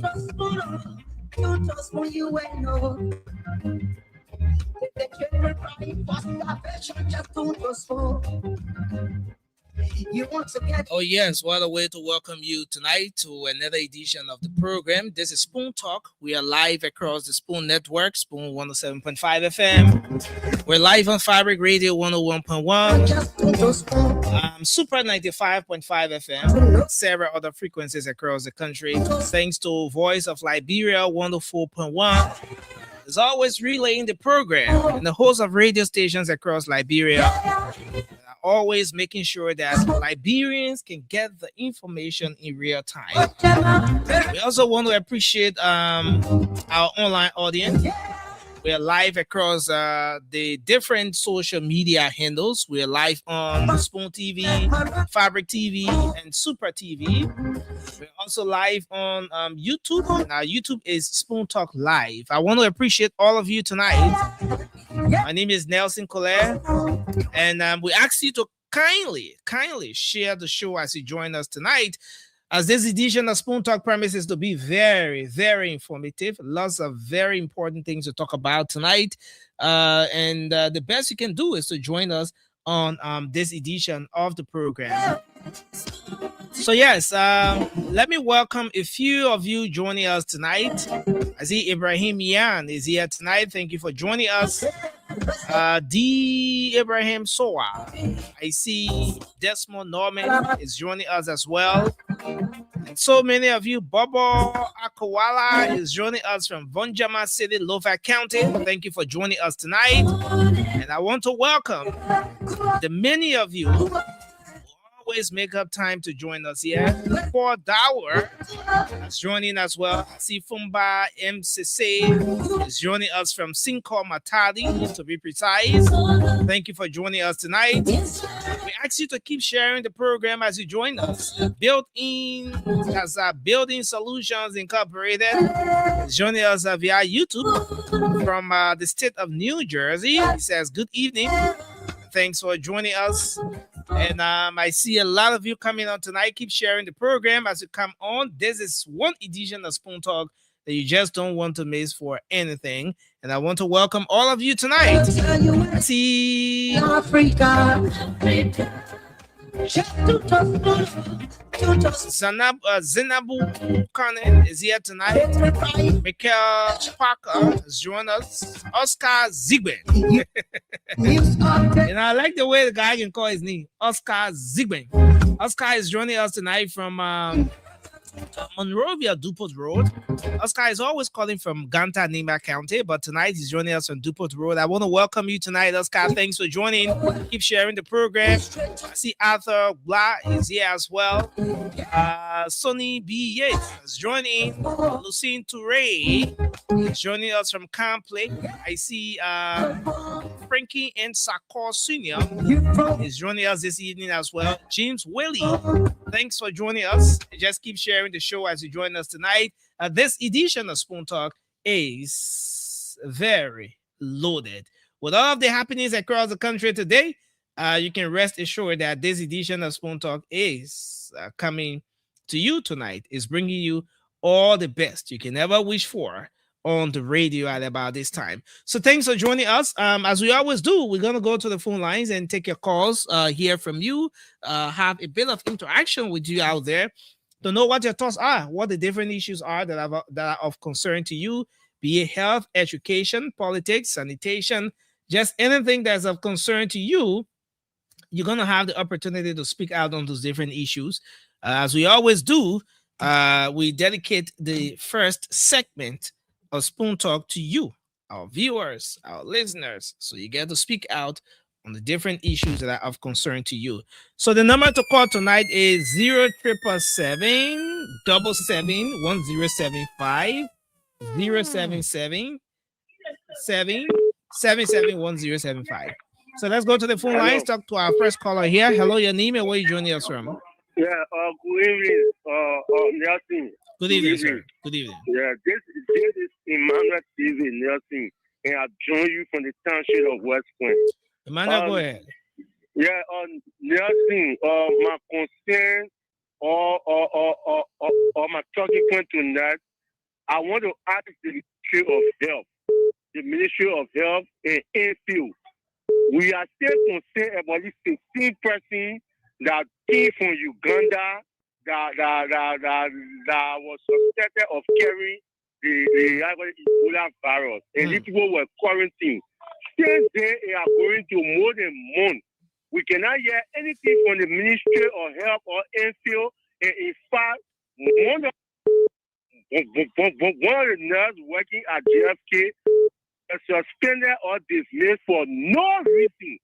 just for you and no. They can't fight for salvation, just don't just for you want to get. Oh yes, what a way to welcome you tonight to another edition of the program. This is Spoon Talk. We are live across the Spoon Network, Spoon 107.5 FM. We're live on Fabric Radio 101.1, Super 95.5 FM, several other frequencies across the country. Thanks to Voice of Liberia 104.1. Is always relaying the program, and the host of radio stations across Liberia are always making sure that Liberians can get the information in real time. We also want to appreciate our online audience. We are live across the different social media handles. We are live on Spoon TV, Fabric TV, and Super TV. We're also live on YouTube. And our YouTube is Spoon Talk Live. I want to appreciate all of you tonight. My name is Nelson Collier, and we ask you to kindly share the show as you join us tonight, as this edition of Spoon Talk promises to be very, very informative. Lots of very important things to talk about tonight. And the best you can do is to join us on this edition of the program. So yes, let me welcome a few of you joining us tonight. I see Ibrahim Yan is here tonight. Thank you for joining us. D. Ibrahim Soa. I see Desmond Norman is joining us as well. And so many of you. Bobo Akawala is joining us from Vonjama City, Lova County. Thank you for joining us tonight. And I want to welcome the many of you who always make up time to join us here. Paul Dower is joining as well. I see Fumba MCC is joining us from Sinko Matadi, to be precise. Thank you for joining us tonight. We ask you to keep sharing the program as you join us. Built-in as Building Solutions Incorporated is joining us via YouTube from the state of New Jersey. He says, good evening. Thanks for joining us. And I see a lot of you coming on tonight. Keep sharing the program as you come on. This is one edition of Spoon Talk that you just don't want to miss for anything. And I want to welcome all of you tonight. I see Zinabu Kane is here tonight. Michael Parker has joined us. Oscar Zigben. And I like the way the guy can call his name. Oscar Zigben. Oscar is joining us tonight from Monrovia, Dupont Road. Oscar is always calling from Ganta, Nima County, but tonight he's joining us from Dupont Road. I want to welcome you tonight, Oscar. Thanks for joining. Keep sharing the program. I see Arthur Blah is here as well. Sonny B. Yates is joining. Lucine Touré is joining us from Campley. I see Frankie and Sakor Sr. is joining us this evening as well. James Willie, thanks for joining us. Just keep sharing the show as you join us tonight. This edition of Spoon Talk is very loaded. With all of the happenings across the country today, you can rest assured that this edition of Spoon Talk is coming to you tonight, is bringing you all the best you can ever wish for on the radio at about this time. So thanks for joining us. As we always do, we're going to go to the phone lines and take your calls, hear from you, have a bit of interaction with you out there to know what your thoughts are, what the different issues are that are of concern to you, be it health, education, politics, sanitation, just anything that's of concern to you. You're going to have the opportunity to speak out on those different issues. As we always do, we dedicate the first segment of Spoon Talk to you, our viewers, our listeners. So you get to speak out on the different issues that are of concern to you. So the number to call tonight is 0777 1075 077 7771075. So let's go to the phone lines. Talk to our first caller here. Hello, your name and where you joining us from? Yeah, good evening, Nelson. Good evening, sir. Good evening. Yeah, this is Emmanuel TV Nelson, and I join you from the township of West Point. Emmanuel, go ahead. Yeah, Nelson, my concern or my talking point tonight I want to ask the Ministry of Health, and infield. We are still concerned about this 15 person that came from Uganda that was suspected of carrying the Ebola virus, and these people were quarantined. Since they are going to more than a month, we cannot hear anything from the Ministry of Health or infield. And in fact, one of the nurses working at JFK suspended or dismissed for no reason.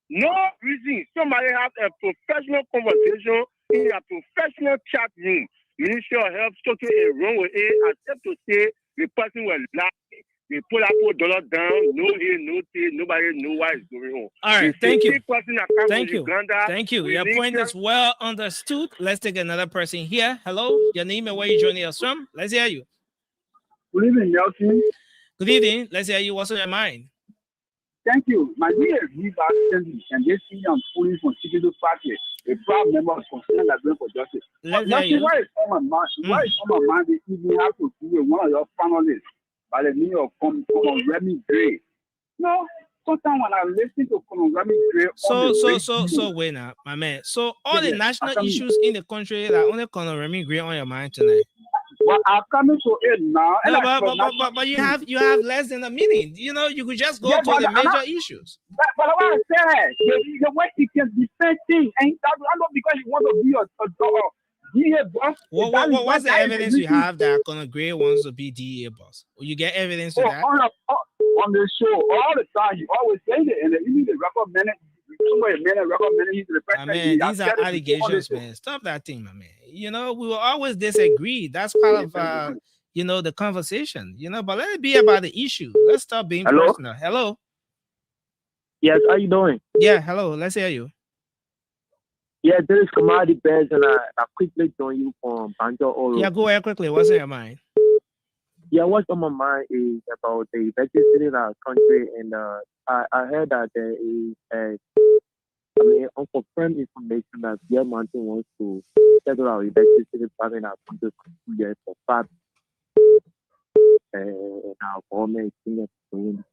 No reason. Somebody have a professional conversation in a professional chat room. Ministry of Health took a wrong with it, except to say the person was laughing. They pull up $4 down, no here, no there, nobody know what is going on. All right, thank you. Thank you. Thank you. Your point is well understood. Let's take another person here. Hello, your name and where you joining us from? Let's hear you. Good evening, Nelson. Good evening. Let's hear you. What's on your mind? Thank you. My name is Lee Bassett, and this thing I'm pulling from Chicago Party, a proud member of Concern that going for justice. Let's hear you. Why is on my mind? Why is on my mind this evening have to do with one of your panelists by the name of Remy Gray? No, sometimes when I listen to Remy Gray, so wait now, my man. So all the national issues in the country that only Remy Gray on your mind tonight. Well, I'm coming to it now. No, but you have less than a minute. You know, you could just go to the major issues. But what I said, the way he can defend things, and that's not because you want to be a DA boss. What's the evidence you have that Conor Gray wants to be DA boss? Will you get evidence to that? On the show, all the time, he always say it, and even the record minute. He's the president. These are allegations, man. Stop that thing, my man. You know, we will always disagree. That's part of the conversation. But let it be about the issue. Let's stop being personal. Hello. Yes, how you doing? Yeah, hello. Let's hear you. Yeah, this is Commodity Bears, and I quickly join you from Banjo Oro. Yeah, go ahead quickly. What's on your mind? Yeah, what's on my mind is about the electricity in our country, and I heard that there is unconfirmed information that Bear Mountain wants to settle our electricity back in our country for 2 years for fact. And our government is doing.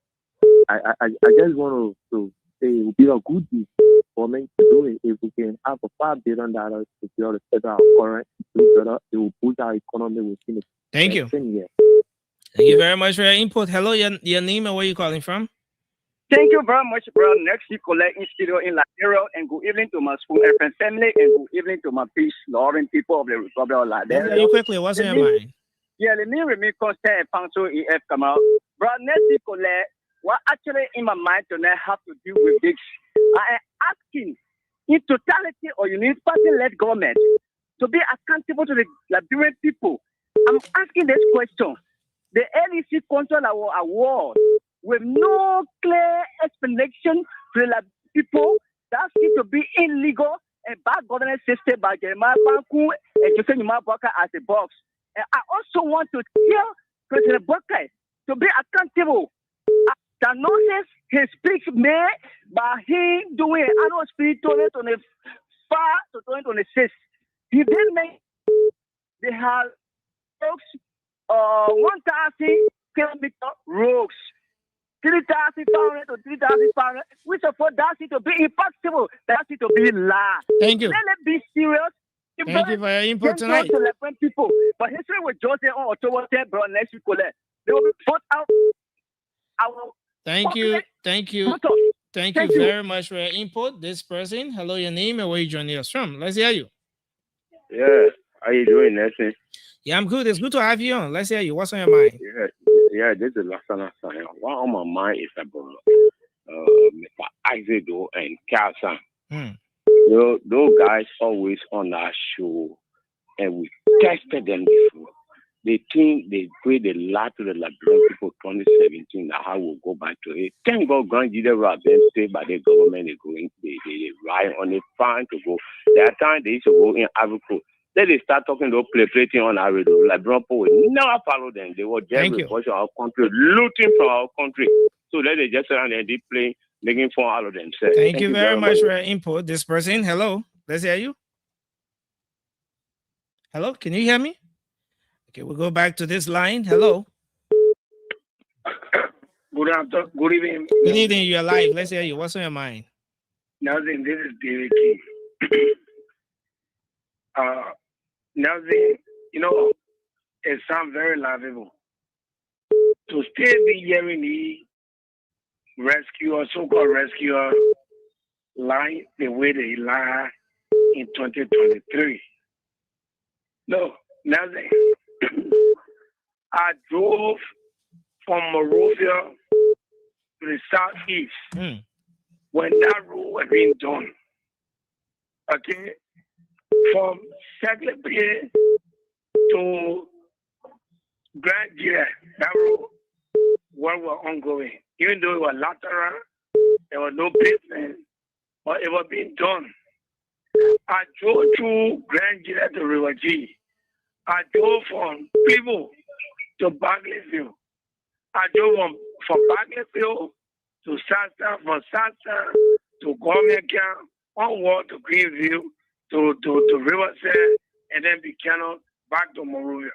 I just want to say it would be a good deal for me to do it if we can have a $5 billion to be able to settle our current issue. It will boost our economy within the Thank you. 10 years. Thank you very much for your input. Hello, your name and where you calling from? Thank you very much, bro. Next week, collect in studio in Liberia, and good evening to my Spoon FM family, and good evening to my peace, Lauren people of the Republic of Liberia. You quickly, what's on your mind? Yeah, let me remain constant and punctual EF come out. Bro, next week, collect what actually in my mind tonight have to do with this. I am asking in totality, or you need party-led government to be accountable to the Liberian people. I'm asking this question. The LEC control our award with no clear explanation to the people. That's it to be illegal and bad governance system by Jeremiah Banku and Joseph Boka as a box. And I also want to tell President Boka to be accountable. The nonsense he speaks made by him doing an annual speech 2025 to 2026. He didn't make they have 1,000 kilometer roads. 3,500 to 3,500. We support that to be impossible. That to be lie. Thank you. Let it be serious. Thank you for your input tonight. People. But history will just say on October 10th, bro, next week. They will put out our. Thank you. Thank you very much for your input. This person, hello, your name and where you joining us from. Let's hear you. Yeah, how you doing, Nelson? Yeah, I'm good. It's good to have you on. Let's hear you. What's on your mind? Yeah, this is Lasana Sanya. What on my mind is about Mr. Isaac and Kalsan. Those guys always on our show, and we tested them before. They think they pray the lie to the Liberian people 2017 that how we'll go back to it. Thank God, Grand Leader have been paid by the government. They ride on it, trying to go. There are times they used to go in Africa. Then they start talking to plating on our radio. Liberian people will never follow them. They were just reporting our country, looting from our country. So then they just around and they play, making fun out of themselves. Thank you very much for your input. This person, hello. Let's hear you. Hello, can you hear me? Okay, we'll go back to this line. Hello. Good afternoon. Good evening. Good evening. You're live. Let's hear you. What's on your mind? Nothing. This is David King. Nothing. It sounds very laughable to still be hearing the rescuer, so-called rescuer, lie the way they lie in 2023. No, nothing. I drove from Monrovia to the southeast when that road was being done. Okay? From Saclay Bay to Grand Gira, that road was ongoing. Even though it was lateral, there was no pavement, but it was being done. I drove through Grand Gira to River G. I drove from Pivo to Bagleyfield. I drove from Bagleyfield to Sasa, from Sasa to Gormia Camp, onward to Greenville, to Riverside, and then Buchanan back to Monrovia.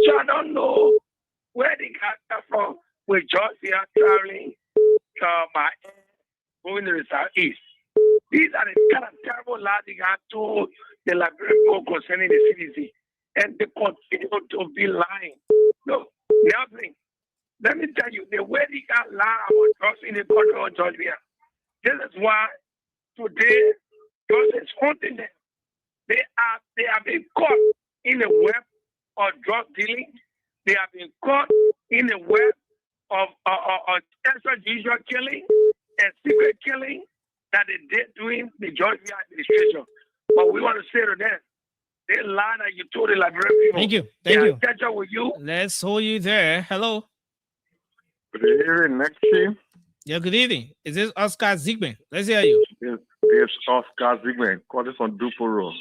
So I don't know where they got that from with Georgia traveling by air going to the southeast. These are the kind of terrible lies they got told the Liberian people concerning the CDC. And they continue to be lying. No, nothing. Let me tell you, the way they got lied about drugs in the country of Georgia. This is why today, drugs is haunting them. They have been caught in the web of drug dealing. They have been caught in the web of extrajudicial killing and secret killing that they did during the Georgia administration. But we want to say to them, they lie that you told the Liberian people. Thank you. Thank you. Catch up with you. Let's hold you there. Hello. Good evening, Nexi. Yeah, good evening. Is this Oscar Ziegman? Let's hear you. Yes, it's Oscar Ziegman, calling from Duporo.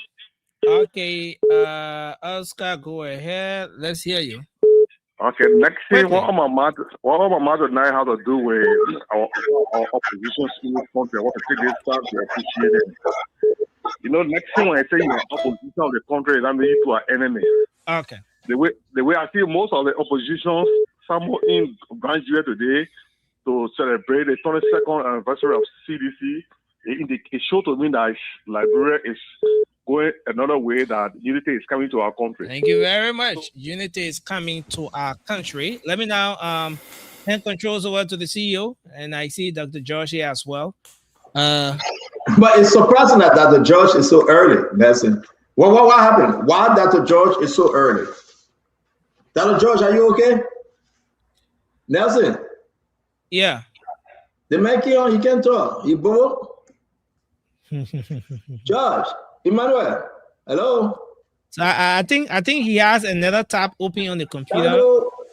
Okay, Oscar, go ahead. Let's hear you. Okay, Nexi, what am I mad tonight how to do with our opposition in this country? I want to take this time to appreciate it. Next thing when I say you're opposition of the country, that means you are enemies. Okay. The way I see most of the opposition, some in Grand Jury today to celebrate the 22nd anniversary of CDC, it showed to me that Liberia is going another way, that unity is coming to our country. Thank you very much. Unity is coming to our country. Let me now hand controls over to the CEO, and I see Dr. George here as well. But it's surprising that Dr. George is so early, Nelson. Well, what happened? Why Dr. George is so early? Dr. George, are you okay? Nelson? Yeah. The mic on, he can't talk. He bored? George, Emmanuel, hello? So I think he has another tab open on the computer.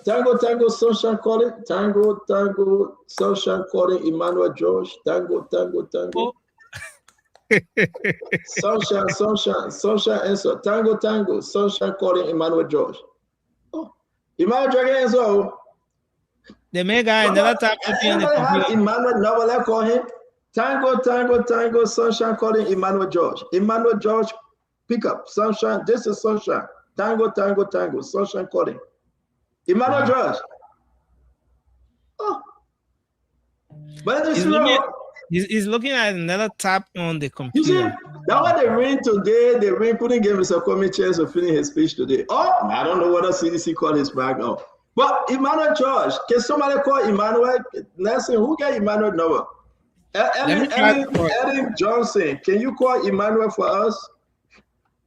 Tango, Sunshine calling. Tango, Sunshine calling. Emmanuel George. Tango. Oh. Sunshine answer. Tango, Sunshine calling. Emmanuel George. Oh, Emmanuel George answer. The mega another tab open on the computer. Emmanuel, now let's call him. Tango, Sunshine calling. Emmanuel George. Emmanuel George, pick up. Sunshine, this is Sunshine. Tango, Sunshine calling. Emmanuel George. Oh. But he's looking at another tab on the you computer. see, that's what they ring today. They ring couldn't give Mr. Kwame chance of finishing his speech today. Oh, I don't know whether CDC called his back now. But Emmanuel George, can somebody call Emmanuel Nelson? Who got Emmanuel number? Eddie Johnson, can you call Emmanuel for us?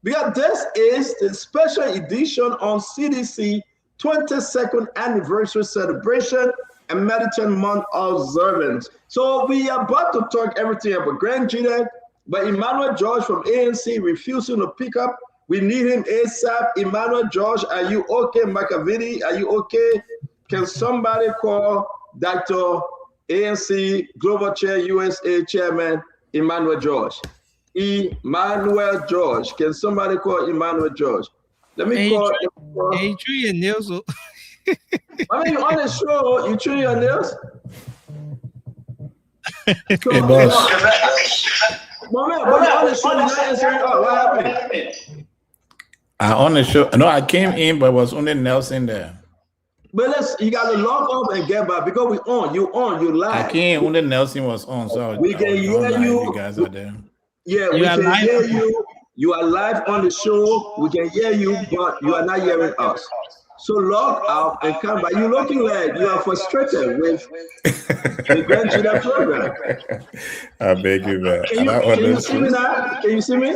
Because this is the special edition on CDC 22nd anniversary celebration and Medicine Month observance. So we are about to talk everything about Grand Jury, but Emmanuel George from ANC refusing to pick up. We need him ASAP. Emmanuel George, are you okay? Makavidi, are you okay? Can somebody call Dr. ANC Global Chair USA Chairman Emmanuel George? Emmanuel George. Can somebody call Emmanuel George? Let me call. Hey, chew your nails. I mean, on the show, you chew your nails? Hey, boss. My man, but on the show, you're not answering. What happened? on the show. No, I came in, but it was only Nelson there. But you gotta log off and get back because you live. I came only Nelson was on, so we can hear you. You guys are there. Yeah, we can hear you. You are live on the show. We can hear you, but you are not hearing us. So log out and come back. You're looking like you are frustrated with the grandchildren program. I beg you, man. Can you see me now? Can you see me?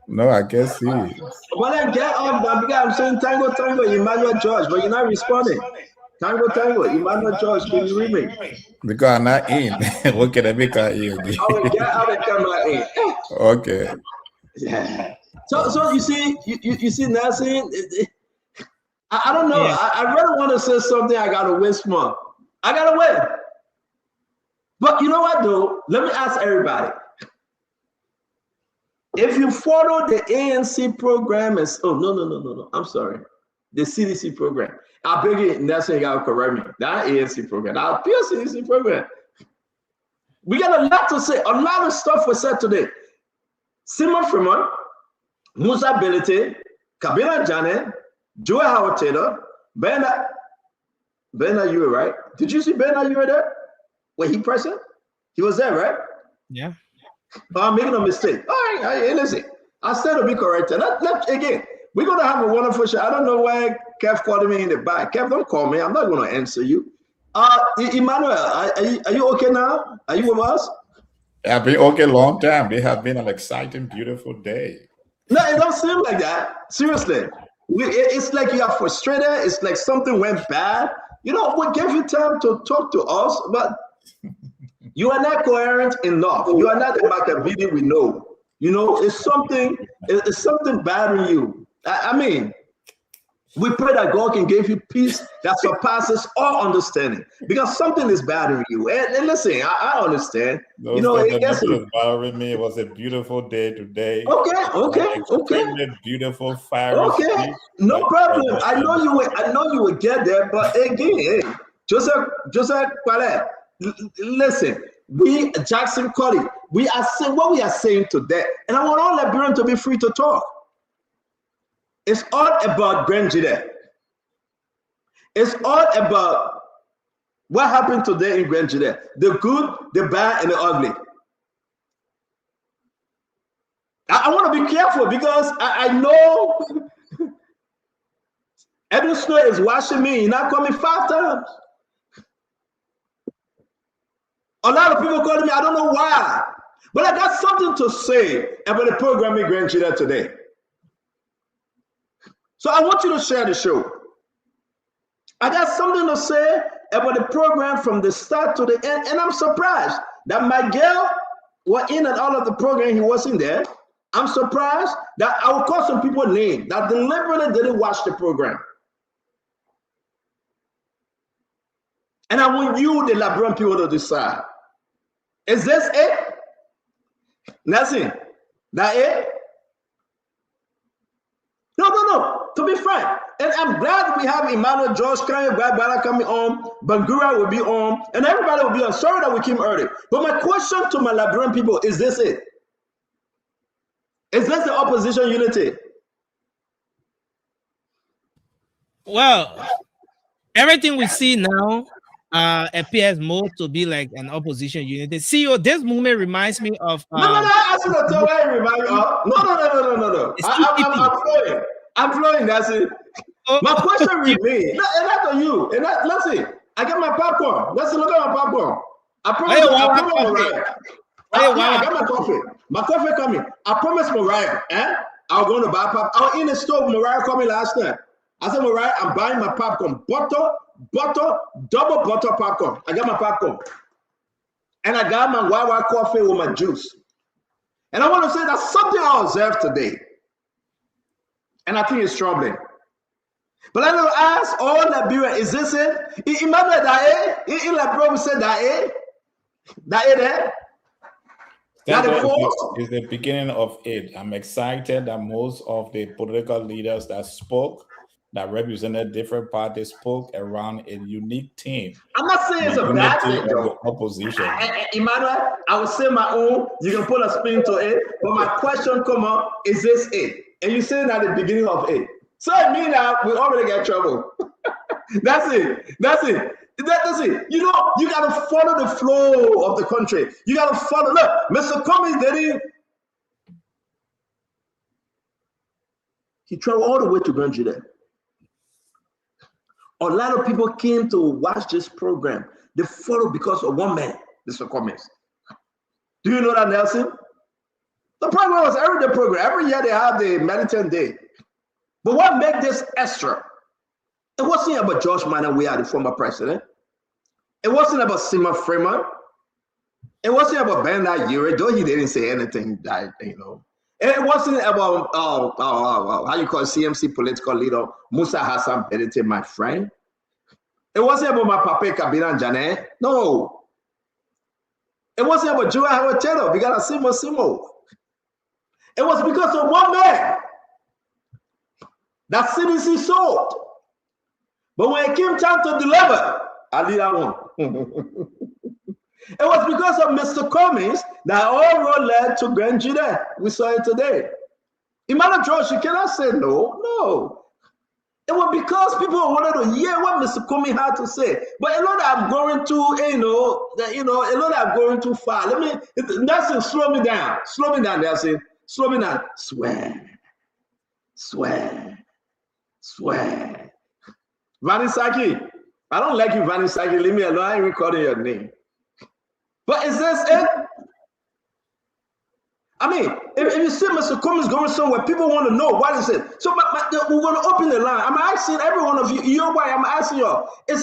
No, I can't see you. Well, then get up now because I'm saying tango, Emmanuel George, but you're not responding. Tango, Emmanuel George, can you read me? Because I'm not in. What can I make out here? I will get out and come back in. Okay. Yeah. So you see, Nelson. I don't know. Yeah. I really want to say something. I gotta whisper. I gotta wait. But you know what, though? Let me ask everybody. If you follow the ANC program, no. I'm sorry. The CDC program. I beg you, Nelson, you gotta correct me. That ANC program. That pure CDC program. We got a lot to say. A lot of stuff was said today. Simon Freeman, Musa Belete, Kabila Janet, Joe Howard Taylor, Bernard, you were right. Did you see Bernard? You were there? Were he present? He was there, right? Yeah. I'm making a mistake. All right, listen. I said to be corrected. Again, we're gonna have a wonderful show. I don't know why Kev called me in the back. Kev, don't call me. I'm not gonna answer you. Emmanuel, are you okay now? Are you with us? I've been okay a long time. They have been an exciting, beautiful day. No, it don't seem like that. Seriously. It's like you are frustrated. It's like something went bad. You know, we gave you time to talk to us, but you are not coherent enough. You are not about the video we know. You know, it's something bad in you. I mean, we pray that God can give you peace that surpasses all understanding because something is bothering you. And listen, I understand. No, you know, it was bothering me. It was a beautiful day today. Okay. Beautiful fire. Okay, no problem. I know you will get there, but again, hey, Joseph Kwale, listen. We Jackson Colley, we are saying what we are saying today, and I want all Liberians to be free to talk. It's all about Grenjide. It's all about what happened today in Grenjide. The good, the bad, and the ugly. I want to be careful because I know Edwin Snow is watching me. He's not coming 5 times. A lot of people calling me. I don't know why. But I got something to say about the program in Grenjide today. So I want you to share the show. I got something to say about the program from the start to the end, and I'm surprised that Miguel was in and out of the program. He wasn't there. I'm surprised that I will call some people names that deliberately didn't watch the program. And I want you, the Liberian people, to decide. Is this it? Nothing. That it? No. To be frank, and I'm glad we have Emmanuel George coming on, Bangura will be on, and everybody will be on. Sorry that we came early. But my question to my Liberian people, is this it? Is this the opposition unity? Well, everything we see now appears more to be like an opposition unity. See, this movement reminds me of. No. I should not tell why it reminds me of. No. I'm flowing. That's it. My question remains. And that's on you. And let's see. I got my popcorn. Let's look at my popcorn. I promise. I got my coffee. My coffee coming. I promised Mariah. I was going to buy popcorn. I was in the store. Mariah called me last night. I said, Mariah, I'm buying my popcorn. Butter, double butter popcorn. I got my popcorn. And I got my Wawa coffee with my juice. And I want to say that's something I observed today. And I think it's troubling. But I will ask all Liberia, is this it? Emmanuel Dae? In Liberia, we said Dae? Dae there? It's the beginning of it. I'm excited that most of the political leaders that spoke, that represented different parties, spoke around a unique team. I'm not saying it's a bad thing, though. Opposition. Emmanuel, I will say my own. You can put a spin to it. But my question, come on, is this it? and you're saying at the beginning of 8. So I mean that we already get trouble. That's it. That's it. That's it. You know, you got to follow the flow of the country. You got to follow. Look, Mr. Cummings didn't. He traveled all the way to Grand Judah. A lot of people came to watch this program. They followed because of one man, Mr. Cummings. Do you know that, Nelson? The program was every day program. Every year they have the Meditation Day. But what made this extra? It wasn't about George Manawea, the former president. It wasn't about Seymour Freeman. It wasn't about Bernard Ure, though he didn't say anything that, you know. It wasn't about, how you call it, CMC political leader, Musa Hassan Benete, my friend. It wasn't about my Papa Kabila and Janet. No. It wasn't about Joe Howard Taylor. We got a Simo. It was because of one man that CDC sold. But when it came time to deliver, I did that one. It was because of Mr. Cummings that all road led to Grand Judah. We saw it today. Emmanuel George, you cannot say no. No. It was because people wanted to hear what Mr. Cummings had to say. But a lot I'm going too, a lot I'm going too far. Nelson, slow me down. Slow me down, Nelson. Slow me down. Swear. Vanisaki, I don't like you, Vanisaki. Leave me alone. I ain't recording your name. But is this it? I mean, if you see Mr. Cummings going somewhere, people want to know what is it. So we're going to open the line. I'm asking every one of you, your way, I'm asking you, did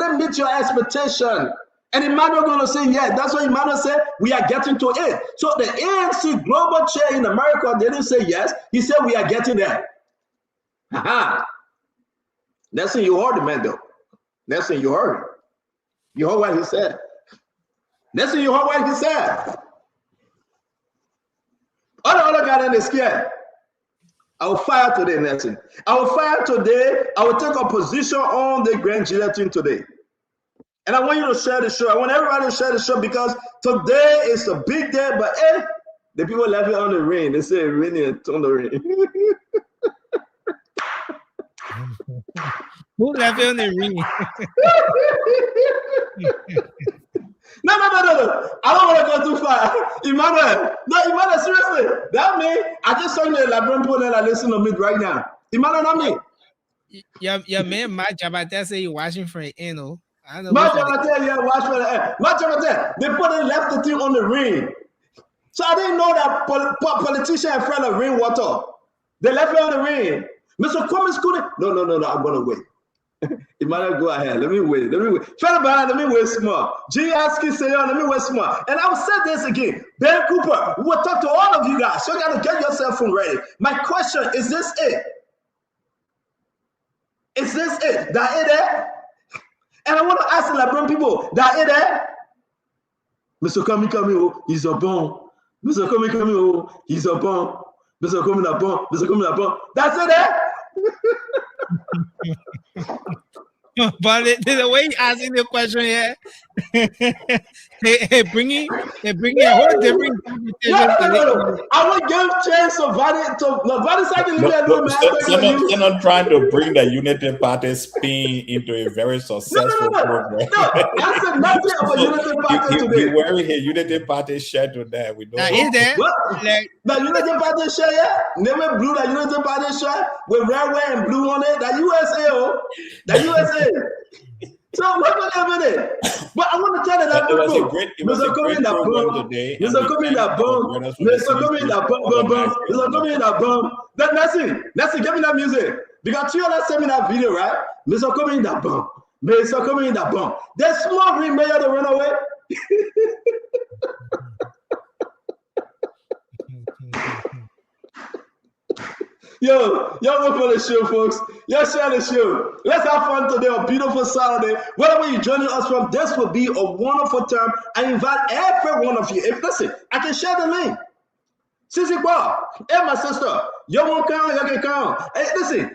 it meet your expectation? And Emmanuel going to say, yeah, that's what Emmanuel said. We are getting to it. So the ANC global chair in America didn't say yes. He said we are getting there. Nelson, you heard the man though. Nelson, you heard it. You heard what he said. Nelson, you heard what he said. All the other guys are scared. I will fire today, Nelson. I will fire today. I will take a position on the Grand Judah team today. And I want you to share the show. I want everybody to share the show because today is a big day, but the people left it on the rain. They say raining on the rain. Who left it on the ring? No. I don't want to go too far. Emmanuel, seriously. That means I just saw you in the Labron Pool and I listen to me right now. Emmanuel, not me. Your man, Matt Jabata, say you're watching for it, you know. Matt Jabata, yeah, watch for it. Matt Jabata, they left the team on the ring. So I didn't know that politicians are afraid of rainwater. They left it on the ring. Mr. Cummings couldn't. No, I'm going to wait. Emmanuel, go ahead. Let me wait. Let me wait small. G-Aski say, let me wait small. And I will say this again. Ben Cooper, we will talk to all of you guys. So you got to get your cell phone ready. My question, is this it? Is this it? That it there? And I want to ask the Labron people, that it there? Mr. Cummings, he's a bomb. Mr. Cummings, he's a bomb. Mr. Cummings, a bomb. Mr. Cummings, a bomb. That's it there? But the way he's asking the question here, they bringing a whole different conversation. I will give chance to They're not trying to bring the Unity Party spin into a very successful program. No, I said nothing about Unity Party today. We're wearing a Unity Party shirt today. We don't know. Is there? Like, the Unity Party shirt, yeah? Never blue the Unity Party shirt with red, white, and blue on it. The USA, the USA. So what will happen there? But I want to tell you that Mr. Cummings that bomb. Mr. Cummings that bomb. Mr. Cummings that bomb. Mr. Cummings that bomb. Let's give me that music. Because you all sent me that video, right? Mr. Cummings that bomb. Mr. Cummings that bomb. That small green mayor that run away. Yo, work for the show, folks. Yo, share the show. Let's have fun today on beautiful Saturday. Wherever you're joining us from, this will be a wonderful time. I invite every one of you. If listen, I can share the link. Sissy Bob, hey, my sister, you won't come, you can come. Hey, listen,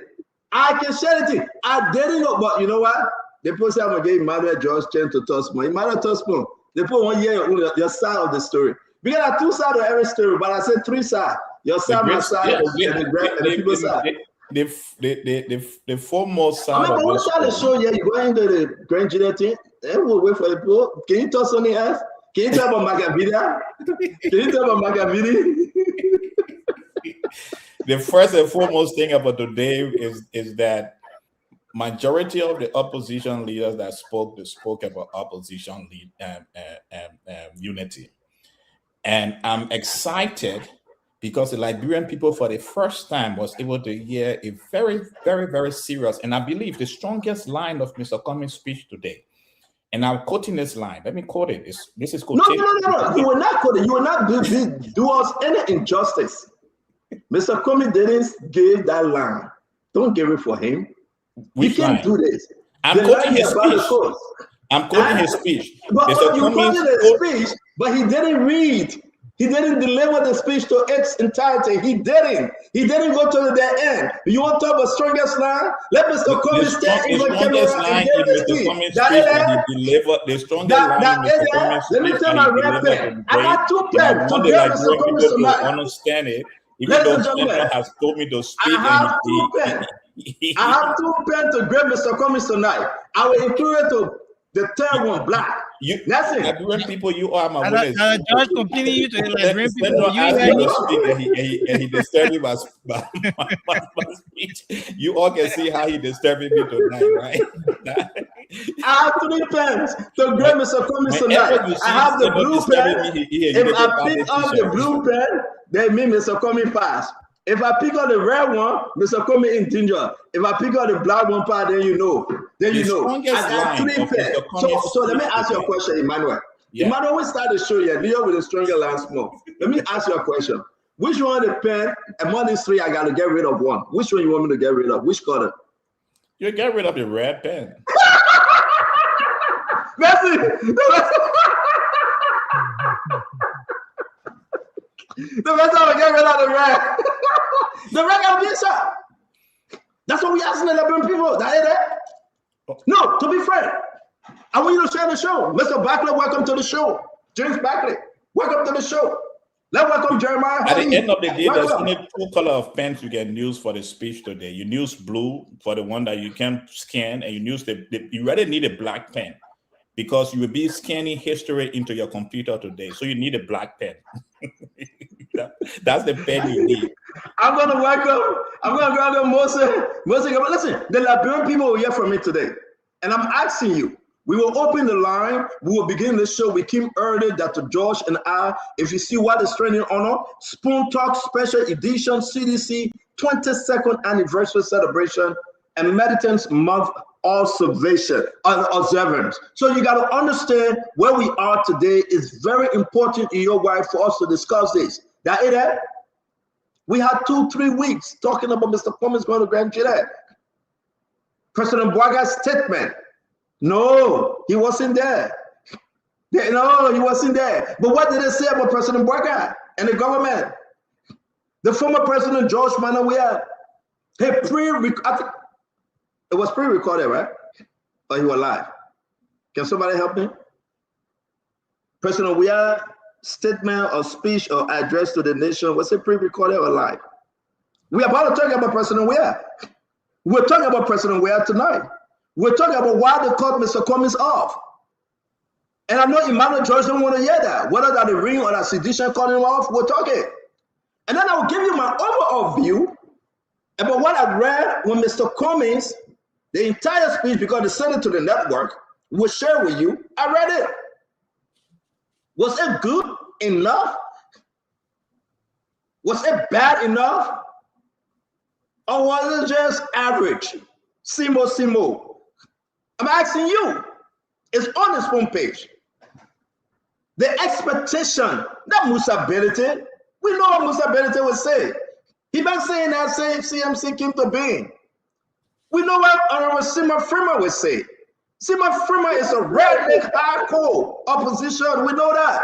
I can share the thing. I didn't know, but you know what? They put say I'm gonna give Emmanuel George chance to touch more. Emmanuel touch more. They put 1 year on your side of the story. We got 2 sides of every story, but I said 3 sides. Your side, my side, and the people's side. The foremost side. I mean, but what side of the show? Yeah, you go into the Grand Jury thing. Then we'll wait for the people. Can you talk something else? Can you talk about Magavida? Can you talk about Magavidi? The first and foremost thing about today is that majority of the opposition leaders that spoke about opposition unity, and I'm excited because the Liberian people for the first time was able to hear a very, very, very serious, and I believe the strongest line of Mr. Cummings' speech today. And I'm quoting this line. Let me quote it. This is quotation. No. You will not quote it. You will not do us any injustice. Mr. Cummings didn't give that line. Don't give it for him. We can't do this. I'm quoting his speech. I'm quoting his speech. But you quoted his speech, but he didn't read. He didn't deliver the speech to its entirety. He didn't. He didn't go to the end. You want to talk about strongest line? Let Mr. Cummings stand in the camera and give the speech. The strongest line. Let me tell my red pen. I got 2 pens to give Mr. Cummings tonight. Understand it. Even though Central has told me to speak. I have 2 pens. I have 2 pens to grab Mr. Cummings tonight. I will include it to the third one, black. That's it. Liberian people, you are my witness. Judge complaining you to the Liberian people. And he disturbed me by speech. You all can see how he disturbed me tonight, right? I have 3 pens to grab Mr. Cummings tonight. I have the blue pen. If I pick up the blue pen, then me, Mr. Cummings pass. If I pick up the red one, Mr. Cummings in danger. If I pick up the black one part, then you know. Then you know. I got 3 pens. So let me ask you a question, Emmanuel. Yeah. Emmanuel, we start the show here. Leo with the stronger last smoke. Let me ask you a question. Which one of the pen among these 3 I got to get rid of one? Which one you want me to get rid of? Which color? You get rid of the red pen. Messi! The rest of them get rid of the red. The red got to be shot. That's what we asking the Liberian people. That ain't it? No, to be fair, I want you to share the show. Mr. Barkley, welcome to the show. James Barkley, welcome to the show. Let's welcome Jeremiah. At the end of the day, there's only 2 color of pens you can use for the speech today. You use blue for the one that you can scan, and you use you rather need a black pen because you will be scanning history into your computer today. So you need a black pen. That's the pen you need. I'm going to welcome Moses. Listen, the Liberian people will hear from me today. And I'm asking you, we will open the line. We will begin the show with Kim Early, Dr. George, and I. If you see what is trending on Spoon Talk Special Edition CDC 22nd Anniversary Celebration and Meditants Month observance. So you got to understand where we are today is very important in your life for us to discuss this. That it? We had 2-3 weeks talking about Mr. Cummings going to Grand Jury. President Bwaga's statement. No, he wasn't there. No, he wasn't there. But what did they say about President Bwaga and the government? The former President George Manawia, it was pre-recorded, right? Or he was live? Can somebody help me? President Weah statement or speech or address to the nation, was it pre-recorded or live? We're about to talk about President Weah. We're talking about President Weah tonight. We're talking about why they cut Mr. Cummings off. And I know Emmanuel George don't want to hear that. Whether that the ring or that sedition cut him off, we're talking. And then I'll give you my overall view about what I read when Mr. Cummings, the entire speech, because they sent it to the network, will share with you. I read it. Was it good enough? Was it bad enough? Or was it just average? Simo. I'm asking you. It's on his homepage. The expectation, not Musa Belete. We know what Musa Belete would say. He been saying that since CMC came to being. We know what Honorable Sima Freeman would say. Sima Freeman is a redneck hardcore opposition. We know that.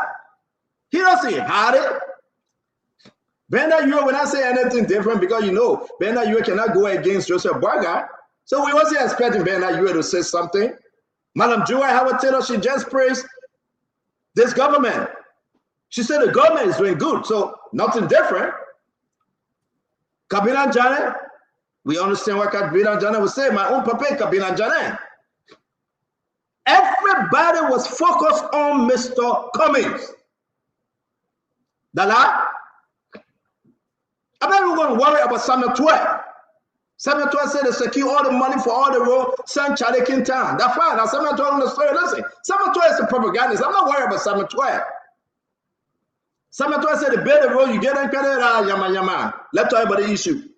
He doesn't hide it. Benda Yue, when I say anything different, because you know, Benda Yue cannot go against Joseph Bwaga. So we wasn't expecting Benda Yue to say something. Madam Joy Howard Taylor, she just praised this government. She said the government is doing good, so nothing different. Kabila Jane, we understand what Kabila Jane was saying. My own papa, Kabila Jane. Everybody was focused on Mr. Cummings. Dala, I'm not even going to worry about Samuel 12. Samuel 12 said they secure all the money for all the road, send Charlie Kintown. That's fine. Now Samuel 12 on the story. Listen, Samuel 12 is a propagandist. I'm not worried about Samuel 12. Samuel 12 said they build the road, you get in yama. Let everybody issue.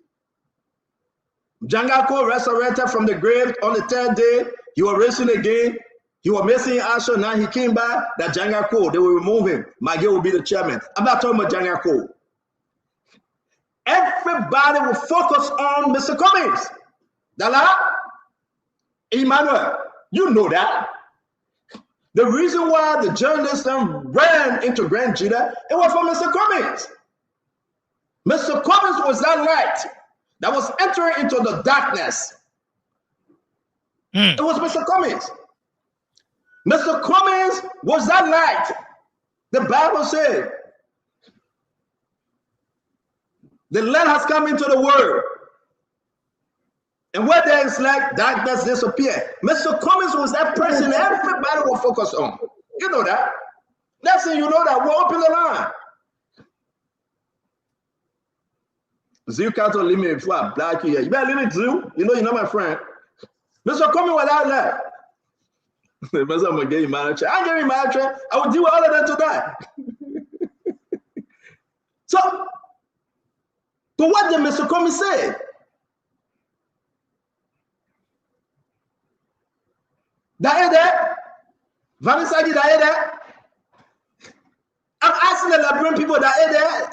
Jangako resurrected from the grave on the 3rd day. He was racing again. He was missing Asher. Now he came back. That Jangako, they will remove him. Maggie will be the chairman. I'm not talking about Jangako. Everybody will focus on Mr. Cummings. Dala, Emmanuel, you know that. The reason why the journalists ran into Grand Judah, it was for Mr. Cummings. Mr. Cummings was that light that was entering into the darkness. It was Mr. Cummings. Mr. Cummings was that light. The Bible said, the light has come into the world. And where there is light, darkness disappear. Mr. Cummings was that person everybody will focus on. You know that. Next thing you know that, we'll open the line. Zew can't leave me before I black you here. You better leave me, Zew. You know you're not my friend. Mr. Cummings without that. I'm going to get you mad. I get you mad. I will deal with all of them today. So, but what did Mr. Cummings say? That Vanessa, that I'm asking the Liberian people that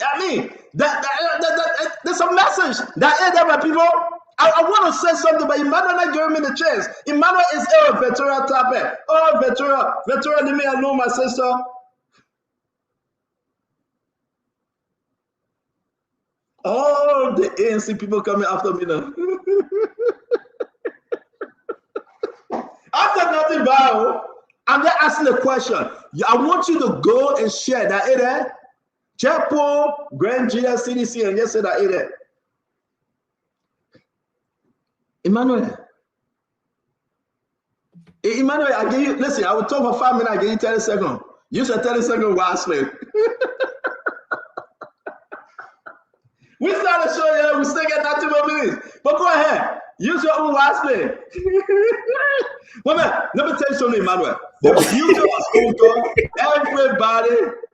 I mean, there's a message that my people. I want to say something, but Emmanuel not giving me the chance. Emmanuel is a veteran type. Oh, veteran, leave me alone, my sister. All the ANC people coming after me now. After nothing bad, I'm just asking a question. I want you to go and share that Chapo, Grand Judah, CDC, and just say that Emmanuel, I give you, listen, I will talk for 5 minutes, I give you 30 seconds. Use a 30 second wisely. We start the show here, we still get 90 more minutes. But go ahead, use your own wisely. Wait a minute, let me tell you something, Emmanuel.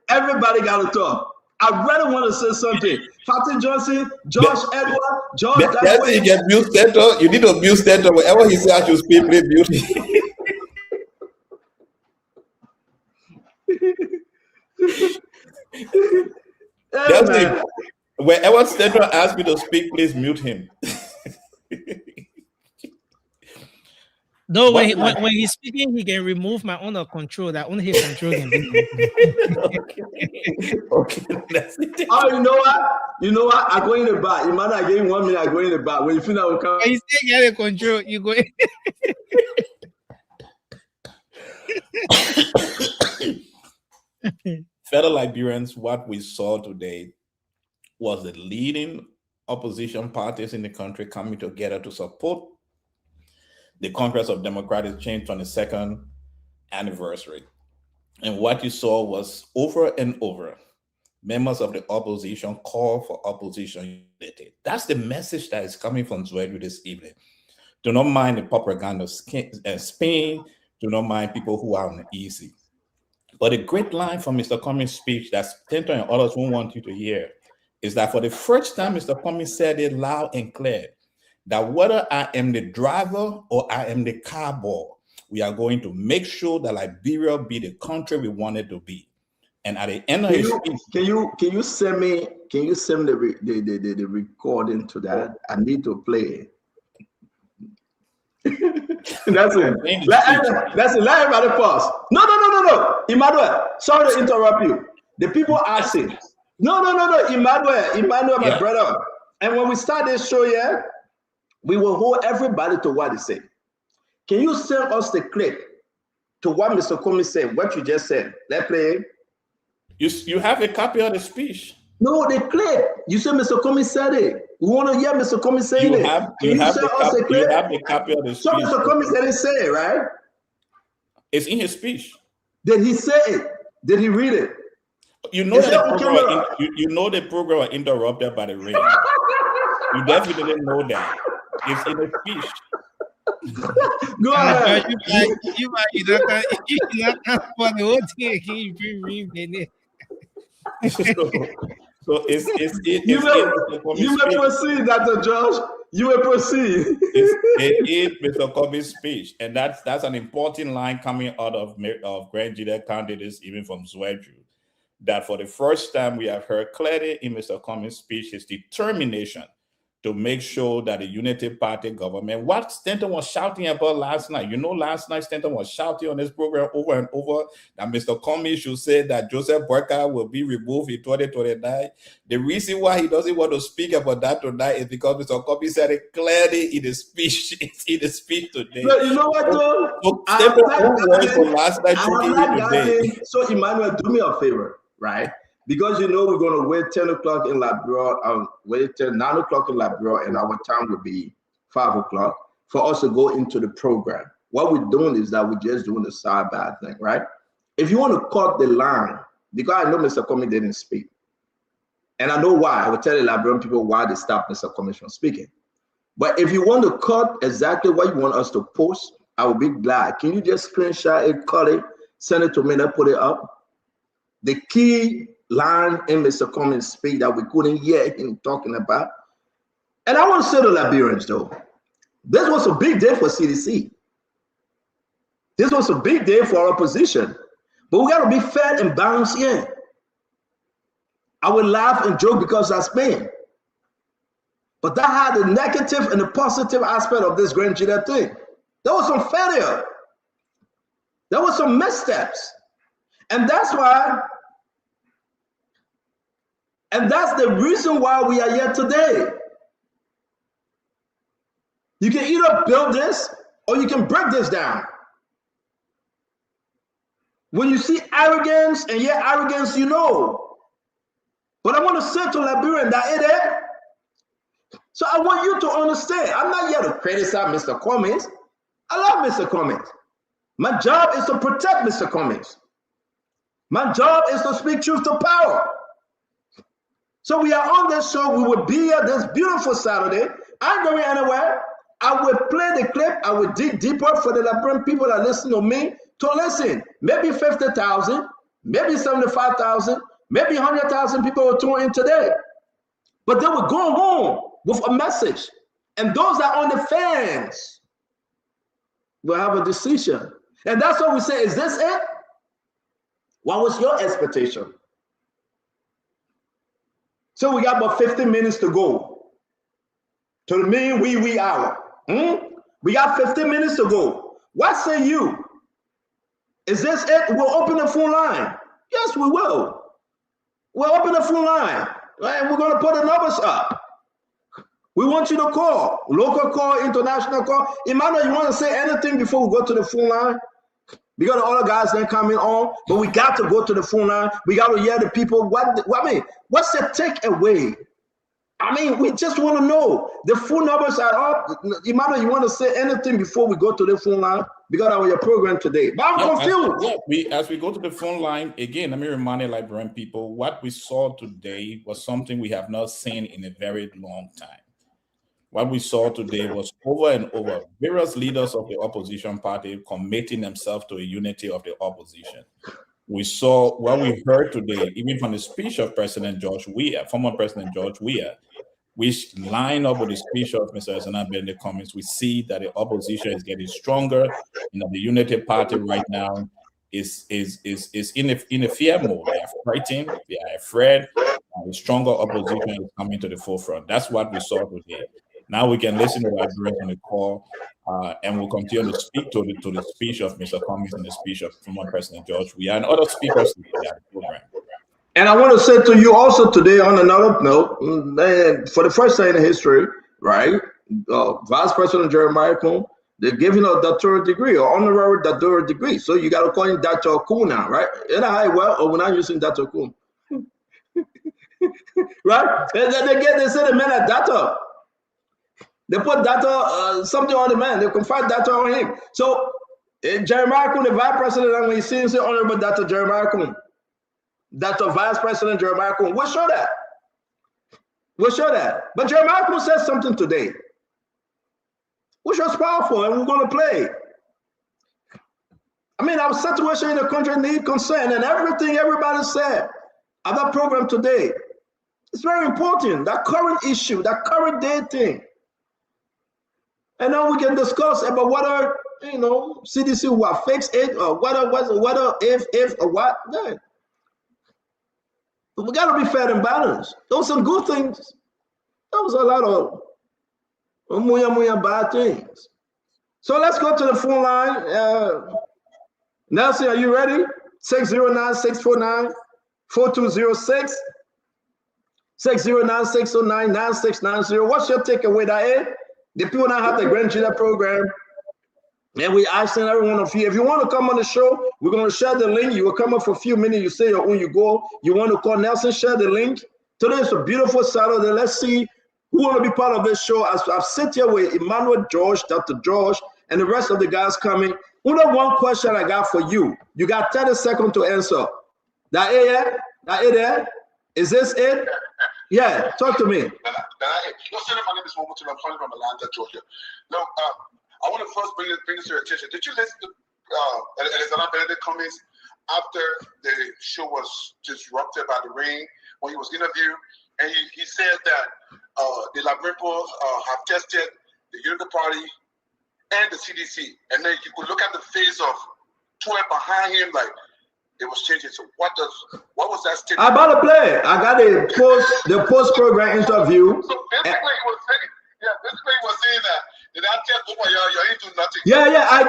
Everybody got to talk. I really want to say something. Fatih Johnson, Josh Edward, George. That's it, you get mute center. You need to mute center. Wherever he says I should speak, please mute. That's it. Wherever center asks me to speak, please mute him. No, when he's speaking, he can remove my own control. That only his control can be. Okay. That's it. Oh, you know what? I go in the bar. Imagine I gave him 1 minute. I go in the bar. When you feel that will come. You still get the control. You go in. Fellow Liberians, what we saw today was the leading opposition parties in the country coming together to support the Congress of Democratic Change 22nd anniversary. And what you saw was over and over, members of the opposition call for opposition unity. That's the message that is coming from Zwedru this evening. Do not mind the propaganda spin. Do not mind people who are uneasy. But a great line from Mr. Cummings' speech that Tinto and others won't want you to hear is that for the first time, Mr. Cummings said it loud and clear, that whether I am the driver or I am the car boy, we are going to make sure that Liberia be the country we want it to be. And at the end of his speech, can you send me the recording to that? I need to play it. That's it. That's it. Let everybody pause. No. Emmanuel, sorry to interrupt you. The people asking. No. Emmanuel, my brother. And when we start this show here, we will hold everybody to what he said. Can you send us the clip to what Mr. Cummings said, what you just said? Let's play it. You have a copy of the speech. No, the clip. You said Mr. Comey said it. We want to hear Mr. Comey saying it. You have the copy of the speech. So Mr. Comey didn't say it, right? It's in his speech. Did he say it? Did he read it? You know that the program was interrupted by the rain. You definitely didn't know that. It's in the speech. Go ahead. You not for the whole thing. Can you read it? So you may proceed, Dr. Josh. You may proceed. It's Mr. Comey's speech, and that's an important line coming out of Grand Jury candidates, even from Zwedru, that for the first time we have heard clearly in Mr. Comey's speech his determination to make sure that the Unity Party government, what Stanton was shouting about last night, last night Stanton was shouting on this program over and over that Mr. Comey should say that Joseph Boyka will be removed in 2029. The reason why he doesn't want to speak about that tonight is because Mr. Comey said it clearly in the speech, today. But you know what, though? So Emmanuel, do me a favor, right? Because we're going to wait 10 o'clock in Labrador, wait till 9 o'clock in Labrador, and our time will be 5 o'clock for us to go into the program. What we're doing is that we're just doing the sidebar thing, right? If you want to cut the line, because I know Mr. Comey didn't speak, and I know why. I will tell the Labrador people why they stopped Mr. Comey from speaking. But if you want to cut exactly what you want us to post, I will be glad. Can you just screenshot it, cut it, send it to me, and put it up? The key line in Mr. Comey's speech that we couldn't hear him talking about. And I want to say to Liberians, though, this was a big day for CDC. This was a big day for our opposition. But we got to be fair and balanced here. I would laugh and joke because that's Spain. But that had the negative and the positive aspect of this Grand Jury thing. There was some failure. There was some missteps. And that's why, and that's the reason why we are here today. You can either build this or you can break this down. When you see arrogance, and arrogance, But I want to say to Liberian that it is. So I want you to understand, I'm not here to criticize Mr. Cummings. I love Mr. Cummings. My job is to protect Mr. Cummings. My job is to speak truth to power. So we are on this show. We will be here this beautiful Saturday. I'm going anywhere. I will play the clip. I will dig deeper for the Liberian people that listen to me to listen. Maybe 50,000, maybe 75,000, maybe 100,000 people will tune in today. But they will go home with a message. And those that are on the fence will have a decision. And that's what we say, is this it? What was your expectation? So we got about 15 minutes to go to the main wee hour. We got 15 minutes to go. What say you? Is this it? We'll open the phone line. Yes, we will. We'll open the phone line. And we're going to put the numbers up. We want you to call. Local call, international call. Emmanuel, you want to say anything before we go to the phone line? Because the other guys then coming on, but we got to go to the phone line. We got to hear the people. What's the takeaway? I mean, we just want to know. The phone numbers are up. Emmanuel, you want to say anything before we go to the phone line? Because of your program today. But I'm confused. As we go to the phone line, again, let me remind the Liberian people, what we saw today was something we have not seen in a very long time. What we saw today was over and over various leaders of the opposition party committing themselves to a unity of the opposition. We saw what we heard today, even from the speech of President George Weah, former President George Weah, which line up with the speech of Mr. Ezana in the comments. We see that the opposition is getting stronger. The unity party right now is in a fear mode. They are frightened, they are afraid. The stronger opposition is coming to the forefront. That's what we saw today. Now we can listen to our direct on the call, and we'll continue to speak to the speech of Mr. Cummings and the speech of former President George Weah and other speakers in the program. And I want to say to you also today on another note, for the first time in history, right, Vice President Jeremiah Kuhn, they're giving a doctoral degree or honorary doctoral degree. So you got to call him Dr. Kuhn now, right? We're not using Dr. Kuhn. right? They say the man at data. They put data, something on the man. They confide data on him. So Jeremiah Kun, the vice president, and when you see him say honorable Dr. Jeremiah Kun, Dr. Vice President Jeremiah Kun, we'll show that. We'll show that. But Jeremiah Kun said something today, which was powerful, and we're going to play. I mean, our situation in the country needs concern, and everything everybody said at that program today, it's very important. That current issue, that current day thing. And now we can discuss about whether, you know, CDC will fix it or whether if or what. Yeah. But we got to be fair and balanced. Those some good things. There was a lot of bad things. So let's go to the phone line. Nelson, are you ready? 609-649-4206. 609-609-9690. What's your takeaway, Dae? The people now have the grandchildren program. And we asking every one of you, if you want to come on the show, we're going to share the link. You will come up for a few minutes. You say your own, you go. You want to call Nelson, share the link. Today is a beautiful Saturday. Let's see who want to be part of this show. As I've sit here with Emmanuel George, Dr. George, and the rest of the guys coming. Only one question I got for you. You got 30 seconds to answer. That it? That it? Is this it? Yeah, talk to me. My name is Momotu. I'm calling from Atlanta, Georgia. No, I want to first bring this to your attention. Did you listen to Alexander Benedict Cummings after the show was disrupted by the rain when he was interviewed? And he said that the Liberian people have tested the Unity Party and the CDC. And then you could look at the face of Twitter behind him, like it was changing. So what was that statement? I'm about to play. I got the post program interview. So basically he was saying that. Did I tell you you ain't do nothing? Yeah. I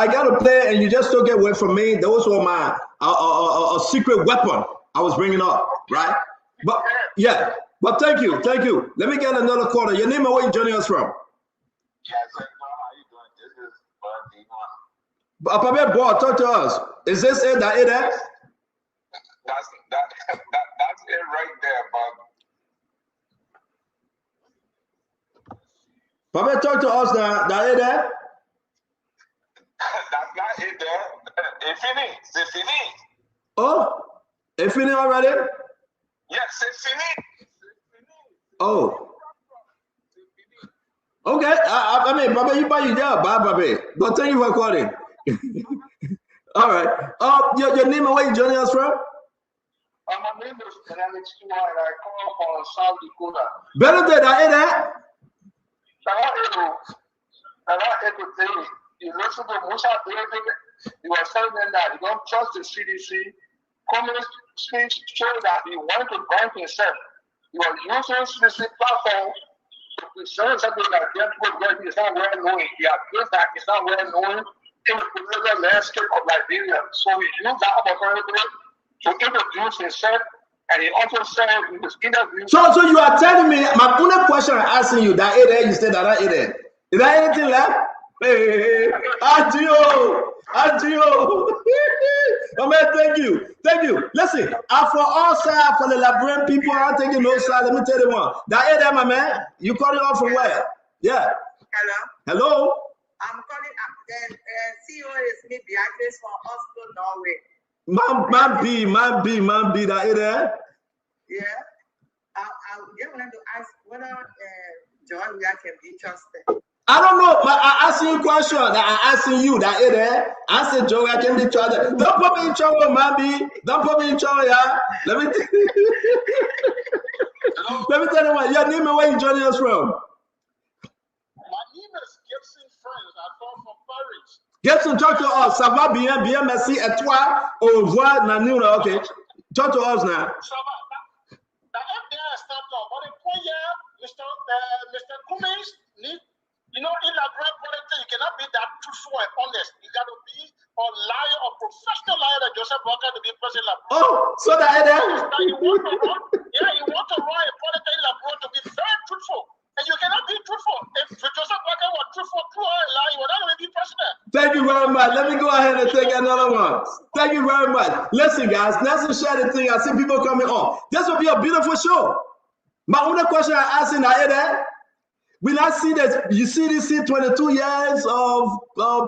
got to play, and you just took it away from me. Those were my a secret weapon I was bringing up, right? But yeah, but thank you. Let me get another caller. Your name and where you joining us from? Yes, how you doing? This is Bud D1. Papa Boy, talk to us. Is this it? That it? That's it right there, Bob. Papa, talk to us. That it? That's not it there. It's fini. C'est fini. Oh, it's fini already? Yes, c'est fini. Oh. Okay. I mean, Papa, you buy you there. Bye, Papa. But thank you for calling. All right. Your name and where you joining us from? My name is Benedict Stewart, and I call from South Dakota. Benedict, that it? You listen to Musa David, he was telling them that he don't trust the CDC. Communist speech showed that he wanted to bank himself. He was using CDC platform to present something that is not well known. He appears that it's not well known in the political landscape of Liberia. So he used that opportunity to introduce himself, and he also said in his interview. So you are telling me, my only question I'm asking you, that it, you said that it. Is there anything left? Hey, Adio. Oh man, thank you. Listen, for all sides, for the Liberian people, I'm taking no side. Let me tell you one. That it, my man. You calling off from where? Yeah. Hello. I'm calling up. The CEO is me, Beatrice from Oslo, Norway. Man, be that it. Yeah. I wanted to ask whether John Weah can be trusted. I don't know, but I asked you a question. I asking you that it. I said, Joe, I can be trusted. Don't put me in trouble, man. Don't put me in trouble, yeah. Let me tell you what. Your name and where you joining us from? My name is Gibson Friends. I come from Paris. Gibson, talk to us. Ça va bien, merci. Et toi, au revoir, Nanu. Okay. Talk to us now. The FBI stopped off. But the point here, Mr. Cummings, you know, in a great politics, you cannot be that truthful and honest. You got to be a liar, a professional liar that Joseph Walker to be president. Oh, so that you want to run a politics in Labrador to be very truthful. And you cannot be truthful. If Joseph Walker was truthful, true or a lie, you would not be president. Thank you very much. Let me go ahead and take another one. Thank you very much. Listen, guys, let's share the thing. I see people coming on. This will be a beautiful show. My only question I ask in there, will I see that you see this 22 years of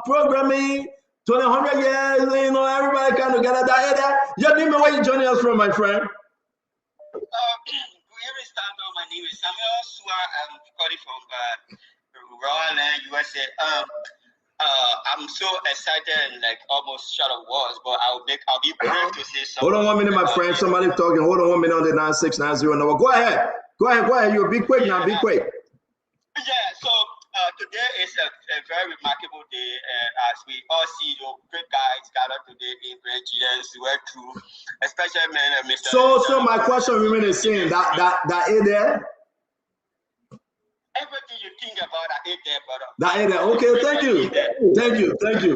programming, 100 years, you know, everybody kind of gather that. Your name and where you joining us from, my friend? My name is Samuel Sua. I'm calling from Roland, USA. I'm so excited and like almost short of words, but I'll be brave to say something. Hold on 1 minute, my friend. Somebody talking. Hold on 1 minute on the 9690 number. Go ahead. You'll be quick now. Be quick. Yeah. So today is a very remarkable day, and as we all see, great guys gathered today in Grand GDS. We went through, especially Mr. So my question remains the same. That is there. Everything you think about, I ate there, brother. That is there. Okay, thank you.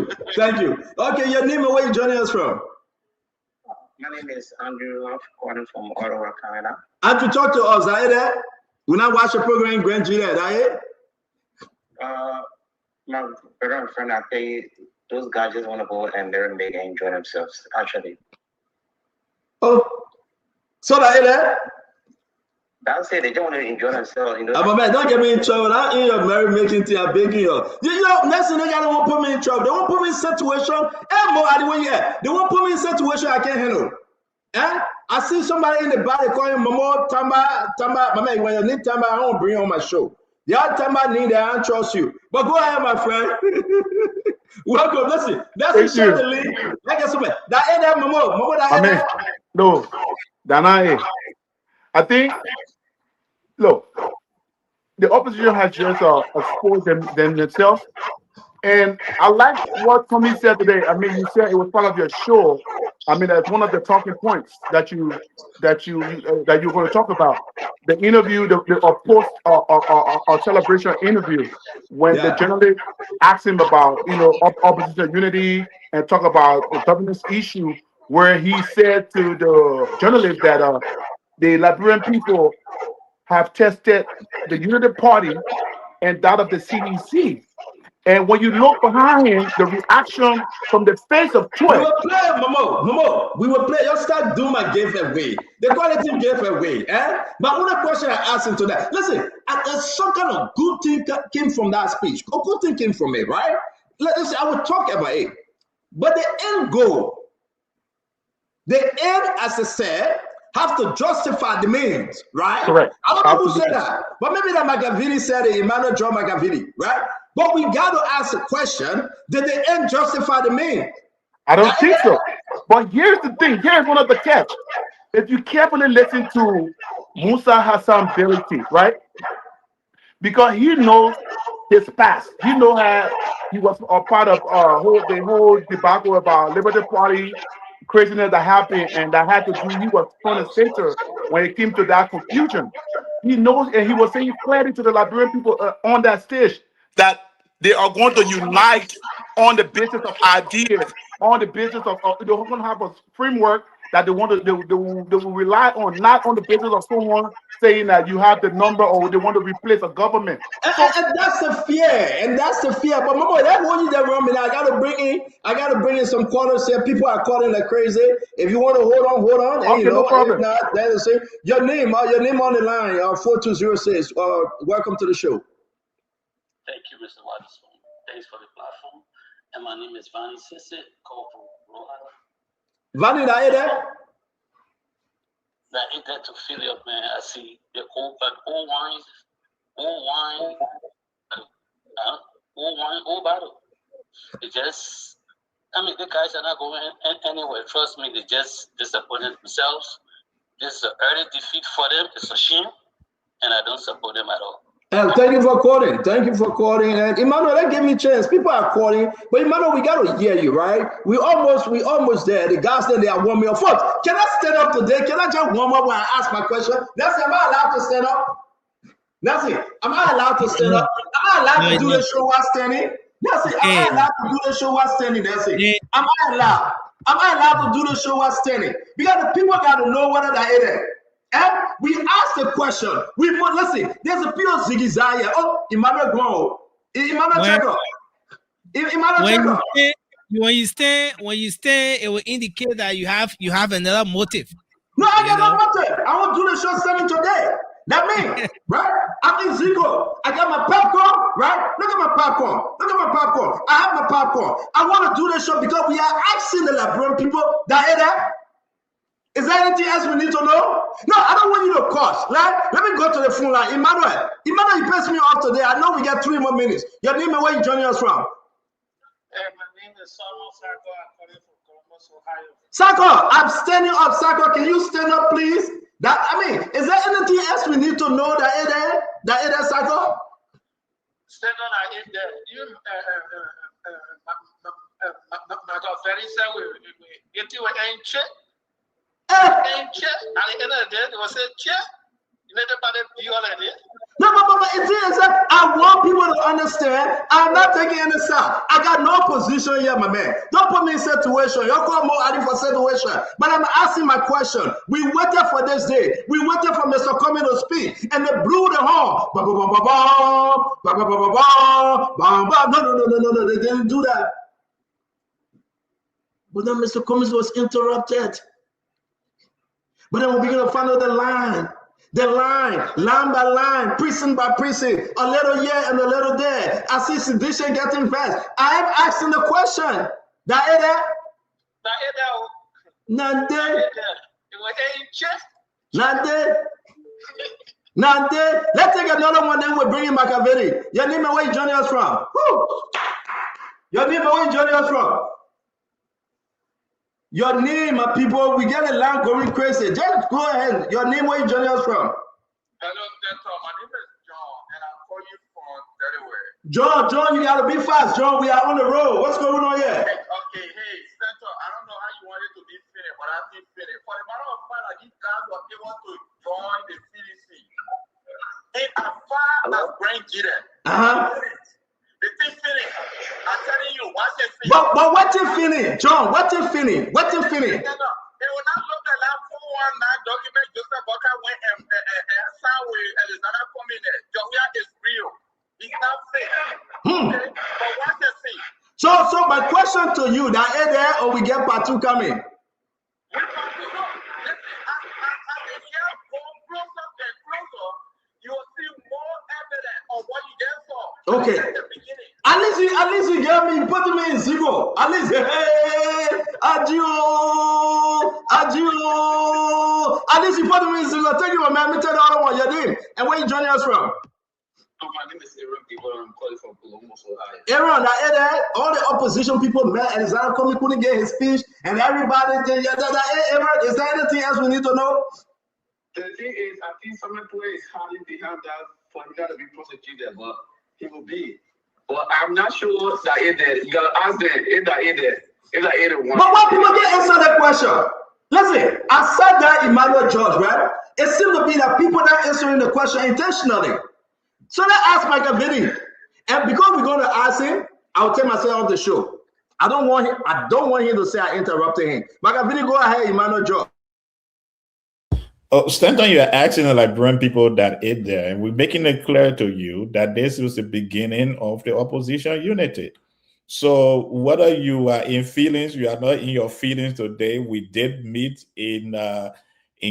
Okay, your name and where you joining us from? My name is Andrew. I'm calling from Ottawa, Canada. Andrew, talk to us. That is there. We now watch the program in Grand GDS. That is. My brother and friend, I think those guys just want to go and they're making enjoy themselves, actually. Oh, so that is there. That's it. They don't want to enjoy themselves. You know. But man, don't get me in trouble. I'm in your marriage making thing. I'm begging you. You know, next thing they won't put me in trouble. They won't put me in situation. They won't put me in situation I can't handle. I see somebody in the bar calling Momo Tamba. My man, when you need Tamba, I won't bring you on my show. The other Tamba need that, I don't trust you. But go ahead, my friend. Welcome. Listen, that's the link. Like I said, that ain't that Momo. That ain't that. No, Dana. I think. Look, the opposition has just exposed themselves, and I like what Tommy said today. I mean, you said it was part of your show. I mean, that's one of the talking points that you're going to talk about. The interview, the post or celebration interview, when the journalist asked him about opposition unity and talk about the governance issue, where he said to the journalist that the Liberian people have tested the Unity Party and that of the CDC. And when you look behind him, the reaction from the face of Twitter. We will play, Momo. We will play. You start doing my giveaway. They call it a giveaway. But one question I asked him to that. Listen, some kind of good thing came from that speech. A good thing came from it, right? Listen, I will talk about it. But the end goal, as I said, have to justify the means, right? Correct. I don't know who said that, but maybe that Machiavelli said it, Emmanuel John Machiavelli, right? But we got to ask the question, did the end justify the means? I don't think so. But here's the thing, here's one of the catch. If you carefully listen to Musa Hassan Beliti, right? Because he knows his past. He knows how he was a part of the whole debacle about Liberty Party, craziness that happened, and that had to do, he was front and center when it came to that confusion. He knows, and he was saying clearly to the Liberian people on that stage that they are going to unite on the basis of ideas, on the basis of they're going to have a framework that they will rely on, not on the basis of someone saying that you have the number or they want to replace a government. And that's the fear. But Mama, that one you that wrong. I gotta bring in some callers here. People are calling like crazy. If you want to hold on. Okay, no problem. That's the same. Your name on the line. 4206. Welcome to the show. Thank you, Mr. Watson. Thanks for the platform. And my name is Vani Sisse, call from Rhode Island. Vani, that is that? That ain't that to fill up, man. I see the old wine, old bottle. It just, I mean, the guys are not going anywhere. Trust me, they just disappointed themselves. This is an early defeat for them. It's a shame, and I don't support them at all. Thank you for calling. And Emmanuel, that gave me a chance. People are calling, but Emmanuel, we got to hear you, right? We almost there. The guys there, they are warming up. First, can I stand up today? Can I just warm up when I ask my question? That's it. Am I allowed to stand up? That's it. Am I allowed to stand up? Am I allowed to do the show while standing? That's it. Am I allowed to do the show while standing? That's it. Am I allowed to do the show while standing? Because the people got to know whether they're there. And we ask the question. Listen, there's a pure zigizaya. Oh, Emmanuel Gron. Emmanuel Checker. when you stay, it will indicate that you have another motive. No, I got no motive. I want to do the show 7 today. That means, right? I'm in Zico. I got my popcorn, right? Look at my popcorn. Look at my popcorn. I have my popcorn. I want to do the show because we are asking the Liberian people that. Is there anything else we need to know? No, I don't want you to curse. Right? Let me go to the phone line. Emmanuel, you pissed me off today. I know we got 3 more minutes. Your name and where you joining us from? My name is Samuel Sako. I'm calling from Columbus, Ohio. Sako, I'm standing up. Sako, can you stand up, please? Is there anything else we need to know that Sako? Stand on our in there. You, my God, very sad. We get you an check. And check. At the end of the day, they will say check. You need to buy the deal already. No, but it is that I want people to understand. I'm not taking any side. I got no position here, my man. Don't put me in situation. You're calling more out for situation. But I'm asking my question. We waited for this day. We waited for Mr. Coming to speak, and they blew the horn. No. They didn't do that. But then Mr. Cummings was interrupted. But then we're going to follow the line. Line by line, precinct by precinct, a little here and a little there. I see sedition getting fast. I am asking the question. Nante. Let's take another one, then we'll bring in Machiavelli. Your name and where you joining us from? Your name and where you joining us from? Your name, my people, we get a line going crazy. Just go ahead. Your name, where you joining us from? Hello, Senator. My name is John, and I'm calling you from Delaware. John, you gotta be fast. John, we are on the road. What's going on here? Okay, hey, Senator, I don't know how you want it to be finished, but I've been finished. For the matter of fact, these guys were able to join the CDC. And as far as Grand Gideon, the thing finished. I'm telling you, watch it finish. But what you finish, John? What you finish? They will not look at that 419 document Joseph Boka went and signed with Alexander Coming there. Joria is real. He's not fake. Okay? But watch it see. So my question to you, that there or we get part 2 coming? You will see more evidence of what you get for. Okay. At least you get me, put me in Zigo. At least, hey, adieu. At least you put me in Zigo. Thank you, man. Let me tell you all what your name and where you joining us from. My name is Aaron People. I'm calling from Columbus, Ohio. Aaron, all the opposition people met and Zara Comey couldn't get his speech, and everybody did. Aaron, is there anything else we need to know? The thing is, I think some employees hiding behind that for him to be prosecuted, but he will be. But I'm not sure that it did. You gotta ask them if that it did. If that it did. But why people didn't answer that question? Listen, I said that Emmanuel George, right? It seemed to be that people not answering the question intentionally. So let's ask Machiavelli. And because we're going to ask him, I'll take myself off the show. I don't want him to say I interrupted him. Machiavelli, go ahead, Emmanuel George. Oh, Stanton, you're asking the Liberian people that ate there, and we're making it clear to you that this was the beginning of the opposition unity. So whether you are in feelings, you are not in your feelings today, we did meet in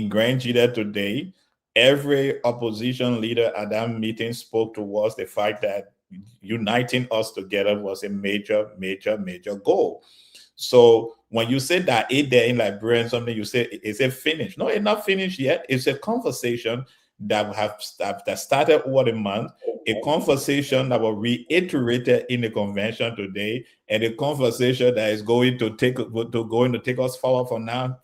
Grand Gita today. Every opposition leader at that meeting spoke towards the fact that uniting us together was a major goal. So when you say that it there in Liberia something, you say, is it finished? No, it's not finished yet. It's a conversation that started over the month, a conversation that was reiterated in the convention today, and a conversation that is going to take us forward from now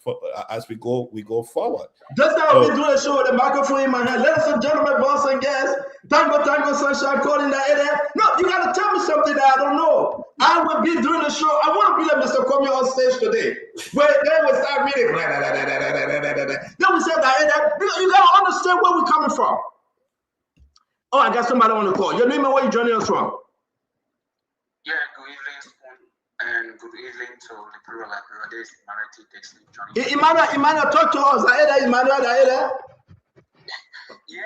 as we go forward. Just now we do a show with the microphone in my hand. Ladies and gentlemen, boss and guests, Tango Sunshine calling that area. No, you gotta tell me something that I don't know. I will be doing the show. I want to be like Mr. Comey on stage today. Where they will start reading. Then we said that you gotta understand where we're coming from. Oh, I got somebody on the call. Your name and where you joining us from? Yeah, good evening, and good evening to the people like This is Emmanuel T. Dixon joining. Emmanuel, talk to us. Emmanuel, yeah,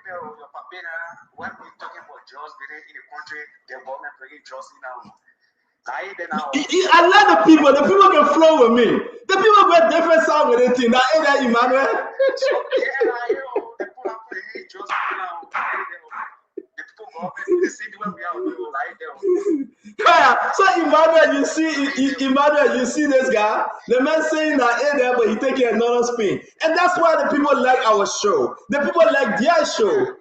your papina. When we're talking about jobs in the country, the government bringing jobs in now. I like the people. The people can flow with me. The people get different sound with anything. That ain't that, Emmanuel. Yeah. So Emmanuel, you see this guy. The man saying that ain't there, but he taking another spin, and that's why the people like our show. The people like their show.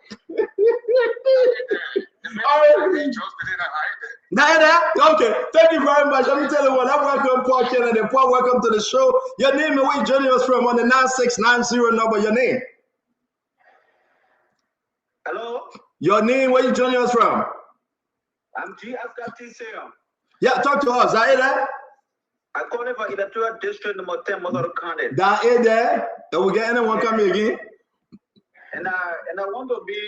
Okay, thank you very much. Let me tell you what. I welcome Paul Kennedy. Paul, welcome to the show. Your name and where you joining us from on the 9690 number. Your name. Hello. Your name, where you joining us from? I'm G. Afghan Sam. Yeah, talk to us. That there? I'm calling for electoral district number 10, Mother County. That is there. And we get anyone coming again? And I want to be,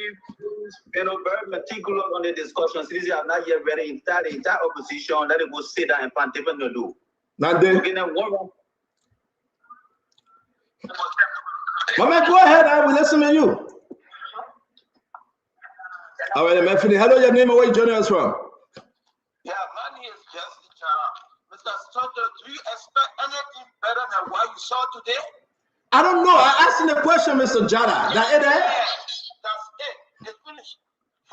very meticulous on the discussion. Since you have not yet very entire opposition that it will sit down and find different to do. Not there. My man, go ahead. I will listen to you. All right, man. Hello, your name and where you joining us from? Yeah, my name is Jesse Chara. Mr. Stotter, do you expect anything better than what you saw today? I don't know. I asked you the question, Mr. Jada. That it? That's it. It's finished.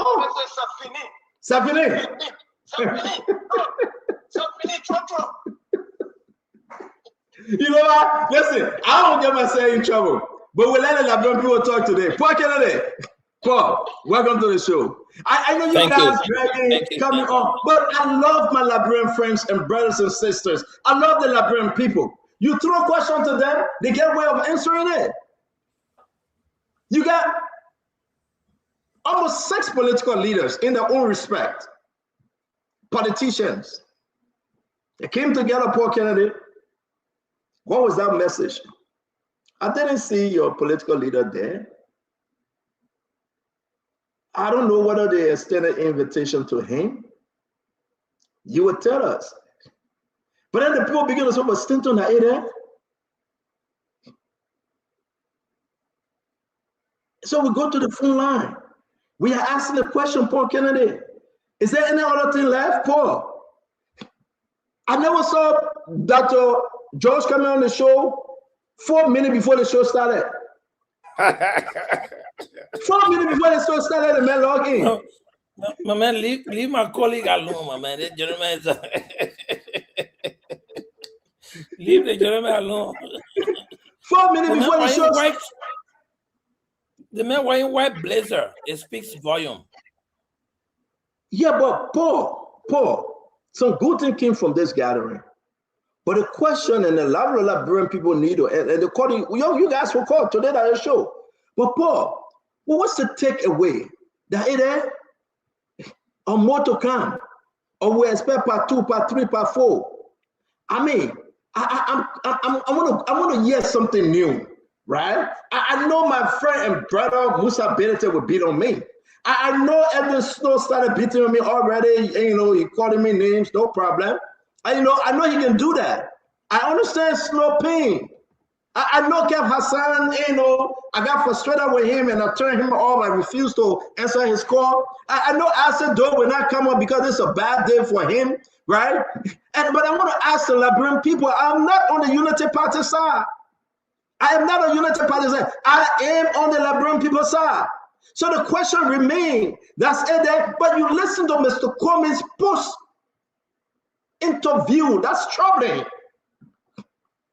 Oh. Safini. You know what? Listen, I don't get myself in trouble, but we're letting the people talk today. Paul Kennedy. Paul, welcome to the show. I know you guys dragging coming on, but I love my Liberian friends and brothers and sisters. I love the Liberian people. You throw a question to them, they get a way of answering it. You got almost 6 political leaders in their own respect. Politicians. They came together, Paul Kennedy. What was that message? I didn't see your political leader there. I don't know whether they extended an invitation to him. You would tell us. But then the people begin to say, but Stanton, there. So we go to the phone line. We are asking the question, Paul Kennedy. Is there any other thing left, Paul? I never saw Dr. George coming on the show 4 minutes before the show started. 4 minutes before the show started, the man logged in. No, my man, leave my colleague alone, my man. That gentleman is leave the gentleman alone. 4 minutes before the show. The man wearing white blazer, it speaks volume. Yeah, but Paul, some good thing came from this gathering. But the question and a lot of Liberian people need, and according, you guys will call today at your show. But Paul, what's the takeaway? That it or more to come, or we expect part 2, part 3, part 4. I mean, I want to hear something new, right? I know my friend and brother Musa Benete will beat on me. I know Edwin Snow started beating on me already. He calling me names, no problem. I know he can do that. I understand Snow pain. I know Kev Hassan, I got frustrated with him and I turned him off. I refused to answer his call. I know Asset Doe will not come up because it's a bad day for him, right? But I want to ask the Liberian people, I'm not on the Unity Party side. I am not on Unity Party side. I am on the Liberian people side. So the question remains, that's it there. But you listen to Mr. Combs' post interview, that's troubling.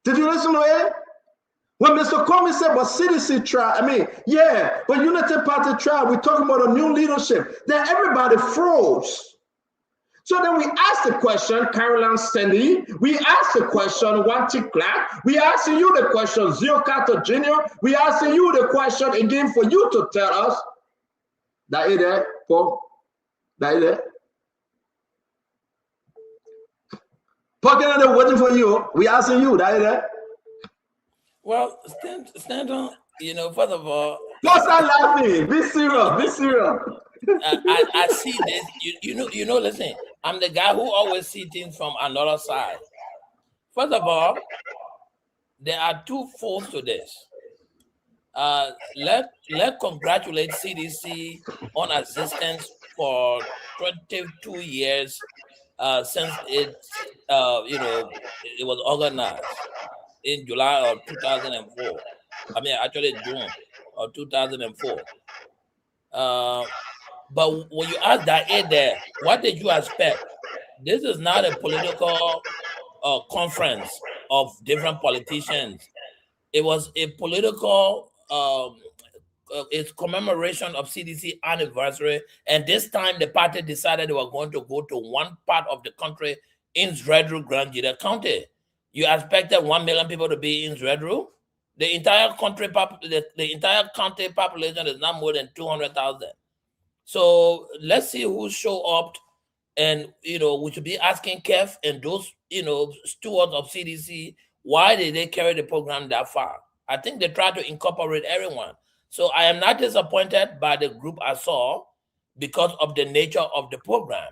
Did you listen to it? When Mr. Combs said, but CDC trial, but Unity Party trial, we're talking about a new leadership. Then everybody froze. So then we asked the question, Caroline Stanley, we asked the question, Wanty Clark, we asking you the question, Zio Carter Jr., we asking you the question again for you to tell us. That is it, Paul. That is it. Paul Kennedy waiting for you. We asking you, that is it. Well, Stanton, first of all, don't start laughing. Be serious. Be serious. I see this. Listen, I'm the guy who always see things from another side. First of all, there are two folds to this. Let's congratulate CDC on existence for 22 years since it it was organized in July of 2004. I mean, actually June of 2004. But when you ask that there, what did you expect? This is not a political conference of different politicians. It was a political it's commemoration of CDC anniversary, and this time the party decided they were going to go to one part of the country in Zredru, Grand Jida County. You expected 1 million people to be in Zredru? The entire country the entire county population is not more than 200,000. So let's see who show up, and we should be asking Kev and those stewards of CDC, why did they carry the program that far? I think they try to incorporate everyone. So I am not disappointed by the group I saw because of the nature of the program.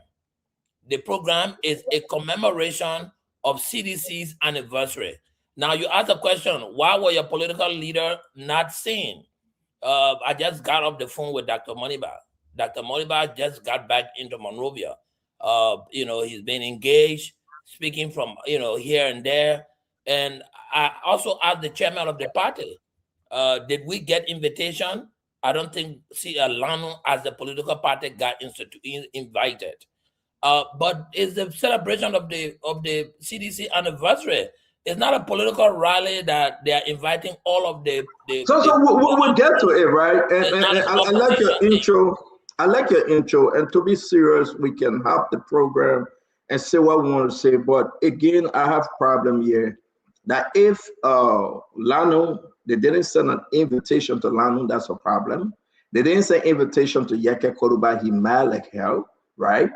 The program is a commemoration of CDC's anniversary. Now you ask the question, why were your political leader not seen? I just got off the phone with Dr. Moniba. Dr. Moniba just got back into Monrovia. He's been engaged, speaking from here and there. And I also asked the chairman of the party, did we get invitation? I don't think LANU as the political party got invited. But it's the celebration of the CDC anniversary. It's not a political rally that they are inviting all of the So we'll get to it, right? And I like your intro. I like your intro. And to be serious, we can have the program and say what we want to say. But again, I have a problem here that if LANU, they didn't send an invitation to LANU, that's a problem. They didn't send invitation to Yeke Koruba, he mad like hell, right?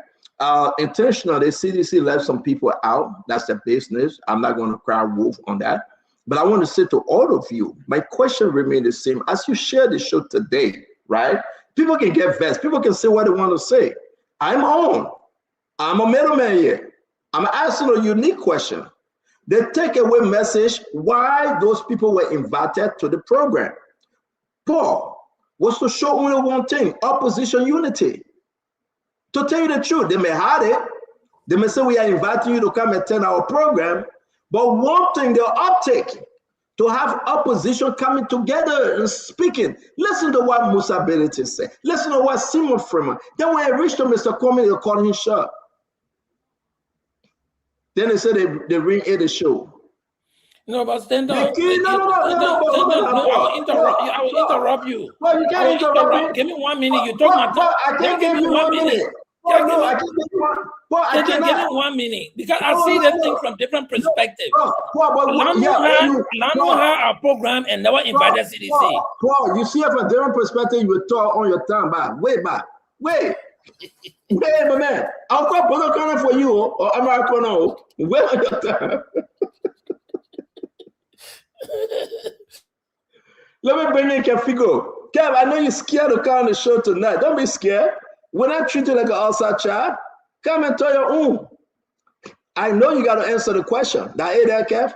Intentionally, CDC left some people out. That's their business. I'm not going to cry wolf on that. But I want to say to all of you, my question remains the same. As you share the show today, right? People can get vexed. People can say what they want to say. I'm on. I'm a middleman here. I'm asking a unique question. The takeaway message, why those people were invited to the program. Paul was to show only one thing, opposition unity. To tell you the truth, they may hide it. They may say, we are inviting you to come attend our program. But one thing they'll uptake, to have opposition coming together and speaking. Listen to what Musa Belete said. Listen to what Simon Freeman. Then when I reached to Mr. Comey, they called him shut. Then they said they ring the show. No, but stand up. I will interrupt you. Well, you can't interrupt me. Give me 1 minute. You talk my time. I can't give you 1 minute. I can't give you 1 minute. Give me 1 minute because I see that thing from different perspectives. LANU had a program and never invited CDC. Paul, you see it from different perspective. You will talk on your time back. Wait. Wait, my man. I'll call Bono for you or Americano. Wait on your time. Let me bring in Kefigo. Kev, I know you're scared to come on the show tonight. Don't be scared. We're not treating you like an outside child. Come and tell your own. I know you got to answer the question. That A there, Kev?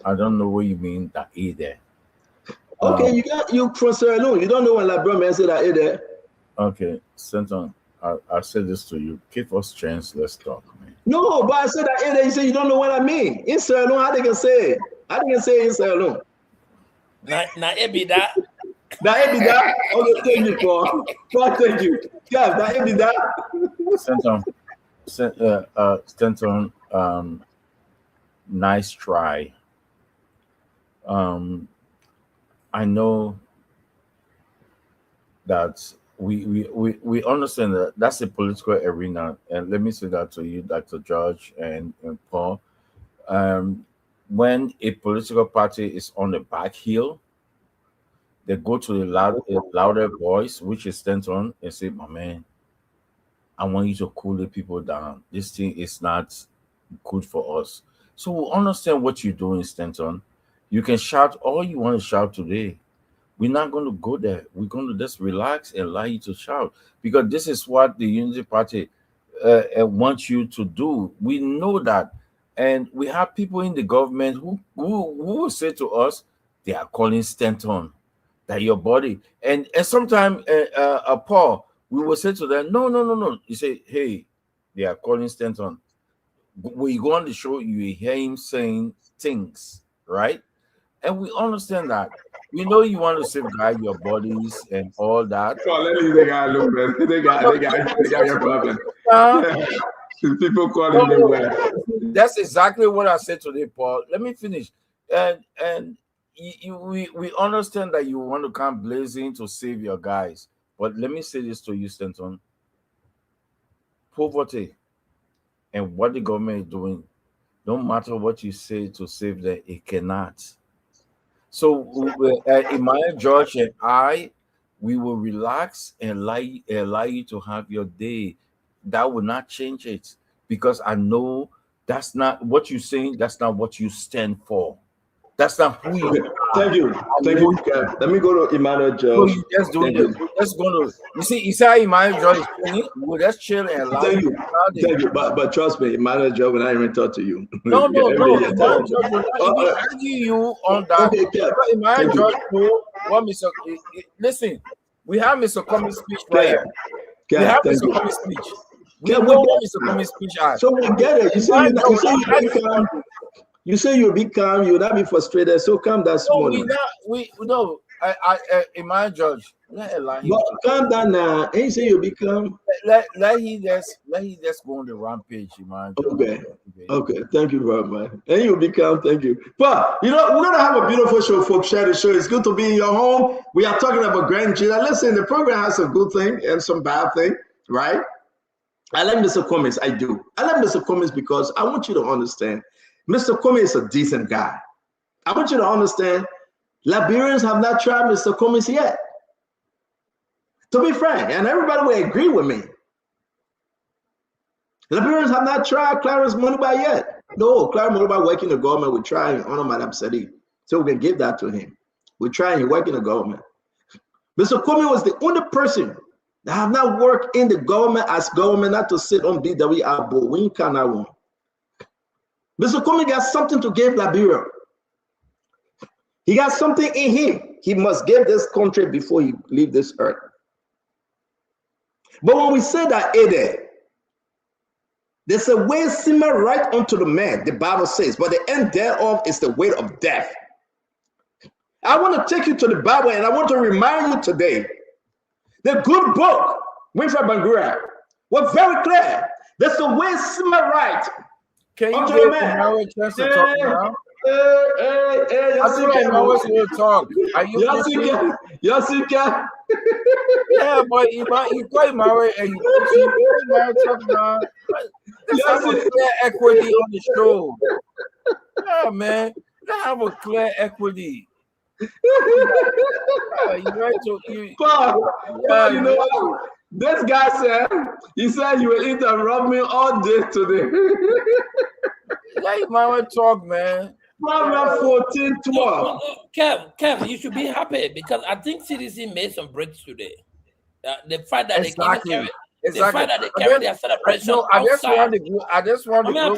I don't know what you mean, that A there. Okay, you from Sierra Leone. You don't know when LeBron answered that A there. Okay, Stanton, I said this to you. Give us chance, let's talk, man. No, but I said that A there. You say you don't know what I mean. In Sierra Leone, how they can say it? I didn't say it in Sierra Leone. Now it be that. That be that. Okay, thank you, Paul. Paul, thank you. Yeah, that be that. Stanton, nice try. I know that we understand that that's a political arena, and let me say that to you, Dr. George and Paul. When a political party is on the back heel, they go to a louder voice, which is Stanton, and say, my man, I want you to cool the people down. This thing is not good for us. So we understand what you're doing, Stanton. You can shout all you want to shout today. We're not going to go there. We're going to just relax and allow you to shout, because this is what the Unity Party wants you to do. We know that. And we have people in the government who will say to us, they are calling Stanton, that your body. And sometimes, Paul, we will say to them, no. You say, hey, they are calling Stanton. When you go on the show, you hear him saying things, right? And we understand that. We know you want to safeguard your bodies and all that. Oh, let me the guy look, man. They got your problem. People calling them well. That's exactly what I said today, Paul. Let me finish. And we understand that you want to come blazing to save your guys. But let me say this to you, Stanton. Poverty and what the government is doing, no matter what you say to save them, it cannot. So Emmanuel, George, and I, we will relax and allow you to have your day. That will not change it, because I know that's not what you're saying. That's not what you stand for. That's not who you are. Thank you. Let me go to Emmanuel George. So you just doing it. Let's go to. You see how Emmanuel George is playing? Well, let's chill and allow. Thank you. But trust me, Emmanuel George will not even talk to you. No. Emmanuel George will not argue you on that. Okay, Emmanuel George know what Mr. Listen, we have Mr. Cummings' speech right here. We have Mr. Cummings' speech. We know what Mr. Cummings' speech are. So we get it. You say you'll be calm, you'll not be frustrated. So calm that morning. Emmanuel George, let calm down now. And you say you'll be calm. Let he just go on the rampage, Emmanuel George. Okay. Thank you very much. And you'll be calm. Thank you. But we're gonna have a beautiful show, folks. Share the show. It's good to be in your home. We are talking about Grand Jury. Listen, the program has some good thing and some bad thing, right? I like Mr. Cummings. I do. I like Mr. Cummings because I want you to understand. Mr. Cummings is a decent guy. I want you to understand, Liberians have not tried Mr. Cummings yet. To be frank, and everybody will agree with me. Liberians have not tried Clarence Moniba yet. No, Clarence Moniba working in the government. We're trying honor Madam Sadi, so we can give that to him. We're trying to work in the government. Mr. Cummings was the only person that have not worked in the government as government, not to sit on BWR board. We cannot want. Mr. Cummings got something to give Liberia. He got something in him. He must give this country before he leave this earth. But when we say that, there's a way similar right unto the man, the Bible says, but the end thereof is the way of death. I want to take you to the Bible, and I want to remind you today, the good book, Winfred Ben-Gurion, was very clear. There's a way similar right. Can you give Emmanuel a chance to talk now? I think Emmanuel will talk. Are you listening? Yeah, but you call Emmanuel and you talk now. Let's have a clear equity on the show. Yeah, man. Let's have a clear equity. You know what? This guy said, he said you will interrupt me all day today. Let Emmanuel talk, man. Proverbs 14:12. Kev, you should be happy because I think CDC made some breaks today. The fact that they carry their celebration. No, I just want I'm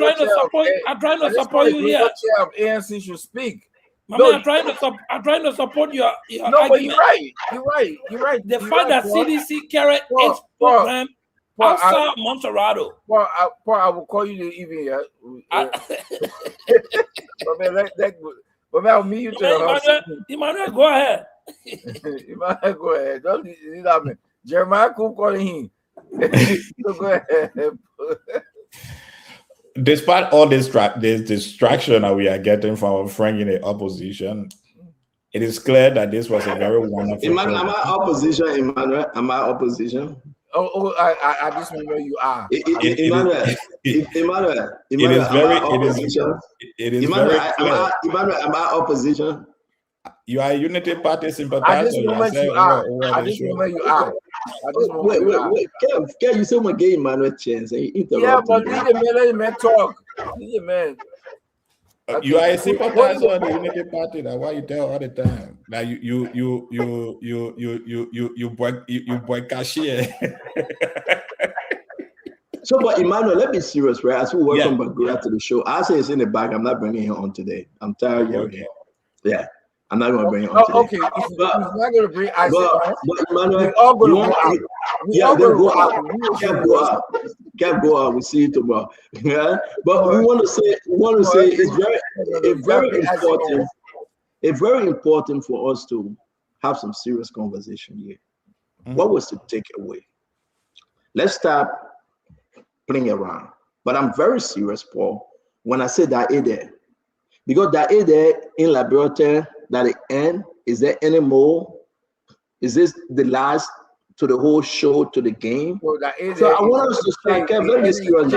trying to support you here. Chair of ANC should speak. I'm trying to support your no, argument. But you're right. The fact that CDC carried its program outside Monterrado. Paul, I will call you even here. But I'll meet you to the house. Emmanuel, go ahead. Emmanuel, go ahead. Don't leave that man. Jeremiah could call him. So go ahead. Despite all this distraction that we are getting from our friend in the opposition, it is clear that this was a very wonderful. Emmanuel, am I opposition? Emmanuel, am I opposition? I just remember you are. Emmanuel, am I opposition? You are a Unity Party sympathizer. At this moment you are. Wait. Can you say my game, Emmanuel chance? Yeah, but let the man talk. Leave the man. You are a sympathizer of the Unity Party. That's why you tell all the time. Now you boy cashier. So, but Emmanuel, let me be serious, right? As we welcome Ben-Gurion to the show, I say it's in the bag. I'm not bringing him on today. I'm tired of him. Yeah. I'm not going to bring it on today. Okay, if you're not going to bring Isaac on, but Emmanuel, Yeah, then go out. Can't go out. We'll see you tomorrow. Yeah, but we want to say it's very important for us to have some serious conversation here. What was the takeaway? Let's stop playing around. But I'm very serious, Paul, when I say that there. Because that there in laboratory, that the end, is there any more? Is this the last to the whole show, to the game? So I want us to start, let me see right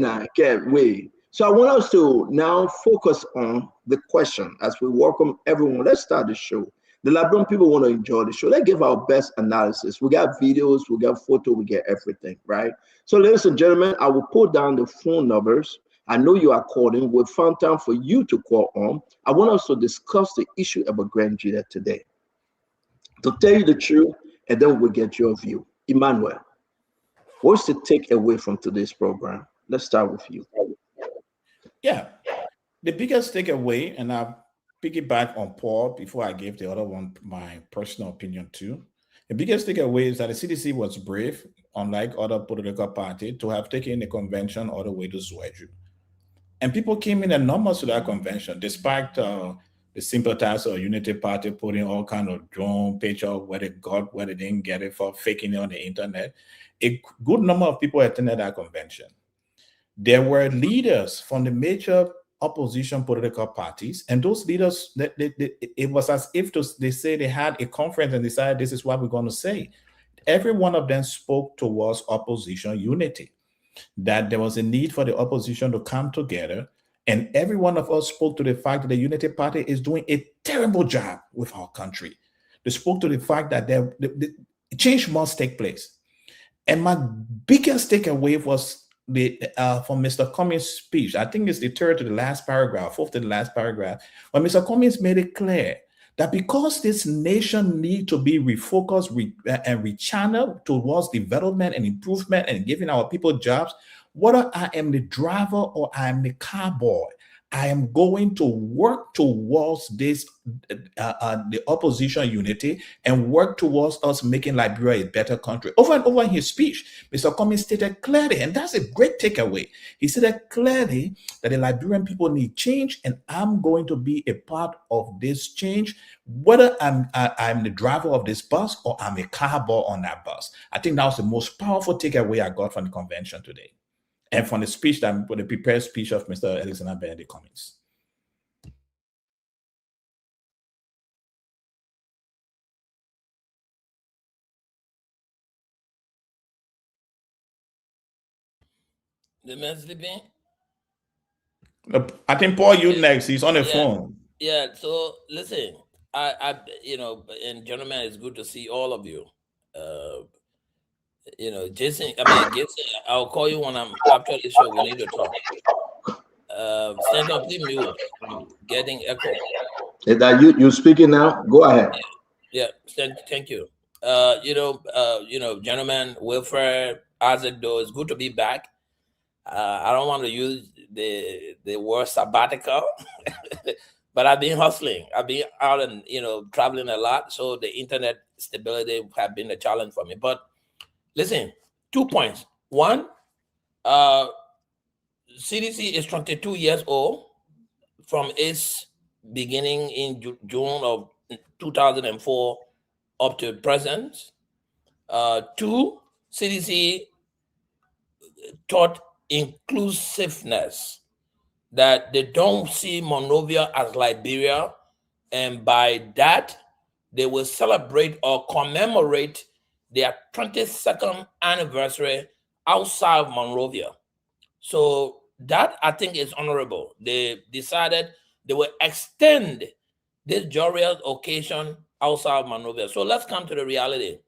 now. Can't wait. So I want us to now focus on the question as we welcome everyone. Let's start the show. The Liberian people want to enjoy the show. Let's give our best analysis. We got videos, we got photo, we get everything, right? So ladies and gentlemen, I will put down the phone numbers. I know you are calling. We'll find time for you to call on. I want us to discuss the issue about Grand Jita today. To tell you the truth, and then we'll get your view. Emmanuel, what's the takeaway from today's program? Let's start with you. Yeah, the biggest takeaway, and I'll piggyback on Paul before I give the other one my personal opinion too. The biggest takeaway is that the CDC was brave, unlike other political parties, to have taken the convention all the way to Zwedru. And people came in enormous to that convention, despite the sympathizers of Unity Party putting all kind of drone picture where they got, where they didn't get it for, faking it on the internet. A good number of people attended that convention. There were leaders from the major opposition political parties, and those leaders, it was as if they say they had a conference and decided this is what we're going to say. Every one of them spoke towards opposition unity, that there was a need for the opposition to come together, and every one of us spoke to the fact that the Unity Party is doing a terrible job with our country. They spoke to the fact that the change must take place. And my biggest takeaway was from Mr. Cummings' speech. I think it's the third to the last paragraph, fourth to the last paragraph, when Mr. Cummings made it clear that because this nation needs to be refocused and rechanneled towards development and improvement and giving our people jobs, whether I am the driver or I am the car boy, I am going to work towards this, the opposition unity, and work towards us making Liberia a better country. Over and over in his speech, Mr. Cummings stated clearly, and that's a great takeaway. He said clearly that the Liberian people need change, and I'm going to be a part of this change, whether I'm the driver of this bus or I'm a car boy on that bus. I think that was the most powerful takeaway I got from the convention today. And from the speech, the prepared speech of Mr. Alexander Benedict Cummings. The man sleeping? I think Paul, you next. He's on the phone. Yeah. So listen, I and gentlemen, it's good to see all of you. Jason, I'll call you when I'm after the show. We need to talk. Stand up, please mute. I'm getting echo. Is that you speaking now? Go ahead. Yeah, thank you. Gentlemen, Wilfred, Isaac, though, it's good to be back. I don't want to use the word sabbatical, but I've been hustling. I've been out and traveling a lot, so the internet stability have been a challenge for me. But listen, 2 points. One, CDC is 22 years old from its beginning in June of 2004 up to present. 2, CDC taught inclusiveness, that they don't see Monrovia as Liberia, and by that, they will celebrate or commemorate their 22nd anniversary outside of Monrovia. So that, I think, is honorable. They decided they will extend this joyous occasion outside of Monrovia. So let's come to the reality.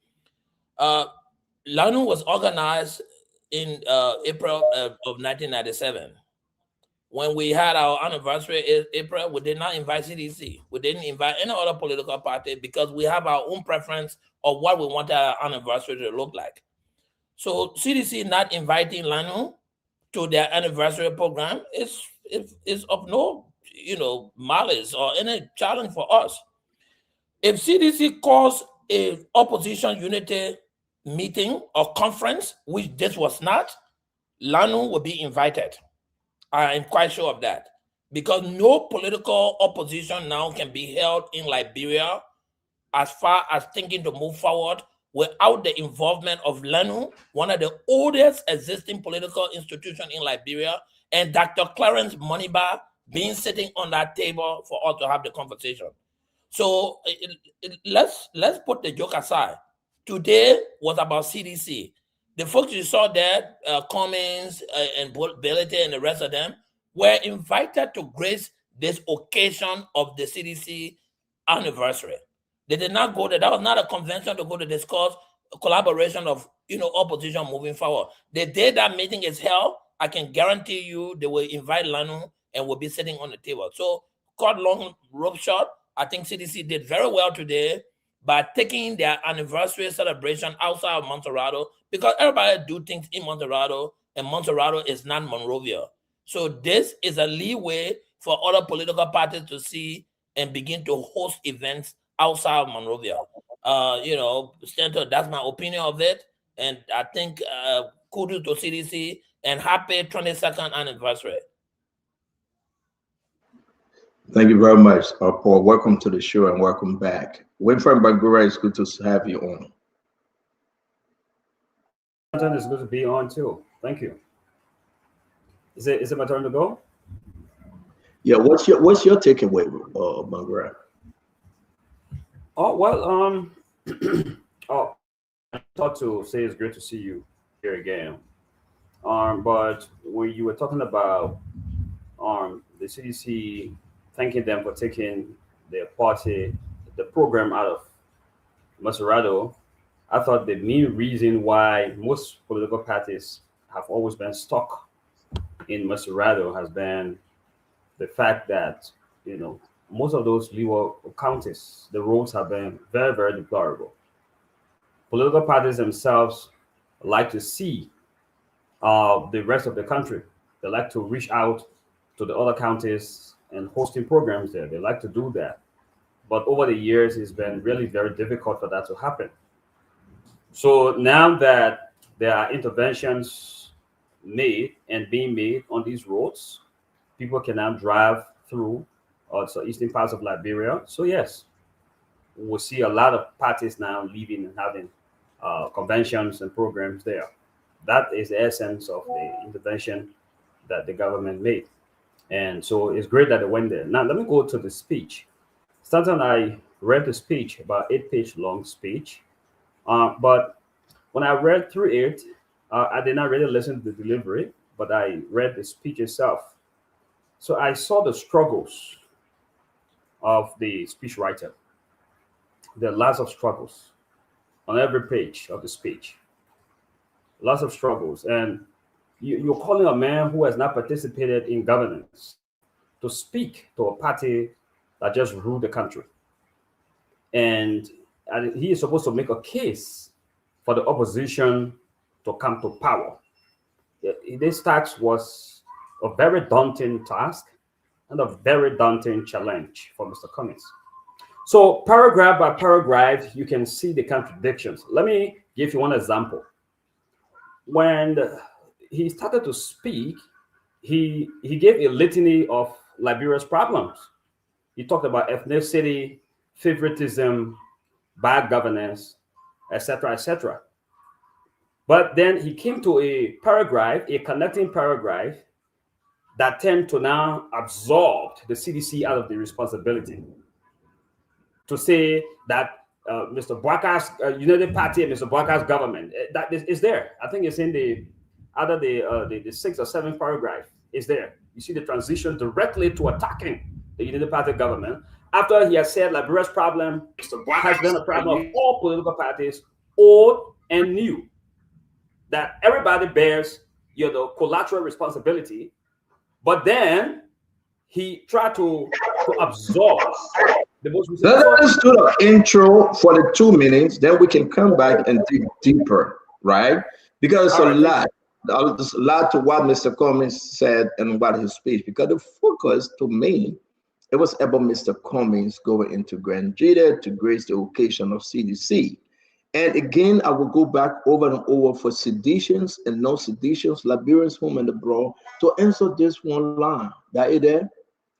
LANU was organized in April of 1997. When we had our anniversary in April, we did not invite CDC. We didn't invite any other political party because we have our own preference of what we wanted our anniversary to look like. So CDC not inviting LANU to their anniversary program is of no malice or any challenge for us. If CDC calls a opposition unity meeting or conference, which this was not, LANU will be invited. I'm quite sure of that. Because no political opposition now can be held in Liberia as far as thinking to move forward without the involvement of LANU, one of the oldest existing political institutions in Liberia, and Dr. Clarence Moniba being sitting on that table for us to have the conversation. So let's put the joke aside. Today was about CDC. The folks you saw there, Cummings and Billity and the rest of them, were invited to grace this occasion of the CDC anniversary. They did not go there. That was not a convention to go to discuss collaboration of opposition moving forward. The day that meeting is held, I can guarantee you they will invite LANU and will be sitting on the table. So, cut long rope short, I think CDC did very well today by taking their anniversary celebration outside of Montserrado, because everybody do things in Montserrado, and Montserrado is not Monrovia. So this is a leeway for other political parties to see and begin to host events outside of Monrovia. Senator, that's my opinion of it. And I think kudos to CDC and happy 22nd anniversary. Thank you very much, Paul. Welcome to the show and welcome back. Winfred Bangura, it's good to have you on. It's good to be on too. Thank you. Is it my turn to go? Yeah. What's your takeaway, Bangura? Oh well, I thought to say it's great to see you here again. But when you were talking about the CDC, thanking them for taking their party, the program out of Montserrado, I thought the main reason why most political parties have always been stuck in Montserrado has been the fact that, most of those legal counties, the roads have been very, very deplorable. Political parties themselves like to see the rest of the country. They like to reach out to the other counties and hosting programs there. They like to do that. But over the years, it's been really very difficult for that to happen. So now that there are interventions made and being made on these roads, people can now drive through also eastern parts of Liberia. So yes, we'll see a lot of parties now leaving and having conventions and programs there. That is the essence of the intervention that the government made. And so it's great that it went there. Now, let me go to the speech. Stanton, I read the speech, about 8-page long speech. But when I read through it, I did not really listen to the delivery, but I read the speech itself. So I saw the struggles of the speechwriter. There are lots of struggles on every page of the speech. Lots of struggles. And you're calling a man who has not participated in governance to speak to a party that just ruled the country. And he is supposed to make a case for the opposition to come to power. This task was a very daunting task and a very daunting challenge for Mr. Cummings. So paragraph by paragraph, you can see the contradictions. Let me give you one example. When he started to speak, he gave a litany of Liberia's problems. He talked about ethnicity, favoritism, bad governance, etc., etc. But then he came to a paragraph, a connecting paragraph, that tend to now absolve the CDC out of the responsibility to say that Mr. Bwaka's United Party and Mr. Bwaka's government, that is there. I think it's in the 6th or 7th paragraph is there. You see the transition directly to attacking the United Party government after he has said Liberia's problem has been a problem of all political parties, old and new, that everybody bears collateral responsibility. But then he tried to absorb the most recent. Let's do the intro for the 2 minutes, then we can come back and dig deeper, right? Because there's a lot to what Mr. Cummings said and what his speech, because the focus to me It was about Mr. Cummings going into Grand Jita to grace the occasion of CDC. And again, I will go back over and over for seditions and non-seditions, Liberians home and abroad, to answer this one line. That is there?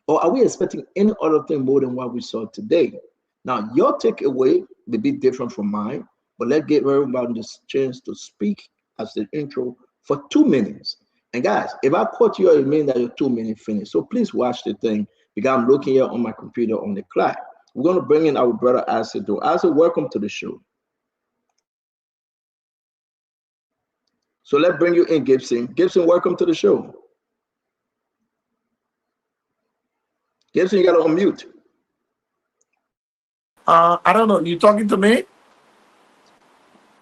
Or are we expecting any other thing more than what we saw today? Now, your takeaway may be different from mine, but let's give everybody this chance to speak as the intro for 2 minutes. And guys, if I caught you, it means that your 2 minutes finished. So please watch the thing because I'm looking here on my computer on the clock. We're going to bring in our brother Isaac. Isaac, welcome to the show. So let's bring you in, Gibson. Gibson, welcome to the show. Gibson, you got to unmute. I don't know. You talking to me?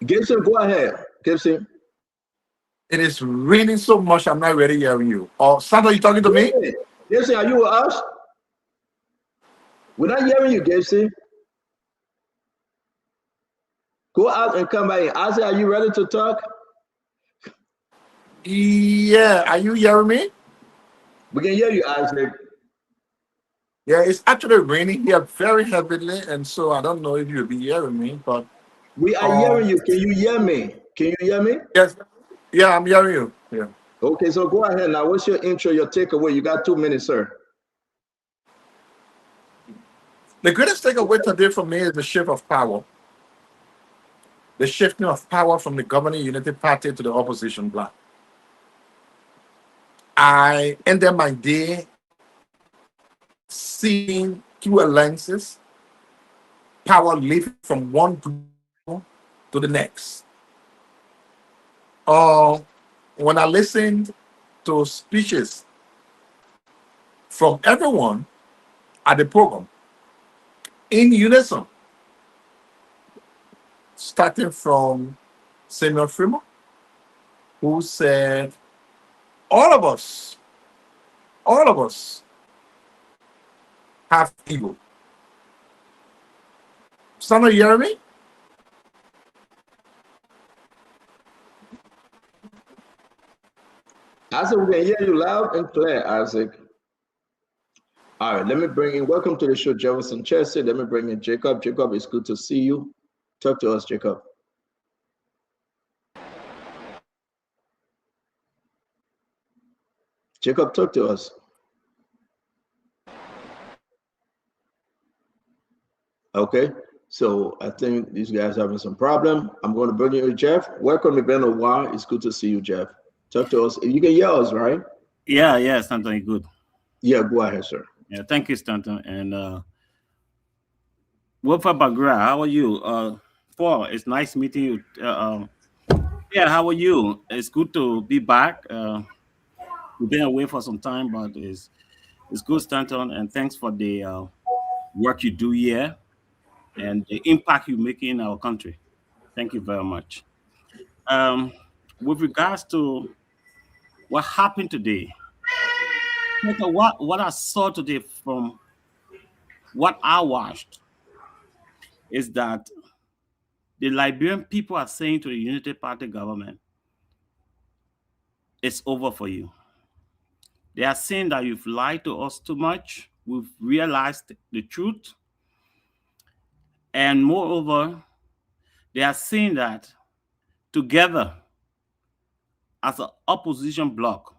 Gibson, go ahead. Gibson. It is raining so much, I'm not ready hearing you. Oh, Sandra, you talking to me? Gibson, are you with us? We're not hearing you, Gibson. Go out and come back in. Isaac, are you ready to talk? Yeah, are you hearing me? We can hear you, Isaac. Yeah, it's actually raining here very heavily, and so I don't know if you'll be hearing me, but we are hearing you. Can you hear me? Can you hear me? Yes. Yeah, I'm hearing you. Yeah. Okay, so go ahead now. What's your intro, your takeaway? You got 2 minutes, sir. The greatest takeaway today for me is the shift of power. The shifting of power from the governing Unity Party to the opposition bloc. I ended my day seeing through a lenses power leap from one group to the next. When I listened to speeches from everyone at the program in unison, starting from Samuel Fremont, who said, all of us have ego. Someone hear me? Isaac, we can hear you loud and clear, Isaac. All right, let me bring in, welcome to the show, Jefferson Chester. Let me bring in Jacob. Jacob, it's good to see you. Talk to us, Jacob. Jacob, talk to us. Okay, so I think these guys are having some problem. I'm going to bring you in, Jeff. Welcome to Ben O'War. It's good to see you, Jeff. Talk to us. You can hear us, right? Yeah, Stanton, good. Yeah, go ahead, sir. Yeah, thank you, Stanton. And Wilfred Bagra, how are you? Paul, it's nice meeting you. Yeah, how are you? It's good to be back. We've been away for some time, but it's good, Stanton, and thanks for the work you do here and the impact you make in our country. Thank you very much. With regards to what happened today, what I saw today from what I watched is that the Liberian people are saying to the Unity Party government, it's over for you. They are saying that you've lied to us too much. We've realized the truth. And moreover, they are saying that together, as an opposition bloc,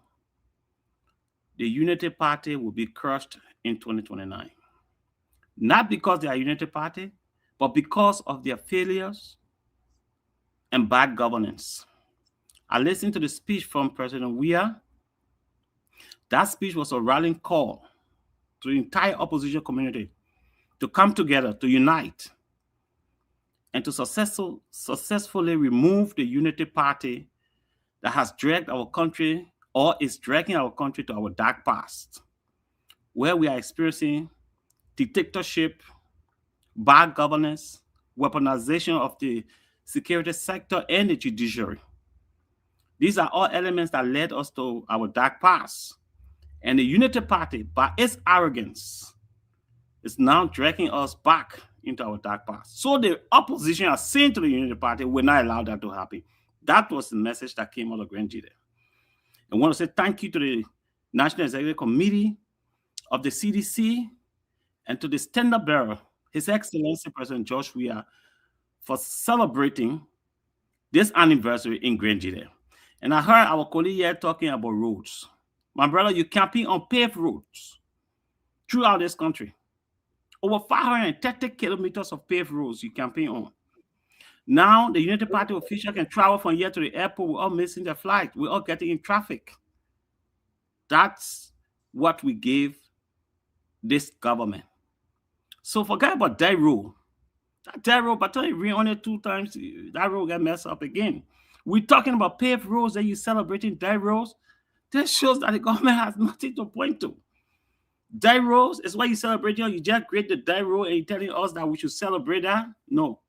the Unity Party will be crushed in 2029. Not because they are a Unity Party, but because of their failures and bad governance. I listened to the speech from President Weah. That speech was a rallying call to the entire opposition community to come together, to unite, and to successfully remove the Unity Party that has dragged our country or is dragging our country to our dark past, where we are experiencing dictatorship, bad governance, weaponization of the security sector and the judiciary. These are all elements that led us to our dark past. And the Unity Party, by its arrogance, is now dragging us back into our dark past. So the opposition are saying to the Unity Party, we're not allowed that to happen. That was the message that came out of Grand Jita. I want to say thank you to the National Executive Committee of the CDC and to the standard bearer, His Excellency President George Weah, for celebrating this anniversary in Grenada. And I heard our colleague here talking about roads. My brother, you camping on paved roads throughout this country. Over 530 kilometers of paved roads you campaign on. Now, the United Party official can travel from here to the airport. We're all missing their flight. We're all getting in traffic. That's what we gave this government. So forget about that road. That road, by the time you rain on it 2 times, that road get messed up again. We're talking about paved roads and you're celebrating that roads. That shows that the government has nothing to point to. That roads is why you celebrating. You just create the that road and you're telling us that we should celebrate that? No.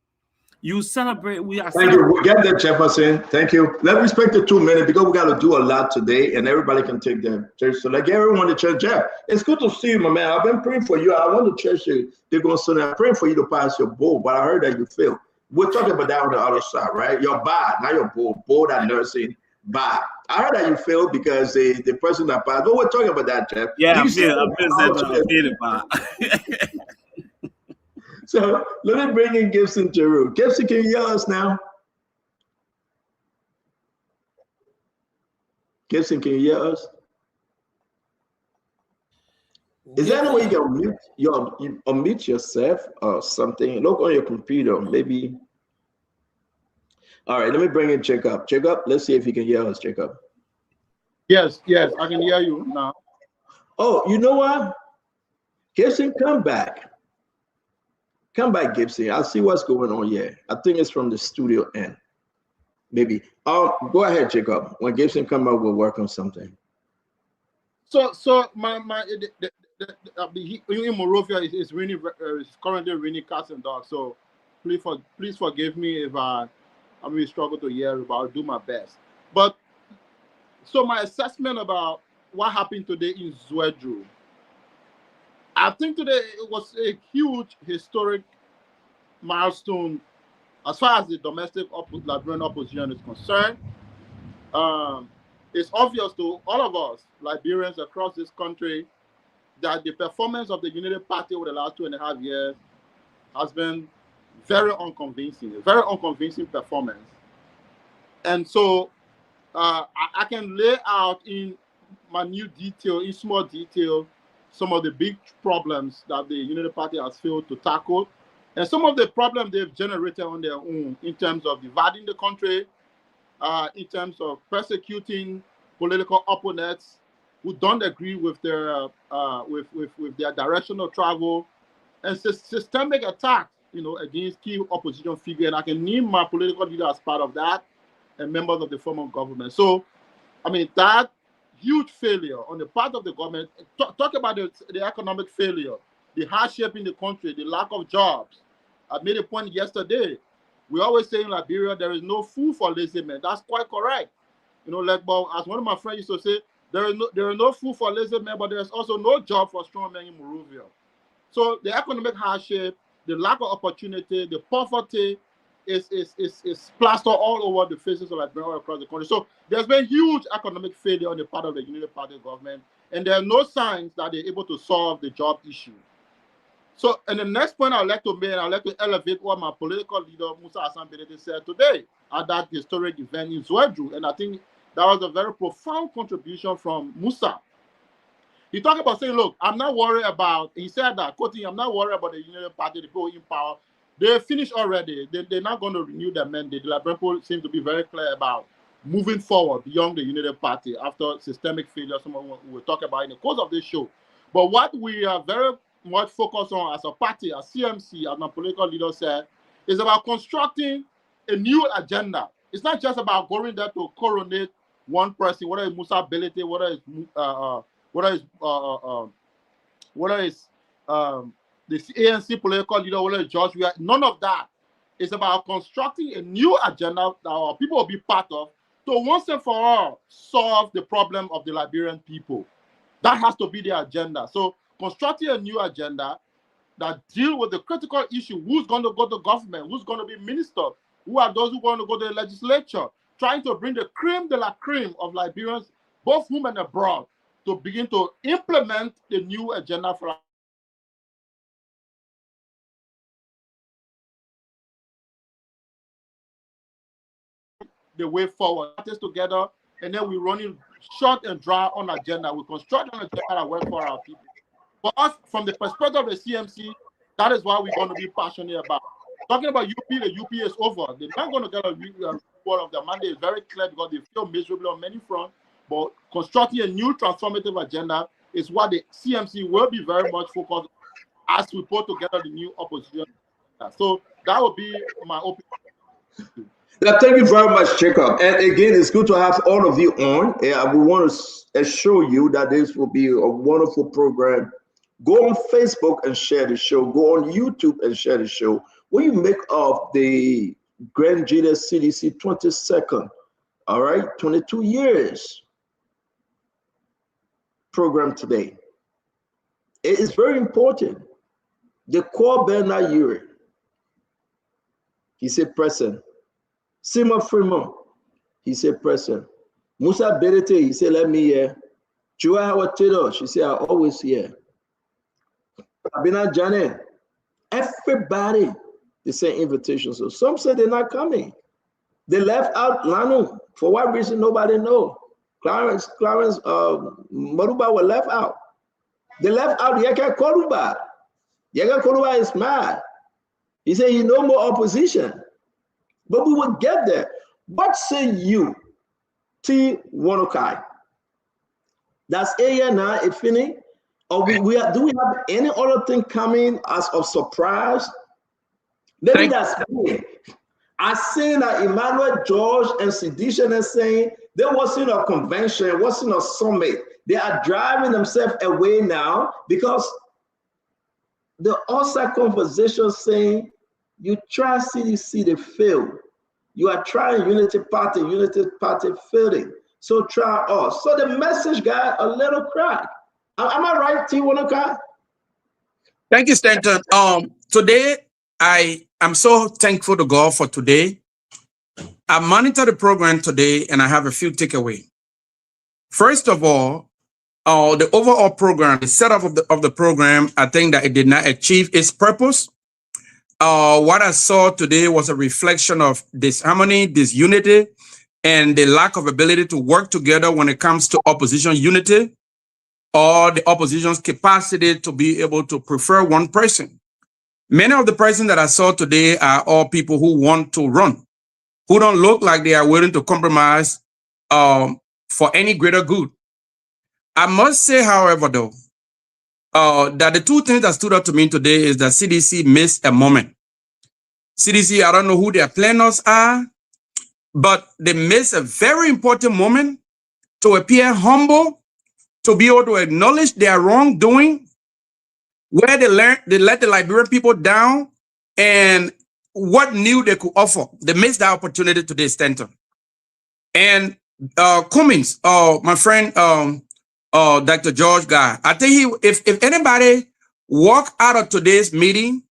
You celebrate. We are. Thank you. We get that, Jefferson. Thank you. Let's respect the 2 minutes because we got to do a lot today, and everybody can take their church. So, like everyone in church, Jeff, it's good to see you, my man. I've been praying for you. I want to church you. They're going to I'm praying for you to pass your bowl, but I heard that you failed. We're talking about that on the other side, right? Your bar, not your bowl. Bowl that nursing bar. I heard that you failed because the person that passed. But we're talking about that, Jeff. Yeah, I'm feeling bad. So let me bring in Gibson Jeru. Gibson, can you hear us now? Gibson, can you hear us? Is there any way you can unmute yourself or something? Look on your computer, maybe. All right, let me bring in Jacob. Jacob, let's see if you can hear us, Jacob. Yes, I can hear you now. Oh, you know what? Gibson, come back. Come back, Gibson. I'll see what's going on here. I think it's from the studio end. Maybe. Go ahead, Jacob. When Gibson come up, we'll work on something. So in Monrovia is really it's currently raining cats and dogs. So please forgive me if I really struggle to hear, but I'll do my best. But so my assessment about what happened today in Zwedru. I think today it was a huge historic milestone as far as the domestic Liberian opposition is concerned. It's obvious to all of us, Liberians across this country, that the performance of the United Party over the last 2.5 years has been very unconvincing, a very unconvincing performance. And so I can lay out in minute detail, in small detail, some of the big problems that the United Party has failed to tackle, and some of the problems they've generated on their own in terms of dividing the country, in terms of persecuting political opponents who don't agree with their direction of travel, and systemic attacks, against key opposition figures. And I can name my political leader as part of that, and members of the former government. So, I mean, that huge failure on the part of the government. Talk about the economic failure, the hardship in the country, the lack of jobs. I made a point yesterday. We always say in Liberia, there is no food for lazy men. That's quite correct. As one of my friends used to say, there is no food for lazy men, but there's also no job for strong men in Monrovia. So the economic hardship, the lack of opportunity, the poverty is plastered all over the faces of Liberia across the country. So there's been huge economic failure on the part of the United Party government, and there are no signs that they're able to solve the job issue. So, and the next point I'd like to make, I'd like to elevate what my political leader, Musa Hassan Benete, said today at that historic event in Zwedru. And I think that was a very profound contribution from Musa. He talked about saying, look, I'm not worried about, he said that, quoting, I'm not worried about the United Party, the people in power. They finished already. They're not going to renew their mandate. The Liberian people seem to be very clear about moving forward beyond the United Party after systemic failure, someone we'll talk about in the course of this show. But what we are very much focused on as a party, as CMC, as my political leader said, is about constructing a new agenda. It's not just about going there to coronate one person, whether it's Musa Belete, whether it's the ANC political leader, whether it's George Weah. None of that. It's about constructing a new agenda that our people will be part of to once and for all solve the problem of the Liberian people. That has to be the agenda. So constructing a new agenda that deal with the critical issue: who's going to go to government, who's going to be minister, who are those who are going to go to the legislature, trying to bring the creme de la creme of Liberians, both home and abroad, to begin to implement the new agenda for the way forward. Parties together, and then we running short and dry on agenda. We construct an agenda that work for our people. For us, from the perspective of the CMC, that is what we're going to be passionate about. Talking about UP, the UP is over. They're not going to get a reward of their mandate. It's very clear because they feel miserable on many fronts. But constructing a new transformative agenda is what the CMC will be very much focused on as we put together the new opposition. So that would be my opinion. Yeah, thank you very much, Jacob. And again, it's good to have all of you on. We want to assure you that this will be a wonderful program. Go on Facebook and share the show. Go on YouTube and share the show. What do you make of the Grand Jita CDC 22nd? All right, 22 years program today. It is very important. The core Bernard Uri, he said present. Simon Fremont, he said present. Musa Berete, he said let me hear. Chua Howard Taylor, she said I always here. Abina Janet, everybody, they sent invitations. So some said they're not coming. They left out Lanu. For what reason, nobody knows. Clarence, Maruba were left out. They left out Yeka Koruba. Yeka Koruba is mad. He said, you know more opposition. But we will get there. What say you, T. Wonokai? That's a year now, it finished. Or do we have any other thing coming as of surprise? Maybe that's me. I seen that Emmanuel George and Seditionists are saying there wasn't a convention, wasn't a summit. They are driving themselves away now because the OSA conversation saying you try CDC, they fail. You are trying Unity Party failing. So try us. So the message got a little crack. Am I right, T. Wonokai? Thank you, Stanton. Today, I am so thankful to God for today. I monitor the program today, and I have a few takeaways. First of all, the overall program, the setup of the program, I think that it did not achieve its purpose. What I saw today was a reflection of disharmony, disunity, and the lack of ability to work together when it comes to opposition unity, or the opposition's capacity to be able to prefer one person. Many of the persons that I saw today are all people who want to run, who don't look like they are willing to compromise for any greater good. I must say, however, though, that the two things that stood out to me today is that CDC missed a moment. CDC, I don't know who their planners are, but they missed a very important moment to appear humble, to be able to acknowledge their wrongdoing, where they let the Liberian people down, and what new they could offer. They missed that opportunity today, Stanton. And Cummings, my friend, Dr. George Guy, I think if anybody walk out of today's meeting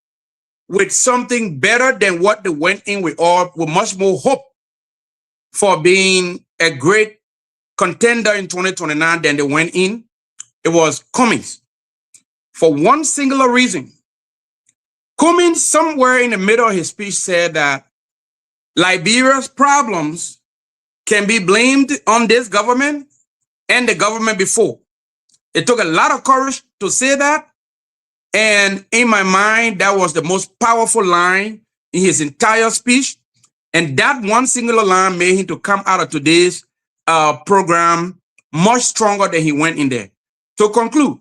with something better than what they went in with much more hope for being a great contender in 2029 than they went in, it was Cummings. For one singular reason. Cummings, somewhere in the middle of his speech, said that Liberia's problems can be blamed on this government and the government before. It took a lot of courage to say that. And in my mind, that was the most powerful line in his entire speech. And that one singular line made him to come out of today's program much stronger than he went in there. To conclude,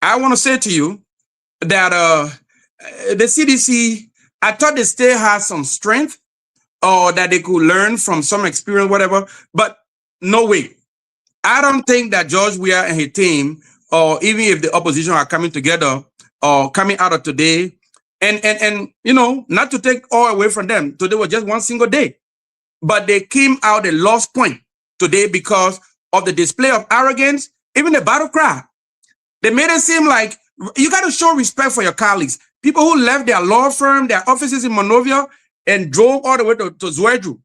I want to say to you that the CDC, I thought they still had some strength or that they could learn from some experience, whatever, but no way. I don't think that George Weah and his team, or even if the opposition are coming together or coming out of today, and you know, not to take all away from them, today was just one single day, but they came out a lost point today because of the display of arrogance, even the battle cry. They made it seem like you got to show respect for your colleagues. People who left their law firm, their offices in Monrovia, and drove all the way to Zwedru.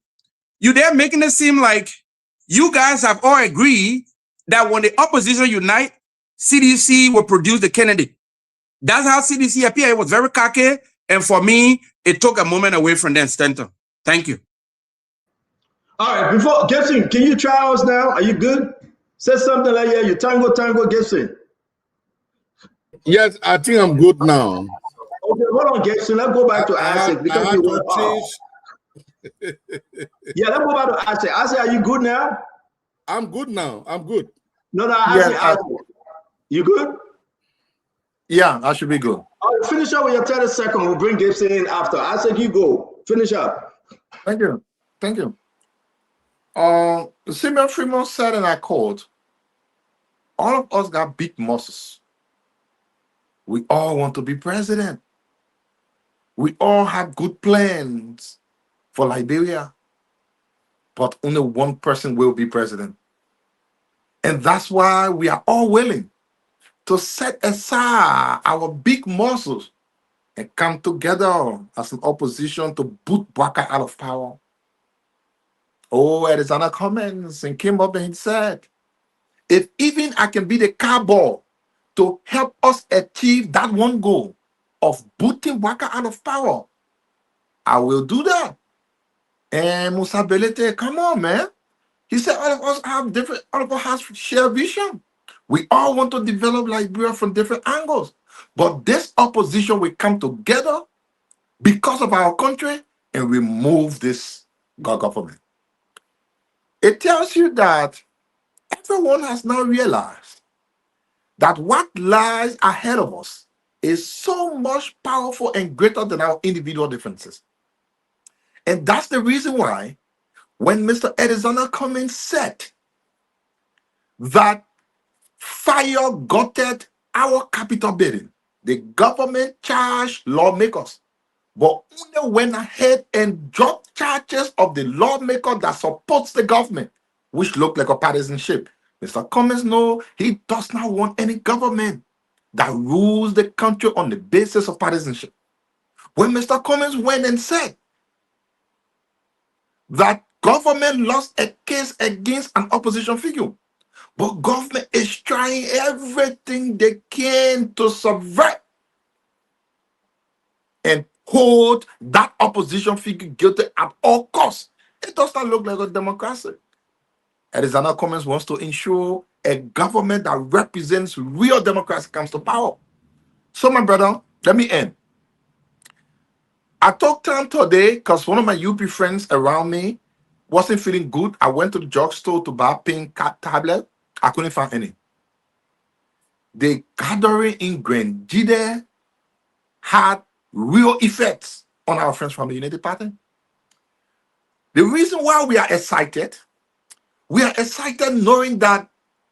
You there making it seem like you guys have all agreed that when the opposition unite, CDC will produce the candidate. That's how CDC appeared. It was very cocky. And for me, it took a moment away from them, Stanton. Thank you. All right, before Gibson, can you try us now? Are you good? Say something like, yeah, you tango, Gibson. Yes, I think I'm good now. Okay, hold on, Gibson. Let's go back to Isaac because you went off. Yeah, let's go back to Isaac. Isaac, are you good now? I'm good now. I'm good. No, Isaac, you good? Yeah, I should be good. All right, finish up with your 30 seconds. We'll bring Gibson in after. Isaac, you go. Finish up. Thank you. Thank you. Simeon Freeman said, and I quote, all of us got big muscles. We all want to be president. We all have good plans for Liberia, but only one person will be president. And that's why we are all willing to set aside our big muscles and come together as an opposition to boot Baka out of power. Oh, Arizona comments and came up and he said, if even I can be the cowboy to help us achieve that one goal of booting Baka out of power, I will do that. And Musa Belete, come on, man. He said all of us have different, all of us have shared vision. We all want to develop Liberia from different angles. But this opposition will come together because of our country and remove this government. It tells you that everyone has now realized that what lies ahead of us is so much powerful and greater than our individual differences. And that's the reason why when Mr. Arizona Cummings said that fire gutted our capital building, the government charged lawmakers, but only went ahead and dropped charges of the lawmaker that supports the government, which looked like a partisanship. Mr. Cummings knows he does not want any government that rules the country on the basis of partisanship. When Mr. Cummings went and said that government lost a case against an opposition figure, but government is trying everything they can to subvert and hold that opposition figure guilty at all costs. It does not look like a democracy. Arizona Cummings wants to ensure a government that represents real democracy comes to power. So, my brother, let me end. I took time today because one of my UP friends around me wasn't feeling good. I went to the drugstore to buy a pain tablet. I couldn't find any. The gathering in Grandjide had real effects on our friends from the United Party. The reason why we are excited knowing that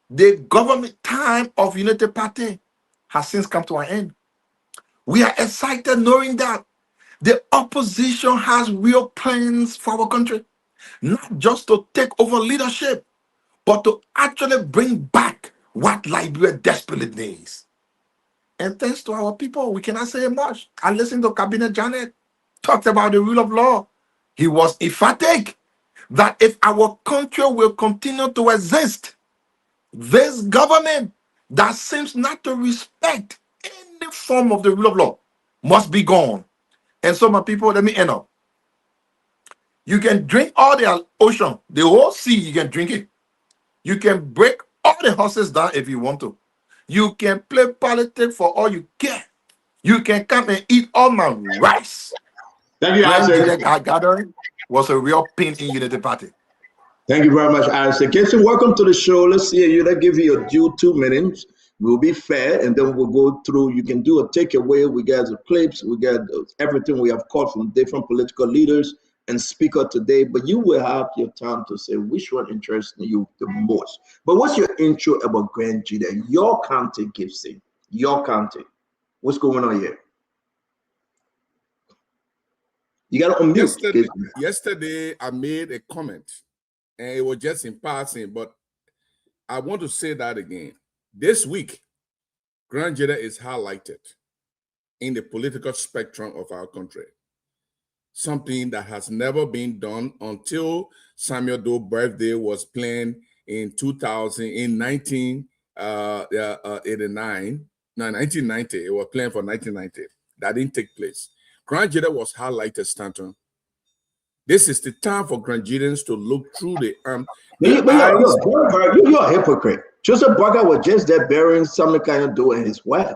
the government time of United Party has since come to an end. We are excited knowing that the opposition has real plans for our country, not just to take over leadership, but to actually bring back what Liberia desperately needs. And thanks to our people, we cannot say much. I listened to Cabinet Janet talked about the rule of law. He was emphatic that if our country will continue to exist, this government that seems not to respect any form of the rule of law must be gone. And so, my people, let me end up. You can drink all the ocean, the whole sea, you can drink it. You can break all the horses down if you want to. You can play politics for all you care. You can come and eat all my rice. Thank you, Isaac. Gathering was a real pain in Unity Party. Thank you very much, Isaac. Gibson, welcome to the show. Let's see you. Let's give you a due 2 minutes. We'll be fair, and then we'll go through. You can do a takeaway. We got the clips. We got everything we have caught from different political leaders and speaker today. But you will have your time to say which one interests you the most. But what's your intro about Grandjide, your county, Gibson? Your county. What's going on here? You got to unmute. Yesterday, I made a comment, and it was just in passing, but I want to say that again. This week, Grandjide is highlighted in the political spectrum of our country. Something that has never been done until Samuel Doe's birthday was planned in 1989. No, 1990. It was planned for 1990. That didn't take place. Grandjide was highlighted, Stanton, This is the time for Granadians to look through the You're a hypocrite. Joseph Boakai was just there burying some kind of dough in his wife.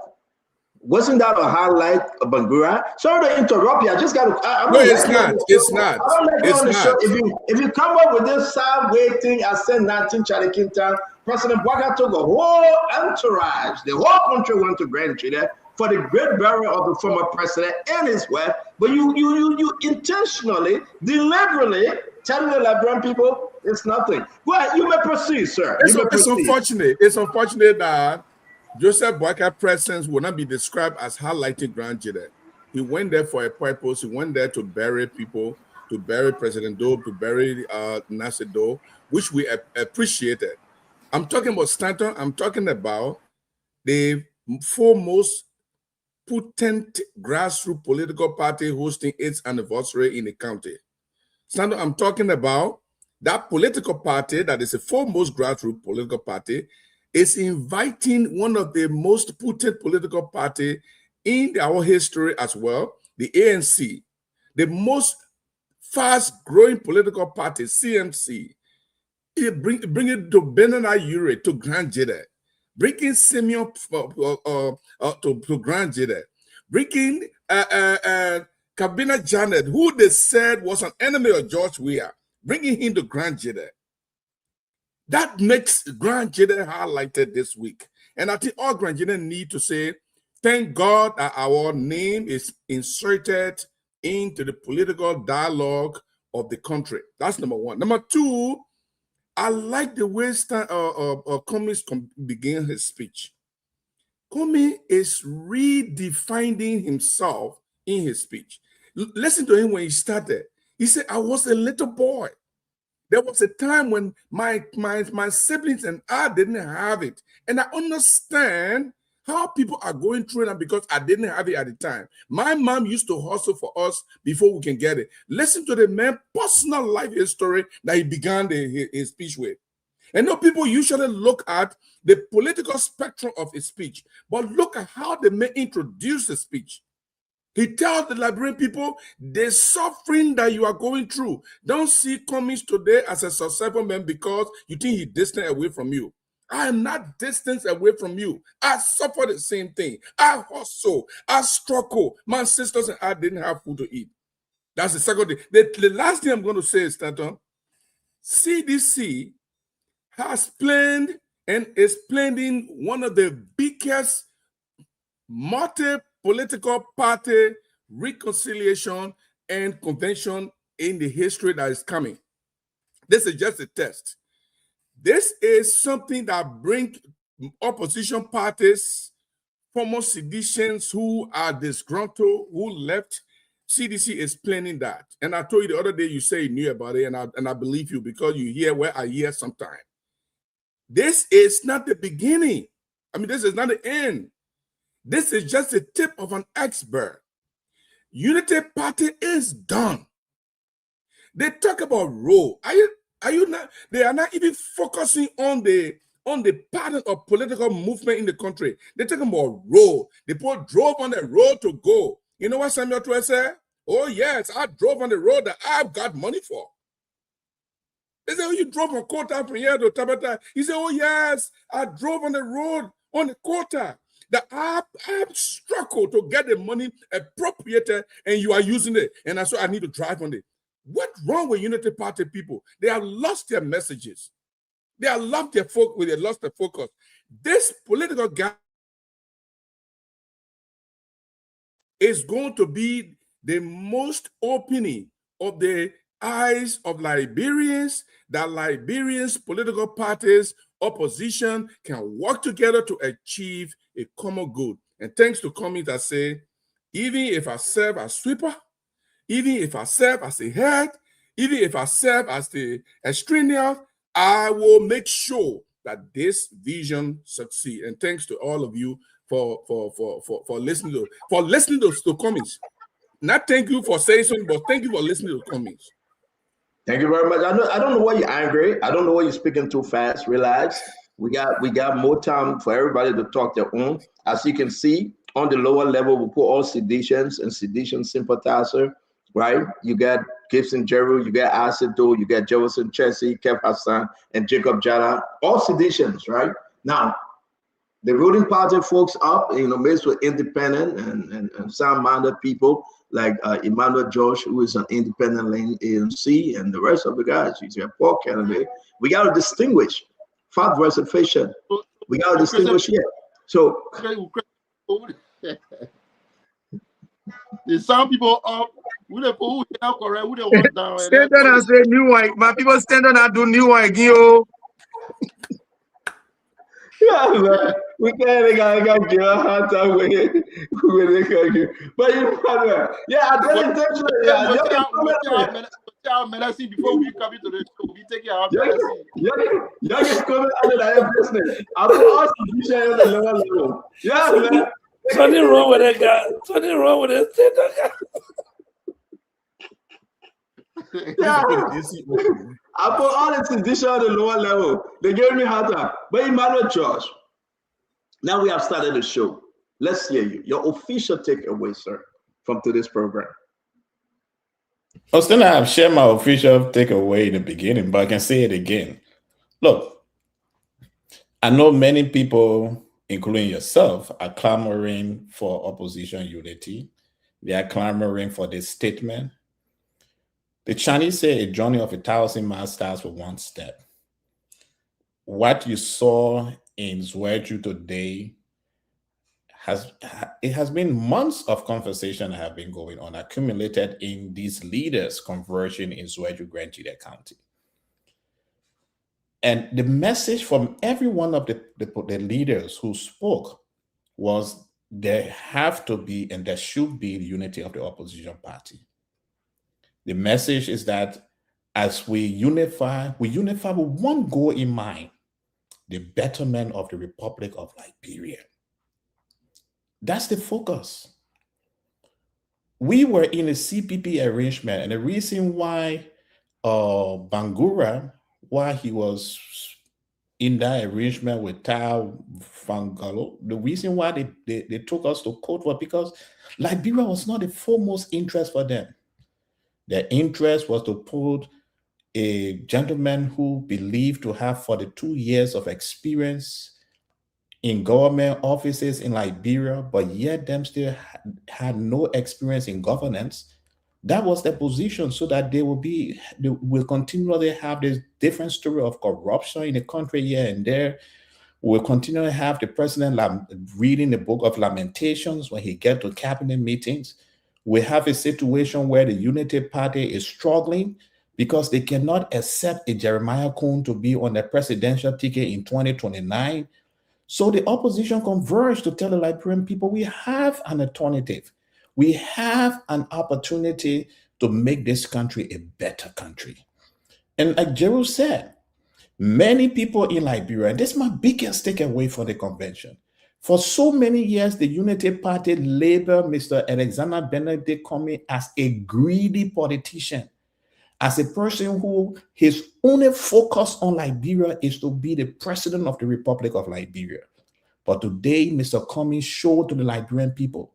Wasn't that a highlight of Bangura? Sorry to interrupt you. I just got to. No, it's not. It's not. I don't like it's on the not. show. If you come up with this sideway thing, I said 19 Charlie Kintan, President Boakai took a whole entourage. The whole country went to Grand Chile for the great burial of the former president and his wife. But you intentionally, deliberately telling the Liberian people it's nothing. Well, you may proceed, sir. It's unfortunate. It's unfortunate that Joseph Boakai presence will not be described as highlighting Grand Chile. He went there for a purpose. He went there to bury people, to bury President Doe, to bury Nasser Doe, which we appreciated. I'm talking about Stanton. I'm talking about the foremost potent grassroots political party hosting its anniversary in the county. Stanton, I'm talking about that political party that is the foremost grassroots political party is inviting one of the most potent political party in our history as well, the ANC, the most fast-growing political party, CMC. Bring it to Benana Ure, to Grand Jeddah, bringing Simeon to Grand Jeddah, bringing Kabina Janet, who they said was an enemy of George Weah, bringing him to Grand Jeddah. That makes Grand Jeddah highlighted this week. And I think all Grand Jeddah need to say, thank God that our name is inserted into the political dialogue of the country. That's number one. Number two, I like the way Comey began his speech. Comey is redefining himself in his speech. Listen to him when he started. He said, I was a little boy. There was a time when my siblings and I didn't have it. And I understand how people are going through it because I didn't have it at the time. My mom used to hustle for us before we can get it. Listen to the man's personal life history that he began his speech with. And people usually look at the political spectrum of his speech, but look at how the man introduced the speech. He tells the Liberian people, the suffering that you are going through, don't see Cummings today as a successful man because you think he's distant away from you. I am not distant away from you. I suffer the same thing. I hustle. I struggle. My sisters and I didn't have food to eat. That's the second thing. The last thing I'm going to say is that CDC has planned and is planning one of the biggest multi-political party reconciliation and convention in the history that is coming. This is just a test. This is something that brings opposition parties, former seditionists who are disgruntled, who left. CDC is planning that. And I told you the other day, you say you knew about it, and I believe you because you hear where I hear sometimes. This is not the beginning. I mean, this is not the end. This is just the tip of an iceberg. Unity Party is done. They talk about role. Are you not? They are not even focusing on the pattern of political movement in the country. They're talking about role. The people drove on the road to go. You know what Samuel Twe said? Oh yes, I drove on the road that I've got money for. They say, oh, you drove from Kota from here to Tabata. He said, oh yes, I drove on the road on the Kota that I've struggled to get the money appropriated, and you are using it, and that's why I need to drive on it. What's wrong with Unity Party people? They have lost their messages. They have lost their focus. This political guy is going to be the most opening of the eyes of Liberians, that Liberians, political parties, opposition can work together to achieve a common good. And thanks to Cummings that say, even if I serve as sweeper, even if I serve as a head, even if I serve as the extraneous, I will make sure that this vision succeeds. And thanks to all of you for listening to Cummings. Not thank you for saying something, but thank you for listening to Cummings. Thank you very much. I don't know why you're angry. I don't know why you're speaking too fast. Relax. We got more time for everybody to talk their own. As you can see, on the lower level, we put all seditions and sedition sympathizer, right? You got Gibson Jeru, you got Asido, you got Jefferson Chelsea, Kev Hassan, and Jacob Jada, all seditions, right? Now, the ruling party folks up, mixed with independent and sound-minded people like Emmanuel Josh, who is an independent lane ANC, and the rest of the guys. He's a poor candidate. We got to distinguish fact versus fiction. We got to distinguish here. So, the sound people up. Who the correct? Who the one down? Stand on and say new one. My people stand on and do new one again. Oh. Yeah, man. We can't give a hard time with it. But yeah, I did intentionally. Yeah, see, before we come into the show, we take it out. Y'all get coming under that business. I will ask you to share the lower level. Yeah, man. Something wrong with that guy. Something wrong with that. Yeah. I put all the tradition on the lower level. They gave me hard time. But Emmanuel Josh, now we have started the show. Let's hear you. Your official takeaway, sir, from today's program. I was still not have shared my official takeaway in the beginning, but I can say it again. Look, I know many people, including yourself, are clamoring for opposition unity. They are clamoring for this statement. The Chinese say a journey of 1,000 miles starts with one step. What you saw in Zhuhai today has been months of conversation that have been going on, accumulated in these leaders converging in Zhuhai Grand Jide County. And the message from every one of the leaders who spoke was there have to be and there should be the unity of the opposition party. The message is that as we unify with one goal in mind, the betterment of the Republic of Liberia. That's the focus. We were in a CPP arrangement, and the reason why Bangura, why he was in that arrangement with Tao Fangalo, the reason why they took us to court was because Liberia was not the foremost interest for them. Their interest was to put a gentleman who believed to have 42 years of experience in government offices in Liberia, but yet them still had no experience in governance. That was their position, so that they will continually have this different story of corruption in the country here and there. We'll continue to have the president reading the book of Lamentations when he gets to cabinet meetings. We have a situation where the Unity Party is struggling because they cannot accept a Jeremiah Coon to be on the presidential ticket in 2029. So the opposition converged to tell the Liberian people, we have an alternative. We have an opportunity to make this country a better country. And like Jeru said, many people in Liberia, and this is my biggest takeaway for the convention, for so many years, the Unity Party labeled Mr. Alexander Benedict Comey as a greedy politician, as a person who his only focus on Liberia is to be the president of the Republic of Liberia. But today, Mr. Comey showed to the Liberian people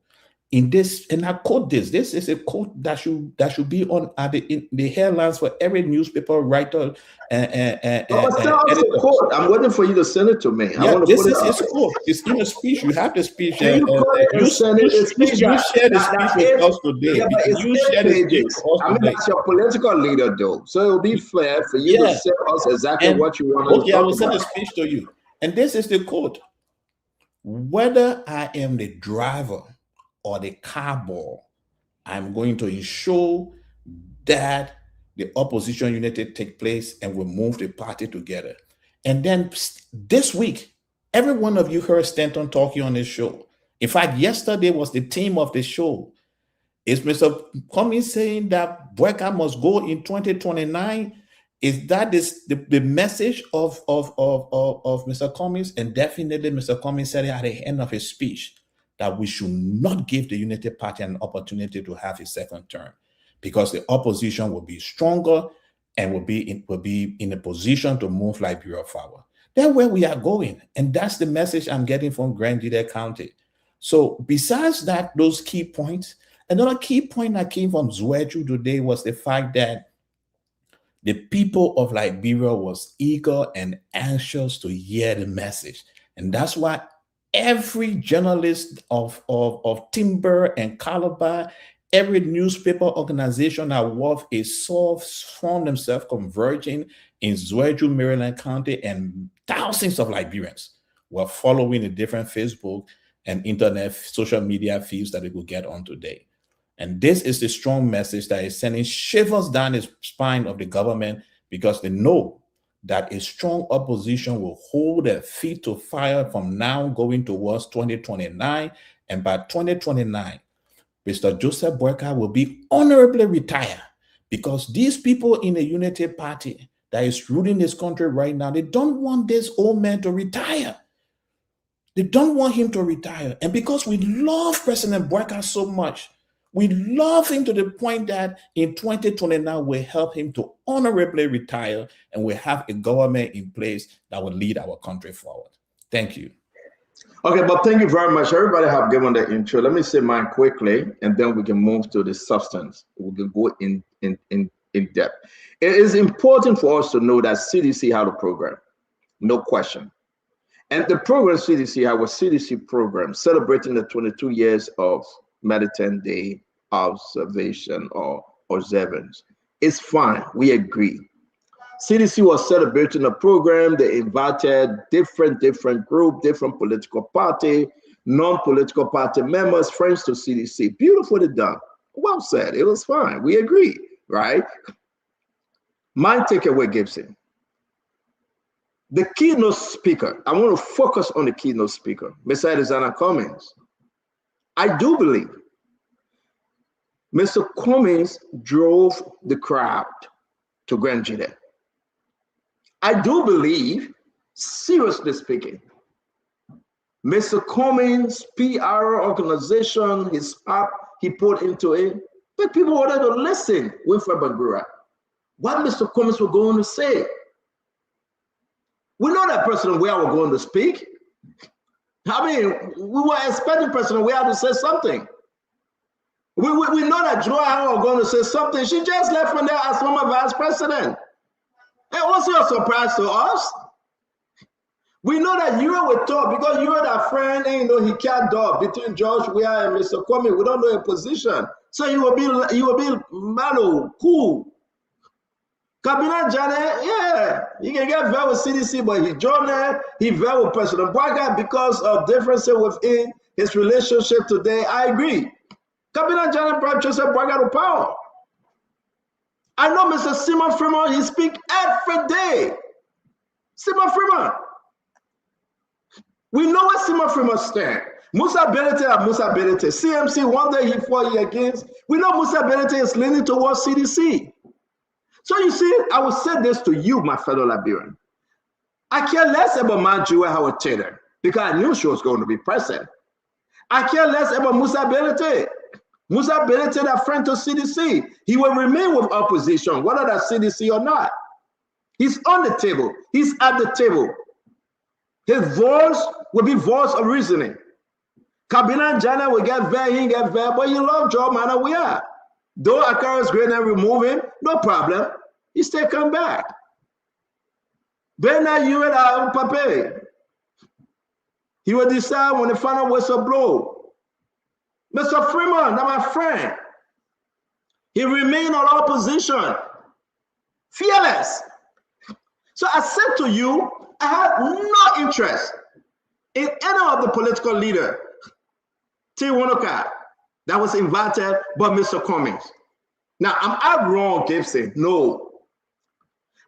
in this, and I quote this is a quote that should be on in the headlines for every newspaper writer and quote. I'm waiting for you to send it to me. Yeah, this is his quote. It's in a speech. You have the speech. You share the speech with us today. You share the speech with us today. That's your political leader, though. So it will be fair for you to tell us exactly what you want to Okay, I will send the speech to you. And this is the quote. Whether I am the driver or the carball, I'm going to ensure that the opposition unity take place and we move the party together. And then this week, every one of you heard Stanton talking on this show. In fact, yesterday was the theme of the show. Is Mr. Cummings saying that Bweka must go in 2029? Is that the message of Mr. Cummings? And definitely Mr. Cummings said it at the end of his speech, that we should not give the Unity Party an opportunity to have a second term, because the opposition will be stronger and will be in a position to move Liberia forward. That's where we are going, and that's the message I'm getting from Grand Jide County. So besides that, those key points, Another key point that came from Zwedru today was the fact that the people of Liberia was eager and anxious to hear the message. And that's why every journalist of Timber and Calabar, every newspaper organization that worth a soul found themselves converging in Zwedru, Maryland County, and thousands of Liberians were following the different Facebook and internet social media feeds that they could get on today. And this is the strong message that is sending shivers down the spine of the government, because they know that a strong opposition will hold their feet to fire from now going towards 2029. And by 2029, Mr. Joseph Boyka will be honorably retired, because these people in the Unity Party that is ruling this country right now, they don't want this old man to retire. They don't want him to retire. And because we love President Boyka so much, we love him to the point that in 2029, we help him to honorably retire, and we have a government in place that will lead our country forward. Thank you. Okay, but thank you very much. Everybody have given the intro. Let me say mine quickly, and then we can move to the substance. We can go in depth. It is important for us to know that CDC had a program, no question. And the program CDC had was CDC program celebrating the 22 years of Militant Day observation or observance. It's fine, we agree. CDC was celebrating a program. They invited different group, different political party, non-political party members, friends to CDC. Beautifully done. Well said. It was fine. We agree, right? My takeaway, Gibson. The keynote speaker, I want to focus on the keynote speaker, Ms. Arizona Cummings. I do believe Mr. Cummings drove the crowd to Grand Jide. I do believe, seriously speaking, Mr. Cummings' PR organization, his heart he put into it, but people wanted to listen with Bangura. What Mr. Cummings was going to say. We know that President Weah was going to speak. I mean, we were expecting President Weah to say something. We know that Joy Howard was going to say something. She just left from there as former vice president. It wasn't a surprise to us. We know that you will talk because you're that friend, and you know he can't talk between George Weah and Mr. Cummings. We don't know a position, so you will be mellow, cool. Kabina Jane, yeah, he can get very with CDC, but he joined there. He very with President Boyka because of differences within his relationship today. I agree. Kabina Jane brought Joseph Boyka to power. I know Mr. Simon Freeman, he speaks every day. Simon Freeman. We know what Simon Freeman stands. Musa Belete and Musa Belete. CMC, one day he fought against. We know Musa Belete is leaning towards CDC. So you see, I will say this to you, my fellow Liberian. I care less about Manjua Howard Taylor because I knew she was going to be president. I care less about Musa Belete. Musa Belete, that friend to CDC. He will remain with opposition, whether that's CDC or not. He's on the table. He's at the table. His voice will be voice of reasoning. Kabina Jana will get there, he get there, but you love Joe Mana, we are. Though Akara is great and remove him, no problem. He still come back. Bena you and Pape. He will decide when the final whistle blow. Mr. Freeman, now my friend, he remained on opposition, fearless. So I said to you, I had no interest in any of the political leader, T. Wanoka, that was invited by Mr. Cummings. Now, am I wrong, Gibson? No.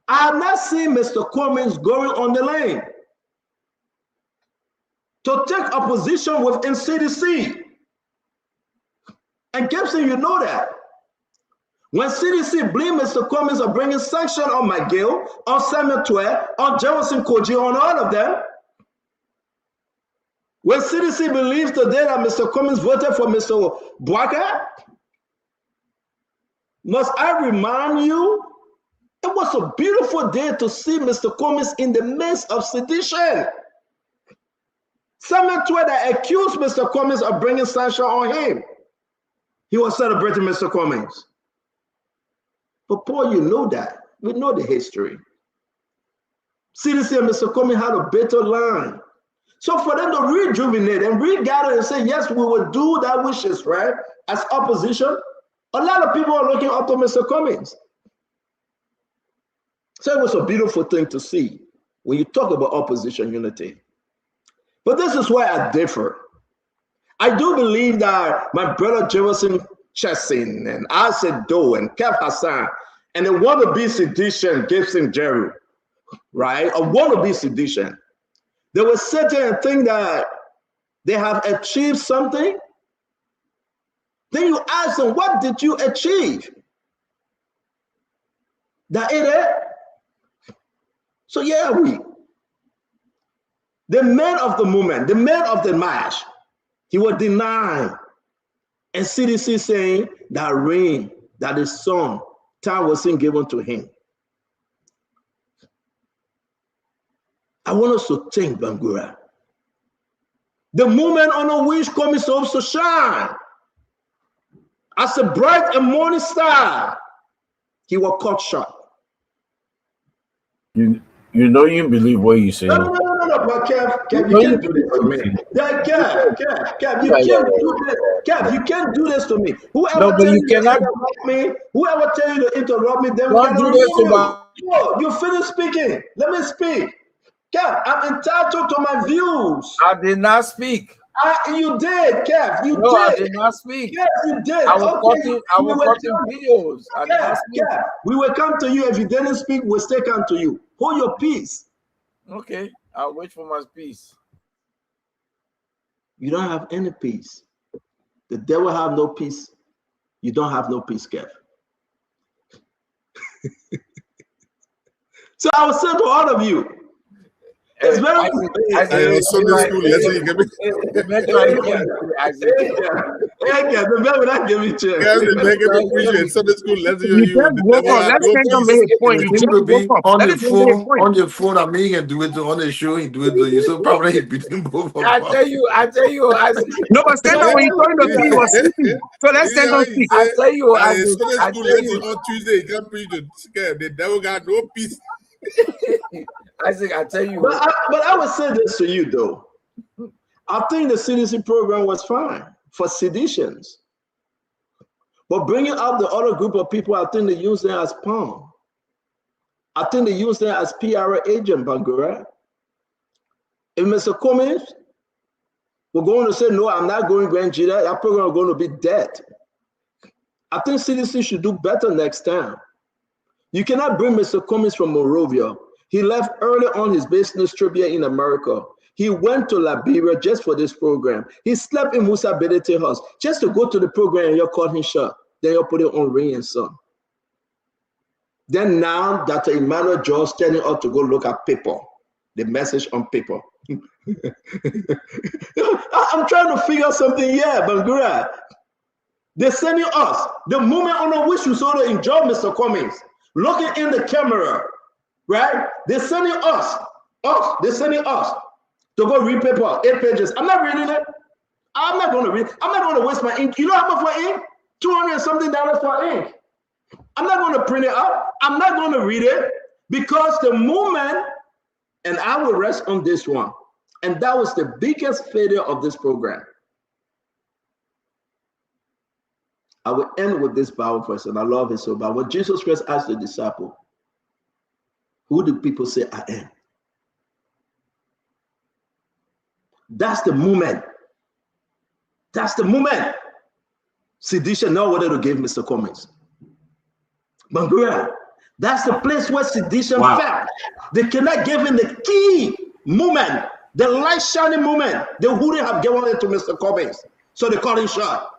I have not seen Mr. Cummings going on the lane to take a position within CDC. And Gibson, you know that. When CDC blamed Mr. Cummings for bringing sanction on McGill, on Samuel Twe, on Jefferson Koji, on all of them, when CDC believes today that Mr. Cummings voted for Mr. Boyka, must I remind you, it was a beautiful day to see Mr. Cummings in the midst of sedition. Samuel Twe that accused Mr. Cummings of bringing sanction on him. he was celebrating Mr. Cummings. But Paul, you know that. We know the history. CDC and Mr. Cummings had a better line. So for them to rejuvenate and regather and say, yes, we will do that which is right as opposition, a lot of people are looking up to Mr. Cummings. So it was a beautiful thing to see when you talk about opposition unity. But this is where I differ. I do believe that my brother Jefferson Chesson and Isaac Doe and Kev Hassan and the wannabe sedition Gibson Jerry, right? A wannabe sedition. They will sit there and think that they have achieved something. Then you ask them, what did you achieve? That ain't it. So yeah, the man of the movement, the man of the march, he was denied. And CDC saying that rain, that the sun, time wasn't given to him. I want us to think, Bangura. The movement on which Cummings hopes to shine as a bright and morning star, he was cut short. You know you believe what you say. No, but Kev, you can't do this to me. Kev, you can't do this. Kev, you can't do this to me. Whoever but you cannot interrupt me, whoever tell you to interrupt me, then don't do this to me. You finish speaking. Let me speak. Kev, I'm entitled to my views. I did not speak. You did, Kev. You did. I did not speak. Yes, you did. I was cutting videos. Kev, we will come to you. If you didn't speak, we'll still come to you. Hold your peace. Okay, I'll wait for my peace. You don't have any peace. The devil have no peace. You don't have no peace, Kev. So I will say to all of you, it's very Sunday school lesson. the man will not give me chance. Sunday school lesson. You just woke up. Let's take him to his point. You just woke up. On the phone, I mean, he can do it on the show. He do it to you. So probably he beating both of us. I tell you. No, but stand up when you told him he was sleeping. So let's stand up. I tell you. Sunday school lesson on Tuesday. He can't preach to scare. The devil got no peace. I tell you. But I would say this to you, though. I think the CDC program was fine for seditions. But bringing up the other group of people, I think they use them as pawn. I think they use them as PR agent, Bangura. If Mr. Cummings were going to say, no, I'm not going Grand Jita, that program is going to be dead. I think CDC should do better next time. You cannot bring Mr. Cummings from Monrovia. He left early on his business trip here in America. He went to Liberia just for this program. He slept in Musa Bedete house just to go to the program and you caught him shot. Then you put it on Rain and Sun. Then now Dr. Emmanuel George standing up to go look at paper, the message on paper. I'm trying to figure something here, Bangura. They're sending us the moment on which you sort of enjoy Mr. Cummings, looking in the camera, right? They're sending us to go read paper, 8 pages. I'm not reading it. I'm not going to read. I'm not going to waste my ink. You know how much for ink? $200 and something for ink. I'm not going to print it out. I'm not going to read it because the movement, and I will rest on this one, and that was the biggest failure of this program. I will end with this Bible verse, and I love it so bad. When Jesus Christ asked the disciple, who do people say I am? That's the movement. That's the movement. Sedition now wanted to give Mr. Cummings. Bangura, that's the place where sedition fell. They cannot give him the key movement, the light shining movement. They wouldn't have given it to Mr. Cummings. So they call him shot.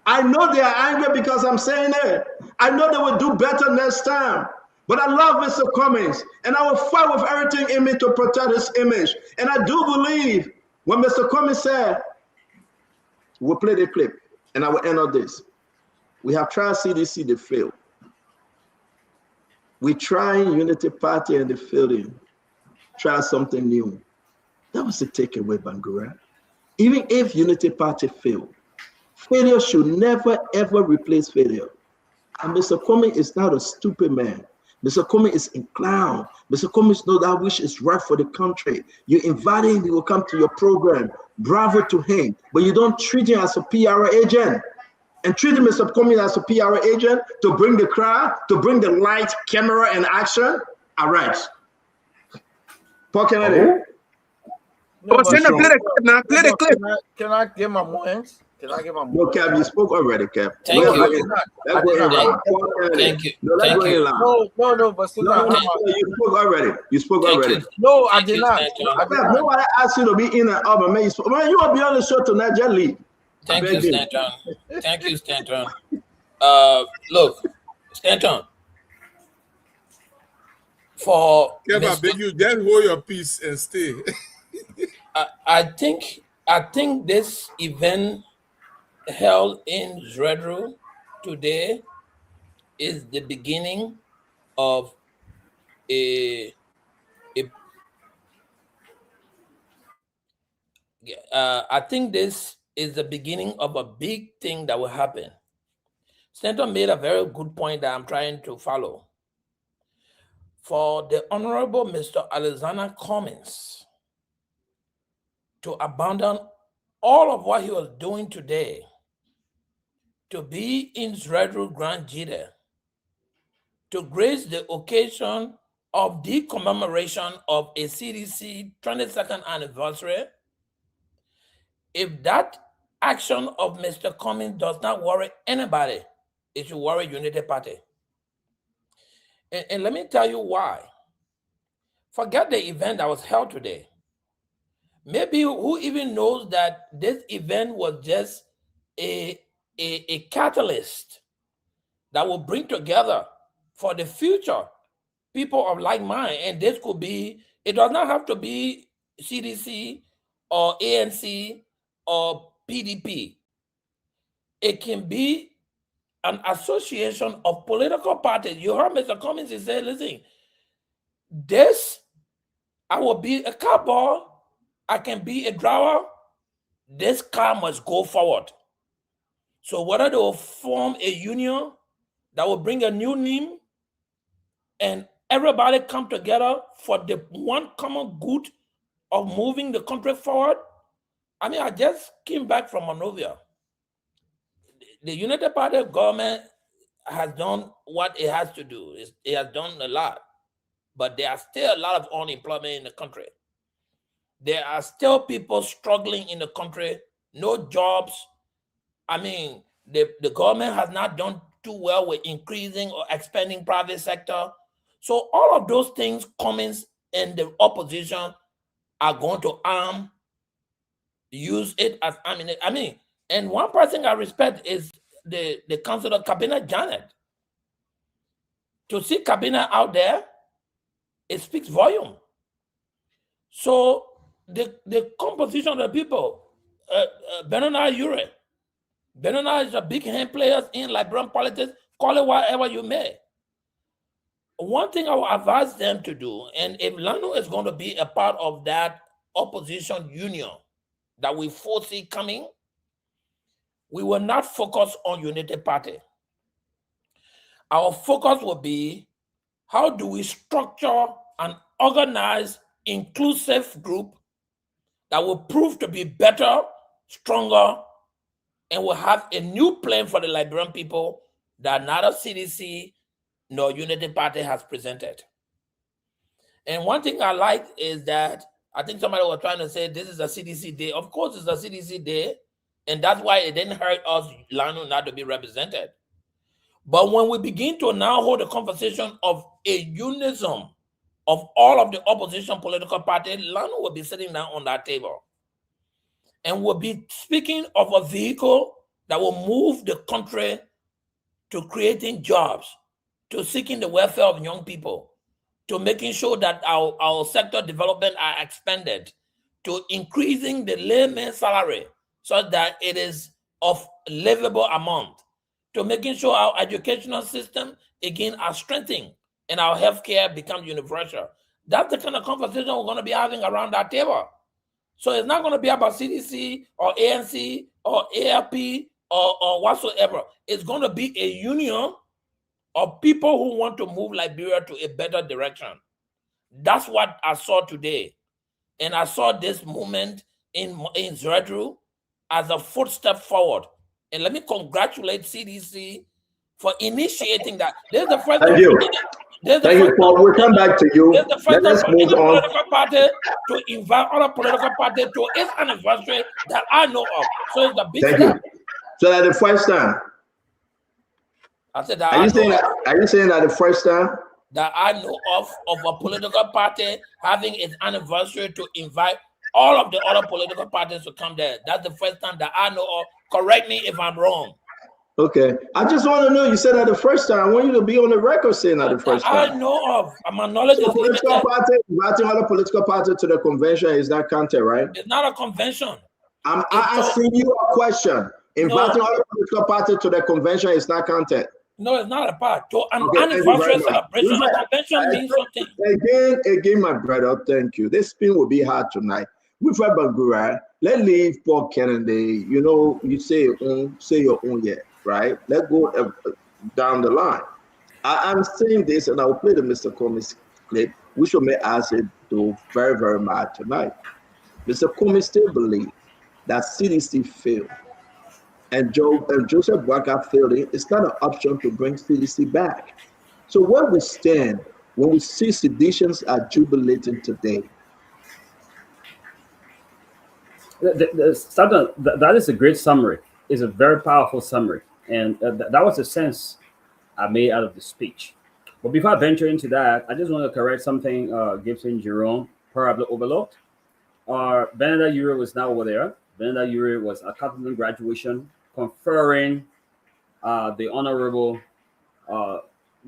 I know they are angry because I'm saying it. I know they will do better next time. But I love Mr. Cummings, and I will fight with everything in me to protect his image. And I do believe when Mr. Cummings said, we'll play the clip, and I will end on this. We have tried CDC, they failed. We tried Unity Party and they failed. Try something new. That was the takeaway, Bangura. Even if Unity Party failed, Failure should never, ever replace failure. And Mr. Kwame is not a stupid man. Mr. Kwame is a clown. Mr. Kwame knows that which is right for the country. You invite him, he will come to your program. Bravo to him. But you don't treat him as a PR agent. And treat him, Mr. Kwame, as a PR agent to bring the crowd, to bring the light, camera, and action. All right. Paul Kennedy. Oh, send play the clip now. Play the clip. Can I get my points? Can I get my No, Kev, you spoke already, Kev. Thank you. Thank you. No, let's Thank go you. in No, but still no, you spoke already. You spoke Thank already. you. No, I Thank did you, not. Stanton. I did not. Nobody asked you to be in and out, but man, you will be on the show tonight, just leave. Thank you, Beg you. Stanton. Thank you, Stanton. Look, Stanton. For Kev, I Mr. beg you, just hold your peace and stay. I think this event held in Zredru today is the beginning of I think this is the beginning of a big thing that will happen. Stanton made a very good point that I'm trying to follow. For the Honorable Mr. Alexander Cummings to abandon all of what he was doing today to be in Zredru Grand Jide to grace the occasion of the commemoration of a CDC 22nd anniversary, if that action of Mr. Cummings does not worry anybody, it should worry Unity Party. And let me tell you why. Forget the event that was held today. Maybe who even knows that this event was just a catalyst that will bring together for the future people of like mind. And this could be, it does not have to be CDC or ANC or PDP. It can be an association of political parties. You heard Mr. Cummings say, listen, I will be a cowboy, I can be a driver, this car must go forward. So whether they will form a union that will bring a new name and everybody come together for the one common good of moving the country forward. I mean, I just came back from Monrovia. The United Party government has done what it has to do. It has done a lot, but there are still a lot of unemployment in the country. There are still people struggling in the country, no jobs. I mean, the government has not done too well with increasing or expanding private sector. So all of those things, Cummings and the opposition are going to use it as ammunition. I mean, and one person I respect is the Councilor Kabina Janet. To see Kabina out there, it speaks volume. So the composition of the people, Bernard Ure. Bernard is a big hand player in Liberian politics, call it whatever you may. One thing I will advise them to do, and if Lano is going to be a part of that opposition union that we foresee coming, we will not focus on Unity Party. Our focus will be how do we structure an organized, inclusive group that will prove to be better, stronger, and will have a new plan for the Liberian people that neither CDC nor Unity Party has presented. And one thing I like is that I think somebody was trying to say this is a CDC day. Of course, it's a CDC day, and that's why it didn't hurt us, Lano, not to be represented. But when we begin to now hold a conversation of a unism of all of the opposition political parties, Lano will be sitting down on that table. And we'll be speaking of a vehicle that will move the country to creating jobs, to seeking the welfare of young people, to making sure that our sector development are expanded, to increasing the layman salary so that it is of livable amount, to making sure our educational system, again, are strengthened and our healthcare becomes universal. That's the kind of conversation we're going to be having around that table. So it's not going to be about CDC or ANC or ARP or whatsoever. It's going to be a union of people who want to move Liberia to a better direction. That's what I saw today. And I saw this movement in Zwedru as a footstep forward. And let me congratulate CDC for initiating that. This is the first Thank you. Thank you, Paul. We'll come back to you. This is the first Let us time for any move on. political party to invite other political party to its anniversary that I know of. So it's the big Thank step. you. So that the first time. I said that Are you saying that the first time? that I know of a political party having its anniversary to invite all of the other political parties to come there. That's the first time that I know of. Correct me if I'm wrong. Okay. I just want to know, you said that the first time. I want you to be on the record saying that the first I time. know of. My knowledge So is political limited. party, inviting other political party to the convention is not counted, right? It's not a convention. I'm asking you a question. Inviting other political party to the convention is not counted. No, it's not a part. To an Okay, thank you very anniversary much. celebration, a convention means something. Again, my brother, thank you. This spin will be hard tonight. With Bangura, let's leave Paul Kennedy. You know, you say your own yet, right? Let's go down the line. I'm saying this, and I'll play the Mr. Comey's clip, which will make us do very, very mad tonight. Mr. Comey still believes that CDC failed. And Joseph Boakai failing, it's not an option to bring CDC back. So where we stand when we see seditions are jubilating today. That is a great summary. It's a very powerful summary. And that was the sense I made out of the speech. But before I venture into that, I just want to correct something Gibson Jerome probably overlooked. Benedict Ure was not over there. Benedict Ure was a Catholic graduation conferring the honorable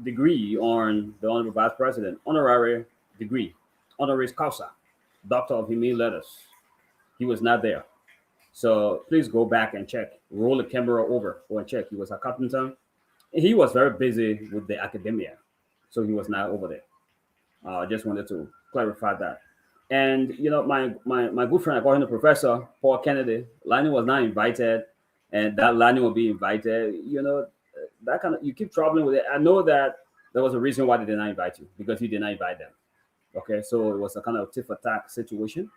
degree on the Honorable Vice President, honorary degree, honoris causa, Doctor of Humane Letters. He was not there. So please go back and check. Roll the camera over, go and check. He was at Cottonton. He was very busy with the academia, so he was not over there. I just wanted to clarify that. And you know, my good friend, according to Professor Paul Kennedy, Lani was not invited, and that Lani will be invited. You know, that kind of, you keep troubling with it. I know that there was a reason why they did not invite you, because you did not invite them. Okay, so it was a kind of tit for tat situation.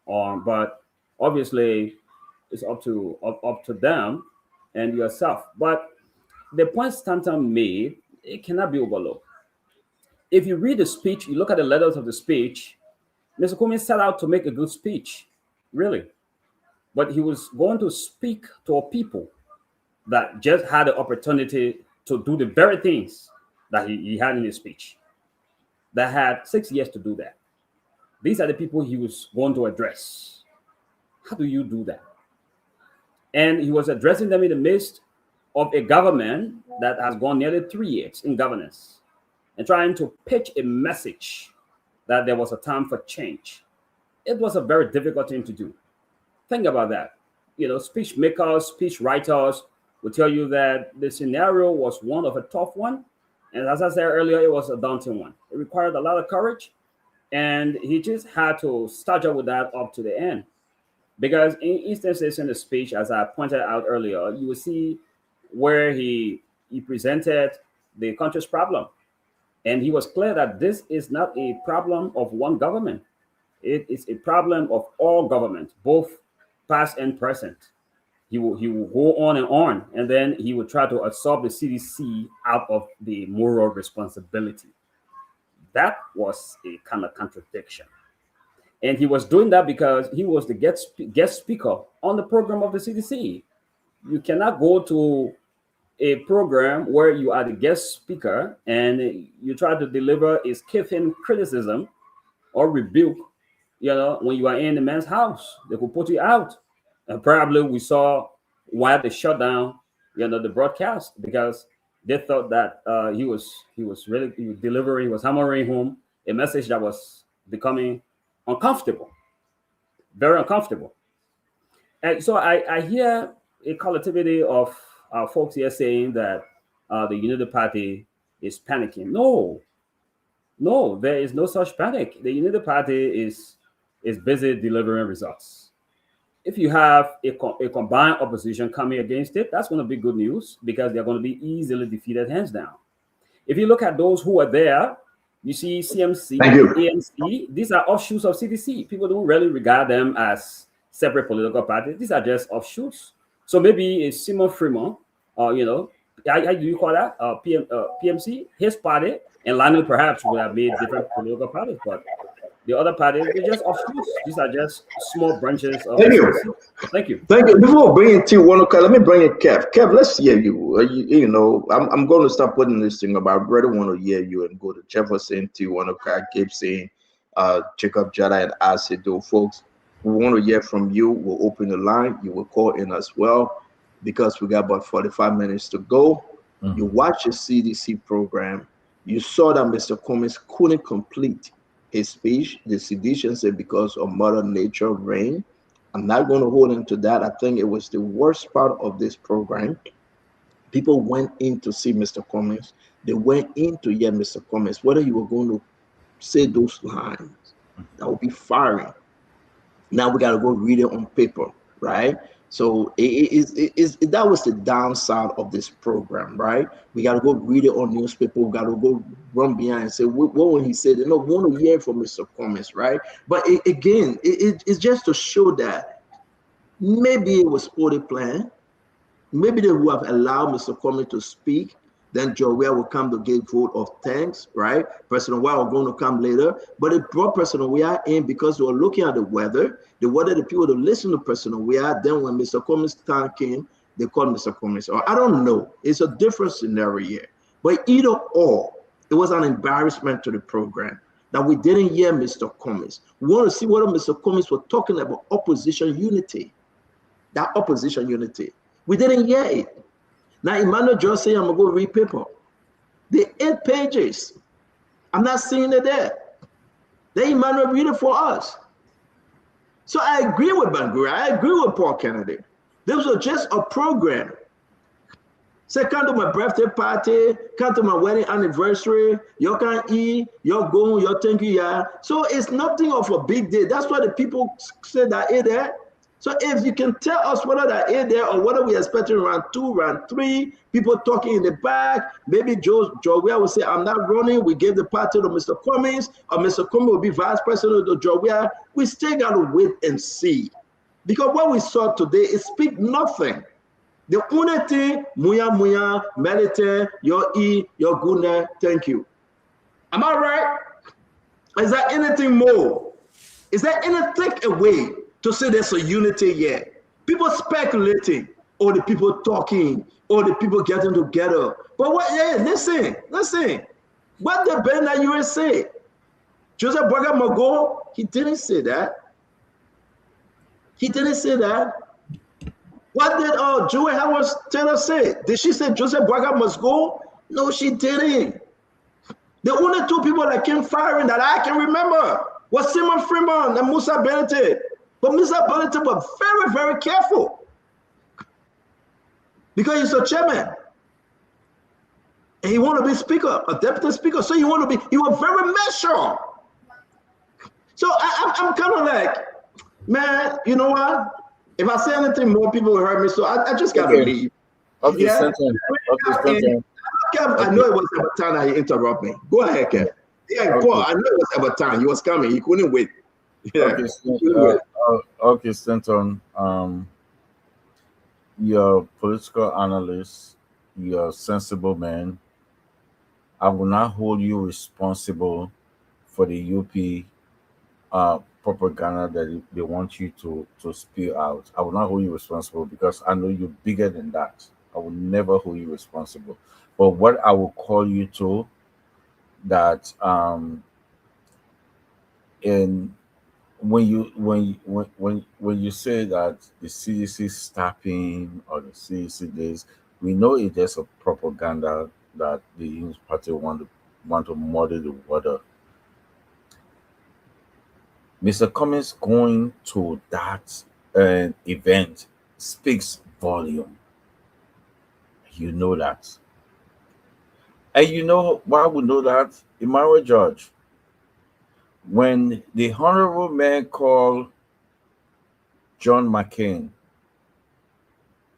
But obviously, it's up to them and yourself. But the point Stanton made, it cannot be overlooked. If you read the speech, you look at the letters of the speech, Mr. Comey set out to make a good speech, really. But he was going to speak to a people that just had the opportunity to do the very things that he had in his speech, that had 6 years to do that. These are the people he was going to address. How do you do that? And he was addressing them in the midst of a government that has gone nearly 3 years in governance and trying to pitch a message that there was a time for change. It was a very difficult thing to do. Think about that. You know, speech makers, speech writers will tell you that the scenario was one of a tough one. And as I said earlier, it was a daunting one. It required a lot of courage. And he just had to start with that up to the end. Because in instances in the speech, as I pointed out earlier, you will see where he presented the country's problem. And he was clear that this is not a problem of one government. It is a problem of all governments, both past and present. He will go on, and then he will try to absorb the CDC out of the moral responsibility. That was a kind of contradiction. And he was doing that because he was the guest speaker on the program of the CDC. You cannot go to a program where you are the guest speaker and you try to deliver a scathing criticism or rebuke. You know, when you are in the man's house, they could put you out. And probably we saw why they shut down, you know, the broadcast, because they thought that he was delivering, he was hammering home a message that was becoming uncomfortable, very uncomfortable. And so I hear a collectivity of folks here saying that the Unity Party is panicking. No, there is no such panic. The Unity Party is busy delivering results. if you have a combined opposition coming against it, that's going to be good news because they're going to be easily defeated hands down. If you look at those who are there, you see CMC, ANC, these are offshoots of CDC. People don't really regard them as separate political parties. These are just offshoots. So maybe it's Simon Fremont, how do you call that? PMC, his party, and Lionel perhaps would have made different political parties, but the other parties, they're just offshoots. These are just small branches of. Thank you. Thank you. Thank you. Before bringing Tijuana, let me bring in Kev. Kev, let's hear you. I'm going to start putting this thing about. I really want to hear you and go to Jefferson, Tijuana, Gibson, Jacob Jada, and Asido. Folks, we want to hear from you. We'll open the line. You will call in as well because we got about 45 minutes to go. You watch the CDC program. You saw that Mr. Cummings couldn't complete his speech. The sedition said because of Mother Nature rain. I'm not going to hold him to that. I think it was the worst part of this program. People went in to see Mr. Cummings. They went in to hear Mr. Cummings. Whether you were going to say those lines, that would be firing. Now we got to go read it on paper, right? So that was the downside of this program, right? We got to go read it on newspaper. We got to go run behind and say, what when he said, we want to hear from Mr. Cummings, right? But it's just to show that maybe it was for the plan. Maybe they would have allowed Mr. Cummings to speak. Then Joria will come to give vote of thanks, right? President Ware will going to come later. But it brought President Ware in because they were looking at the weather. They wanted the people to listen to President Ware. Then when Mr. Cummings' time came, they called Mr. Cummings. Or I don't know. It's a different scenario here. But either or, it was an embarrassment to the program that we didn't hear Mr. Cummings. We want to see whether Mr. Cummings was talking about opposition unity. That opposition unity. We didn't hear it. Now, Emmanuel just saying, I'm going to go read paper. The 8 pages. I'm not seeing it there. Then Emmanuel read it for us. So I agree with Bangura. I agree with Paul Kennedy. This was just a program. Say, come to my birthday party, come to my wedding anniversary, you can eat, you're going, you're thanking you. So it's nothing of a big deal. That's why the people say that it there. So if you can tell us whether that is there or whether we're expecting round 2, round 3, people talking in the back, maybe Joe will say, I'm not running. We gave the party to Mr. Cummings, or Mr. Cummings will be vice president of Joe. We still got to wait and see. Because what we saw today is speak nothing. The only thing, muya, melite, your goodness, thank you. Am I right? Is there anything more? Is there any takeaway to say there's a unity here? People speculating, or the people talking, or the people getting together. But what? Yeah, listen. What the Ben USA? Joseph Boakai Mago, he didn't say that. He didn't say that. What did Joy Howard Taylor say? Did she say Joseph Boakai must go? No, she didn't. The only 2 people that came firing that I can remember was Simon Fremont and Musa Benete. But Mr. Benete was very, very careful because he's a chairman. And he want to be speaker, a deputy speaker. So he was very measured. So I'm kind of like, man, you know what? If I say anything more, people will hurt me. So I just got to leave. Okay, yeah? Kev, I know it was Everton that he interrupted me. Go ahead, Kev. Yeah, okay. Paul, I know it was Everton. He was coming. He couldn't wait. Yeah. Okay, Stanton. You're a political analyst. You're a sensible man. I will not hold you responsible for the UP propaganda that they want you to spew out. I will not hold you responsible because I know you're bigger than that. I will never hold you responsible. But what I will call you to, that when you say that the CDC stopping or the CDC this, we know it is a propaganda that the Unity Party want to muddy the water. Mr. Cummings going to that event speaks volume. You know that. And you know why we know that? Emmanuel George, when the honorable man called John McCain,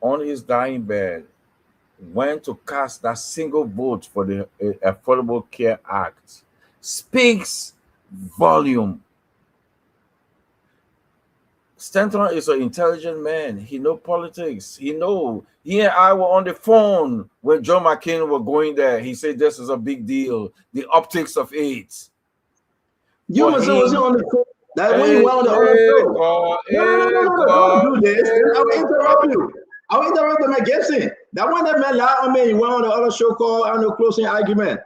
on his dying bed, went to cast that single vote for the Affordable Care Act, speaks volume. Stanton is an intelligent man. He knows politics. He and I were on the phone when John McCain were going there. He said this is a big deal. The optics of AIDS. You must was on the phone. That when you were on the show. No, don't do this. I will interrupt you. I will interrupt him, Gibson. That one that man lied on me. You went on the other show called on the closing argument.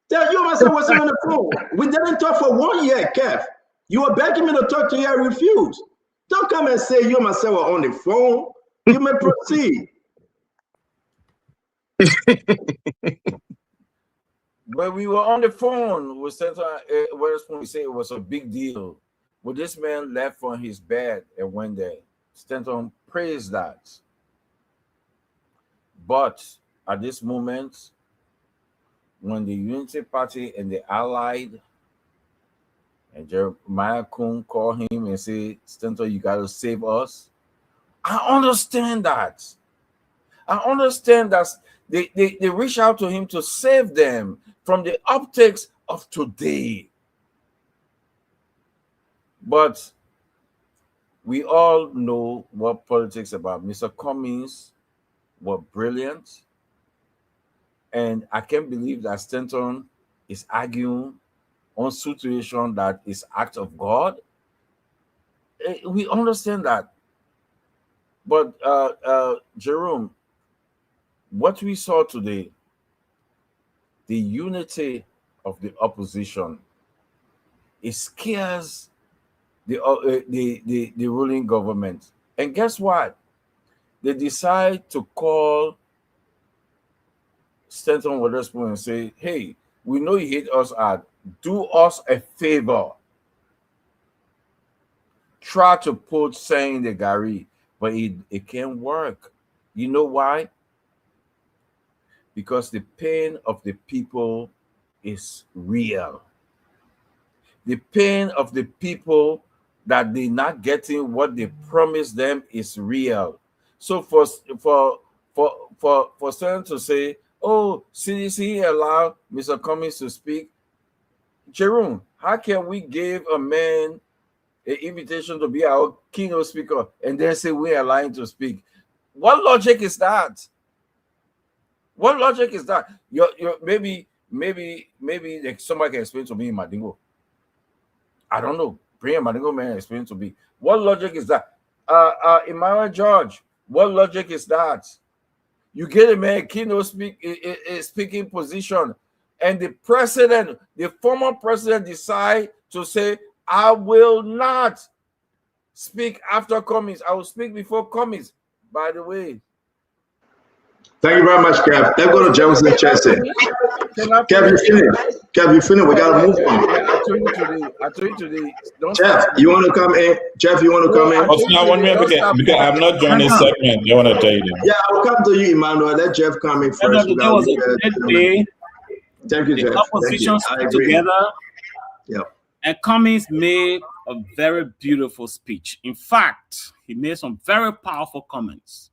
Tell you myself was on the phone. We didn't talk for 1 year, Kev. You were begging me to talk to you. I refused. Don't come and say you myself were on the phone. You may proceed. When we were on the phone with Stanton, we say it was a big deal. But this man left from his bed and went there. Stanton praised that. But at this moment, when the Unity Party and the Allied and Jeremiah Kuhn called him and say, Stanton, you got to save us. I understand that. I understand that they reach out to him to save them from the optics of today. But we all know what politics is about. Mr. Cummings was brilliant. And I can't believe that Stanton is arguing on situation that is act of God. We understand that. But Jerome, what we saw today, the unity of the opposition, it scares the ruling government. And guess what? They decide to call Stanton Witherspoon and say, hey, we know you hate us hard. Do us a favor. Try to put saying the Gary, but it can't work. You know why? Because the pain of the people is real. The pain of the people that they're not getting what they promised them is real. So for Stanton to say, oh, CDC allow Mr. Cummings to speak. Jerome, how can we give a man an invitation to be our keynote speaker and then say we're allowing to speak? What logic is that? What logic is that? Maybe somebody can explain to me in Madingo. I don't know. Bring a Madingo man explain to me. What logic is that? Emmanuel George, what logic is that? You get a man keynote speaking position, and the president, the former president, decide to say, I will not speak after Cummings. I will speak before Cummings. By the way. Thank you very much, Kev. Let's go to Jefferson Chelsea. Kev, you finished. Kev, you finished. We got to move on. I told you today. Jeff, you want to come in? Jeff, you want to come in? Because I'm not joining this segment. I want to tell you that. Yeah, I'll come to you, Emmanuel. Let Jeff come in first. There was a great day. Thank you, Jeff. The opposition stood together. Yeah. And Cummings made a very beautiful speech. In fact, he made some very powerful comments.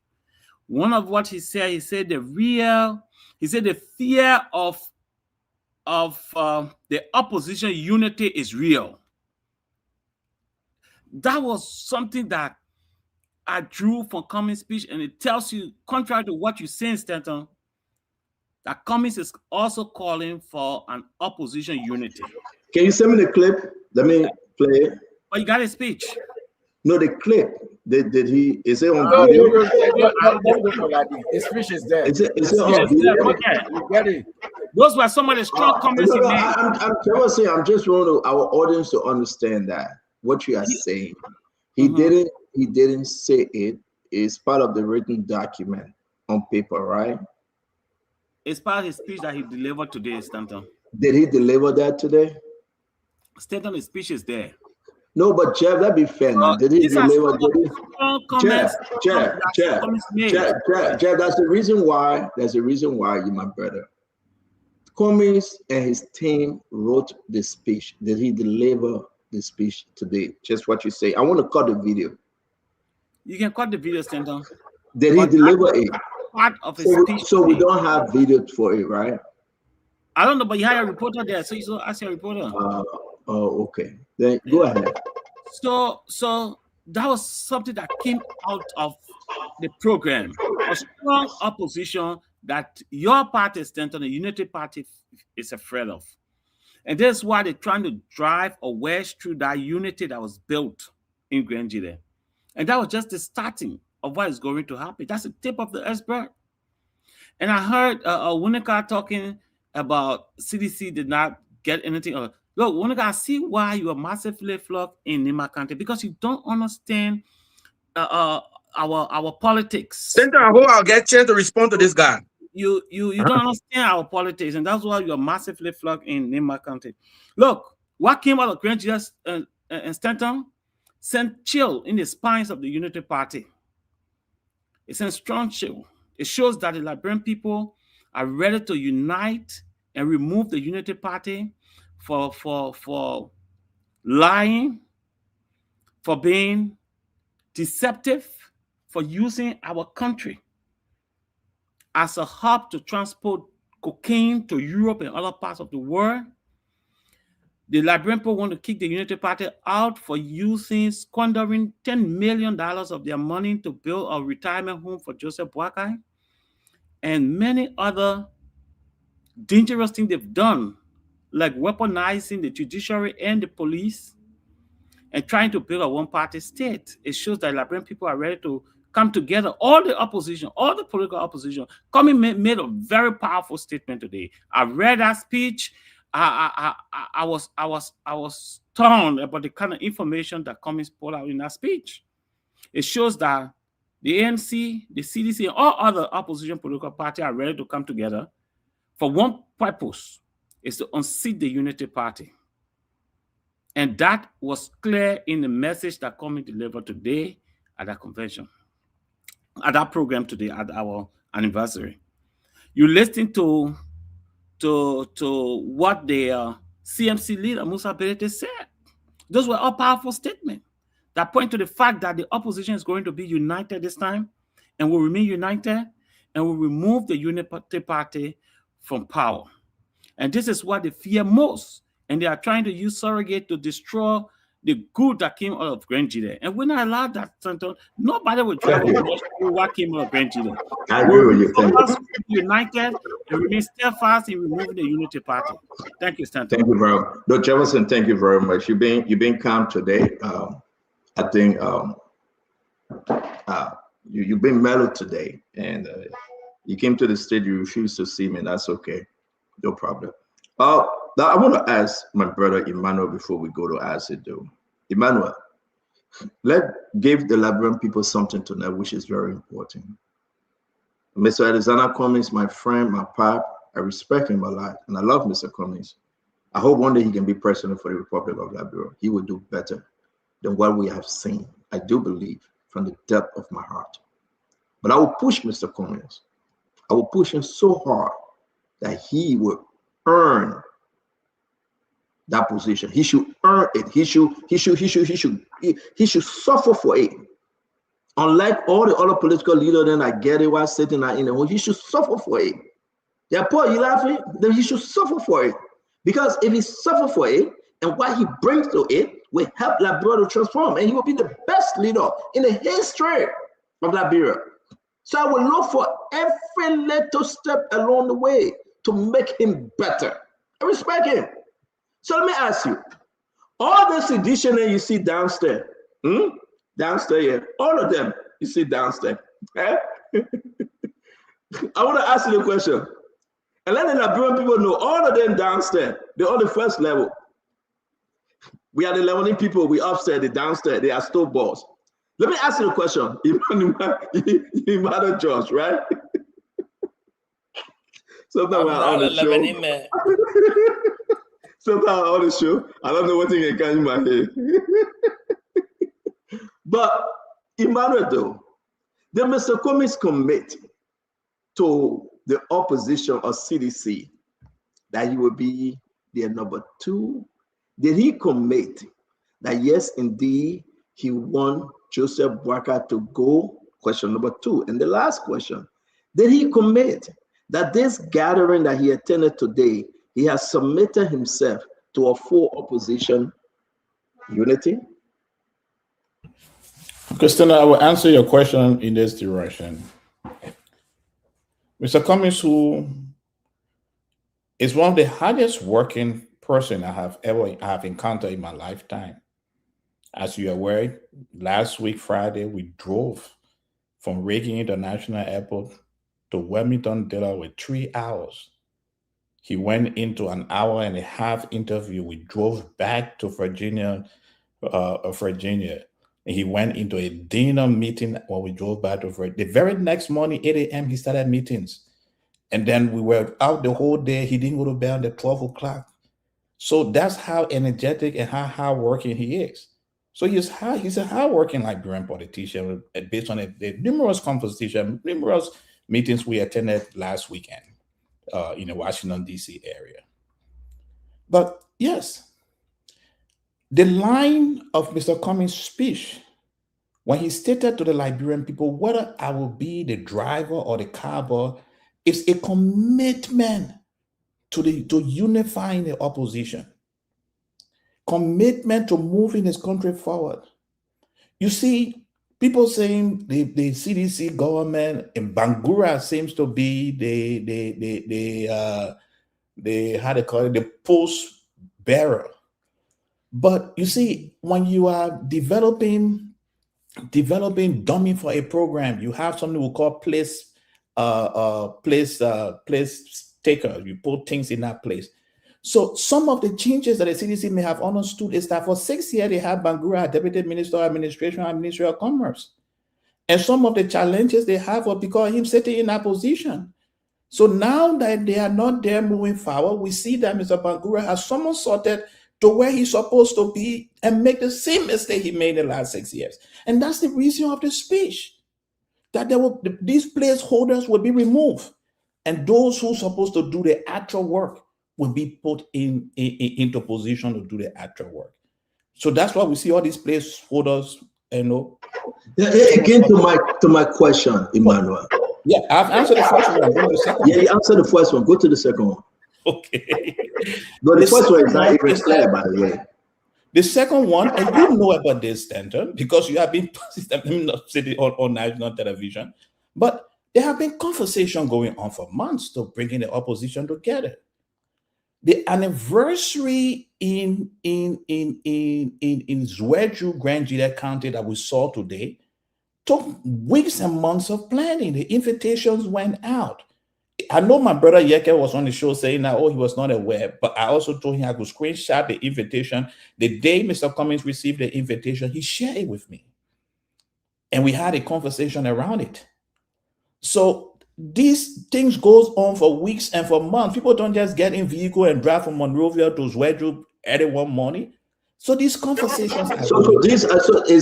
One of what he said the fear of the opposition unity is real. That was something that I drew from Cummings' speech, and it tells you, contrary to what you say, Stanton, that Cummings is also calling for an opposition unity. Can you send me the clip? Let me play it. Oh, you got his speech? No, the clip. Did he? Is it on No, video? His speech is there. Is it on video? You get it. Those were some of the strong comments he made. I'm just wanting our audience to understand that what you are saying. He didn't say it. It's part of the written document on paper, right? It's part of his speech that he delivered today, Stanton. Did he deliver that today? Stanton, his speech is there. No, but Jeff, that'd be fair. Now. Did he deliver? Jeff, that's the reason why. That's the reason why you're my brother. Cummings and his team wrote the speech. Did he deliver the speech today? Just what you say. I want to cut the video. You can cut the video, Stanton. Did he deliver it? Part of his So, speech. so we don't have video for it, right? I don't know, but you had a reporter there, so you should ask your reporter. Oh, okay. Then go ahead. So that was something that came out of the program. A strong opposition that your party, Stanton, the Unity Party, is afraid of. And that's why they're trying to drive a wedge through that unity that was built in Grand Jide. And that was just the starting of what is going to happen. That's the tip of the iceberg. And I heard Wunika talking about CDC did not get anything. Look, Wunika, I see why you are massively flocked in Nima County, because you don't understand our politics. Center, I hope I'll get a chance to respond to this guy. You don't understand our politics, and that's why you are massively flocked in Nima County. Look, what came out of Grand Jide and Stanton sent chill in the spines of the Unity Party. It sent strong chill. It shows that the Liberian people are ready to unite and remove the Unity Party for lying, for being deceptive, for using our country as a hub to transport cocaine to Europe and other parts of the world. The Liberian people want to kick the Unity Party out for squandering $10 million of their money to build a retirement home for Joseph Boakai, and many other dangerous things they've done, like weaponizing the judiciary and the police and trying to build a one-party state. It shows that Liberian people are ready to come together. All the opposition, all the political opposition, made a very powerful statement today. I read that speech. I was stunned about the kind of information that Cummings pulled out in that speech. It shows that the ANC, the CDC, and all other opposition political parties are ready to come together for one purpose, is to unseat the Unity Party. And that was clear in the message that Cummings delivered today at that convention, at that program today, at our anniversary. You listen to what the CMC leader, Musa Berete, said. Those were all powerful statements that point to the fact that the opposition is going to be united this time and will remain united and will remove the Unity Party from power. And this is what they fear most. And they are trying to use surrogate to destroy the good that came out of Grand Jide. And when I allowed that, Stanton, nobody will try to do what came out of Grand Jide. I agree with you. Thank you. United and remain steadfast in removing the Unity Party. Thank you, Stanton. Thank you very much. Dr. Jefferson, thank you very much. You've been calm today. I think you've been mellow today, and you came to the stage. You refused to see me. That's okay, no problem. Now I want to ask my brother Emmanuel before we go to Asido. Emmanuel, give the Liberian people something to know, which is very important. Mr. Alexander Cummings, my friend, my pap, I respect him a lot, and I love Mr. Cummings. I hope one day he can be president for the Republic of Liberia. He will do better than what we have seen. I do believe from the depth of my heart. But I will push Mr. Cummings. I will push him so hard that he will earn that position. He should earn it. He should suffer for it. Unlike all the other political leaders, then I get it while sitting in the home. He should suffer for it. Yeah, Paul, you laughing? Then he should suffer for it. Because if he suffer for it, and what he brings to it will help Liberia to transform, and he will be the best leader in the history of Liberia. So I will look for every little step along the way to make him better. I respect him. So let me ask you, all the sedition that you see downstairs, downstairs here, all of them you see downstairs. Eh? I want to ask you a question. And let the Liberian people know, all of them downstairs, they're on the first level. We are the 11 people, we upstairs, they downstairs, they are still balls. Let me ask you a question. Emmanuel George, right? Sometimes we're on the show. Sometimes on the show, I don't know what thing can come in my head. But Emmanuel, though, did Mr. Cummings commit to the opposition of CDC that he would be their number 2? Did he commit that, yes, indeed, he want Joseph Boakai to go? Question number 2. And the last question, did he commit that this gathering that he attended today, he has submitted himself to a full opposition unity? Christina, I will answer your question in this direction. Mr. Cummings, who is one of the hardest working person I have encountered in my lifetime. As you are aware, last week, Friday, we drove from Reagan International Airport to Wilmington, Delaware, 3 hours. He went into an 1.5-hour interview. We drove back to Virginia. And he went into a dinner meeting when we drove back to Virginia. The very next morning, 8 a.m., he started meetings. And then we were out the whole day. He didn't go to bed until 12 o'clock. So that's how energetic and how hardworking he is. So he's a hardworking Liberian politician based on the numerous conversations, numerous meetings we attended last weekend in the Washington, D.C. area. But yes, the line of Mr. Cummings' speech, when he stated to the Liberian people, whether I will be the driver or the carver, is a commitment to unifying the opposition, commitment to moving this country forward. You see, people saying the CDC government in Bangura seems to be the how they call it, the post bearer. But you see, when you are developing dummy for a program, you have something we call place taker. You put things in that place. So some of the changes that the CDC may have understood is that for 6 years they had Bangura Deputy Minister of Administration and Ministry of Commerce. And some of the challenges they have are because of him sitting in that position. So now that they are not there moving forward, we see that Mr. Bangura has somersaulted to where he's supposed to be and make the same mistake he made in the last 6 years. And that's the reason of the speech, that these placeholders will be removed. And those who are supposed to do the actual work will be put into position to do the actual work. So that's why we see all these placeholders, Again, to my question, Emmanuel. Yeah, I've answered the first one. Go to the second you answered the first one. Go to the second one. Okay. But the first one is not even clear, by the way. The second one, and you know about this, Stanton, because you have been on national television, but there have been conversations going on for months to bringing the opposition together. The anniversary in Zwerju, Grand Gila County that we saw today took weeks and months of planning. The invitations went out. I know my brother Yeke was on the show saying that, he was not aware, but I also told him I could screenshot the invitation. The day Mr. Cummings received the invitation, he shared it with me. And we had a conversation around it. So these things goes on for weeks and for months. People don't just get in vehicle and drive from Monrovia to Zwerju early one morning. So these conversations. So is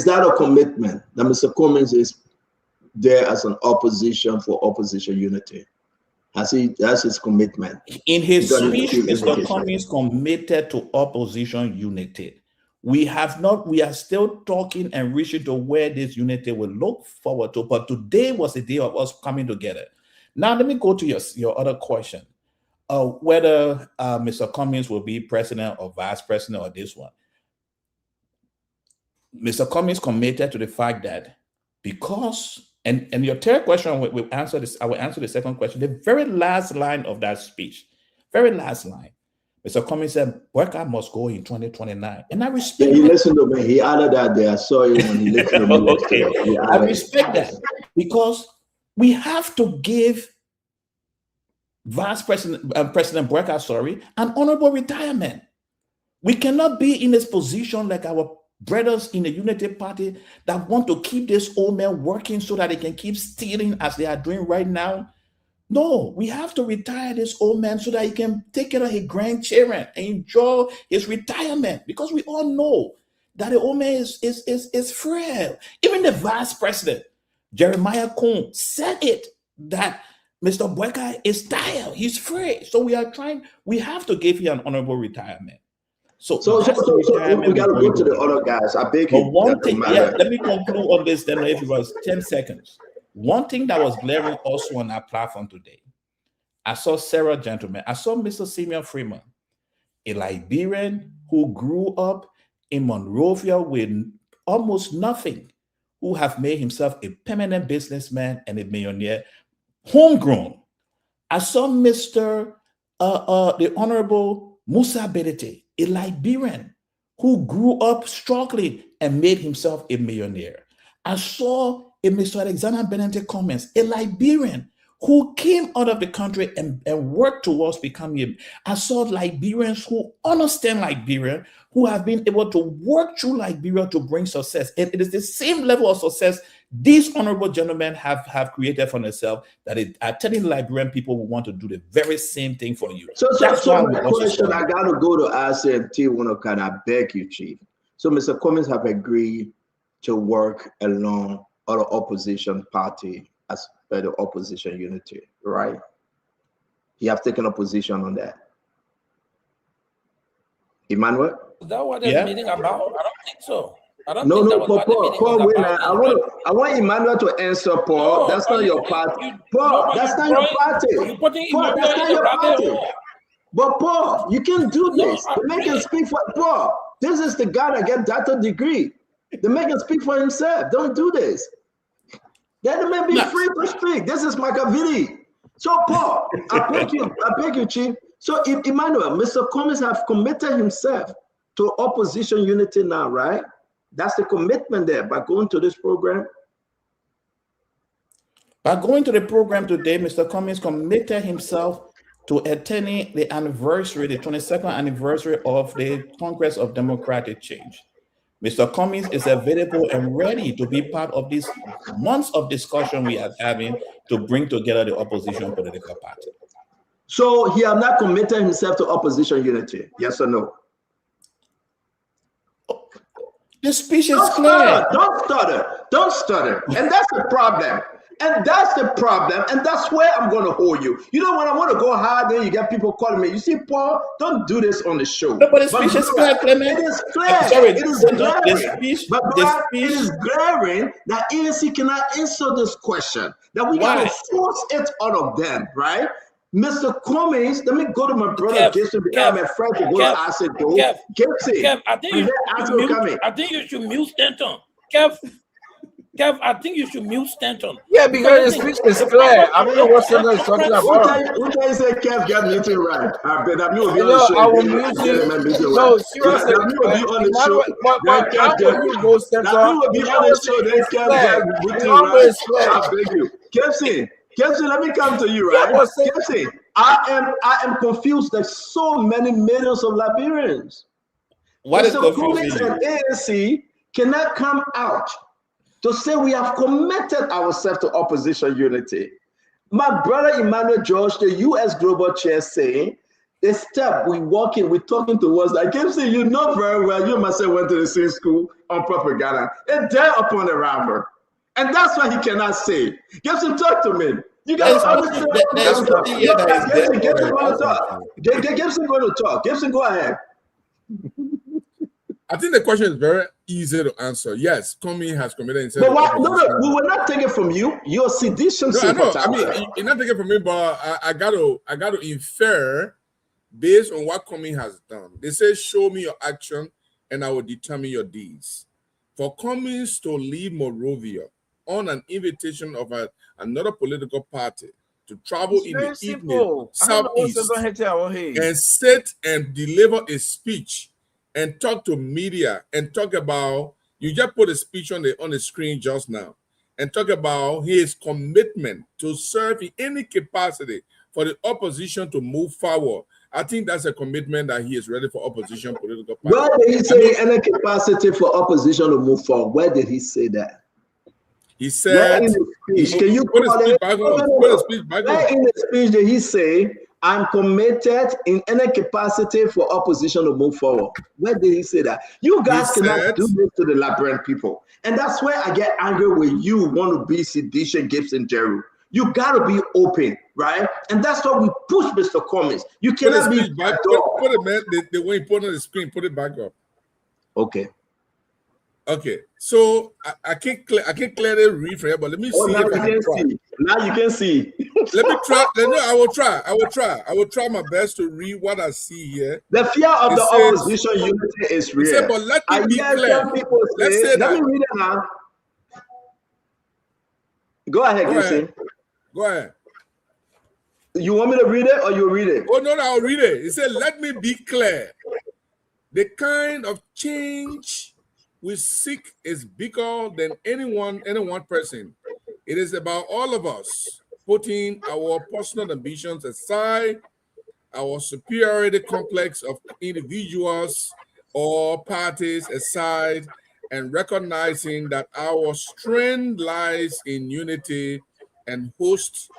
that a commitment that Mr. Cummings is there as an opposition for opposition unity? That's his commitment. In his speech, Mr. Cummings committed to opposition unity. We are still talking and reaching to where this unity will look forward to. But today was the day of us coming together. Now, let me go to your other question. Whether Mr. Cummings will be president or vice president or this one. Mr. Cummings committed to the fact that because, and your third question, we'll answer this, I will answer the second question. The very last line of that speech, very last line, Mr. Cummings said, Boakai must go in 2029. And I respect that. He listened to me. He added that there. I saw it when he listened to me. Okay. I respect that because we have to give President Boakai, an honorable retirement. We cannot be in this position like our brothers in the Unity Party that want to keep this old man working so that they can keep stealing as they are doing right now. No, we have to retire this old man so that he can take care of his grandchildren and enjoy his retirement, because we all know that the old man is frail. Even the vice president, Jeremiah Kuhn, said it, that Mr. Boakai is tired, he's frail. So we have to give him an honorable retirement. So we got to go to the other guys. I beg you. But one thing, let me conclude on this. Then, if it was 10 seconds, one thing that was glaring also on our platform today, I saw Sarah Gentleman. I saw Mr. Simeon Freeman, a Liberian who grew up in Monrovia with almost nothing, who have made himself a permanent businessman and a millionaire, homegrown. I saw Mr. The Honorable Musa Bedete, a Liberian who grew up struggling and made himself a millionaire. I saw a Mr. Alexander Benente Cummins, a Liberian who came out of the country and worked towards becoming. I saw Liberians who understand Liberia, who have been able to work through Liberia to bring success. And it is the same level of success these honorable gentlemen have created for themselves that are telling Liberian people who want to do the very same thing for you. So my question, I got to go to RCMP Wonokan. I beg you, Chief. So Mr. Cummins have agreed to work along other opposition party as per the opposition unity, right? He have taken a position on that. Emmanuel? Is that what they're meeting about? I don't think so. I don't No, think no, that was what the Paul, meeting was wait about. now. I want Emmanuel to answer, Paul. That's not your party. Paul, that's not your party. Paul, that's not your party. But Paul, you can't do this. The man can speak for Paul. This is the guy that get doctor degree. The man can speak for himself. Don't do this. Let the man be free to speak. This is Machiavelli. So Paul, I beg you, Chief. So if Emmanuel, Mr. Cummins have committed himself to opposition unity now, right? That's the commitment there by going to this program. By going to the program today, Mr. Cummins committed himself to attending the anniversary, the 22nd anniversary of the Congress of Democratic Change. Mr. Cummins is available and ready to be part of these months of discussion we are having to bring together the opposition political party. So he has not committed himself to opposition unity, yes or no? The speech is clear. Don't stutter. And that's the problem. And that's the problem. And that's where I'm going to hold you. You know, when I want to go hard, then you get people calling me. You see, Paul, don't do this on the show. No, but the speech is clear, Clement. It is clear. Sorry, it is glaring. It is glaring that ANC cannot answer this question. That we got to force it out of them, right? Mr. Cummins, let me go to my brother Gibson because I'm afraid to go to Acid. Gibson, I think you should mute Stanton. Kev, I think you should mute Stanton. Yeah, because the speech is clear. I don't know what Stanton is talking about. Who can say Kev got muted right? I bet that will be on the show. I will mute you. No, seriously. That will be on the show. That will be on the show. Then Kev got muted right. I beg you. Kevin, let me come to you, right? Kevin, I am confused. There's so many millions of Liberians. What is confusing you? And ANC cannot come out to say we have committed ourselves to opposition unity. My brother Emmanuel George, the U.S. Global Chair, saying the step we're talking towards. I can say you know very well. You myself went to the same school on propaganda. And there upon the river. And that's why he cannot say. Gibson, talk to me. You guys understand? Gibson going to talk. Gibson, go ahead. I think the question is very easy to answer. Yes, Cummins has committed himself. But why? No, we will not take it from you. You're sedition. No, I mean, you're not taking it from me, but I got to infer based on what Cummins has done. They say, "Show me your action, and I will determine your deeds." For Cummins to leave Monrovia on an invitation of another political party to travel in the evening southeast and sit and deliver a speech and talk to media and talk about, you just put a speech on the screen just now, and talk about his commitment to serve in any capacity for the opposition to move forward. I think that's a commitment that he is ready for opposition political party. Where did he say any capacity for opposition to move forward? Where did he say that? He said, can you put the speech back on? Where in the speech did he say, I'm committed in any capacity for opposition to move forward? Where did he say that? You guys cannot do this to the Liberian people. And that's where I get angry when you want to be sedition, Gibson, Jeru. You got to be open, right? And that's why we push Mr. Cummings. You cannot be back. Put it, man. The way you put it on the screen, put it back up. Okay. Okay. So I can't clearly read for you, but let me see. Now you can see. Now you can see. Let me try. No, I will try. I will try my best to read what I see here. The fear of the opposition unity is real. Said, but let me be clear. Let me read it now. Go ahead, Gibson. Go ahead. You want me to read it or you read it? Oh, no, I'll read it. It said, let me be clear. The kind of change we seek is bigger than any one person. It is about all of us putting our personal ambitions aside, our superiority complex of individuals or parties aside, and recognizing that our strength lies in unity and host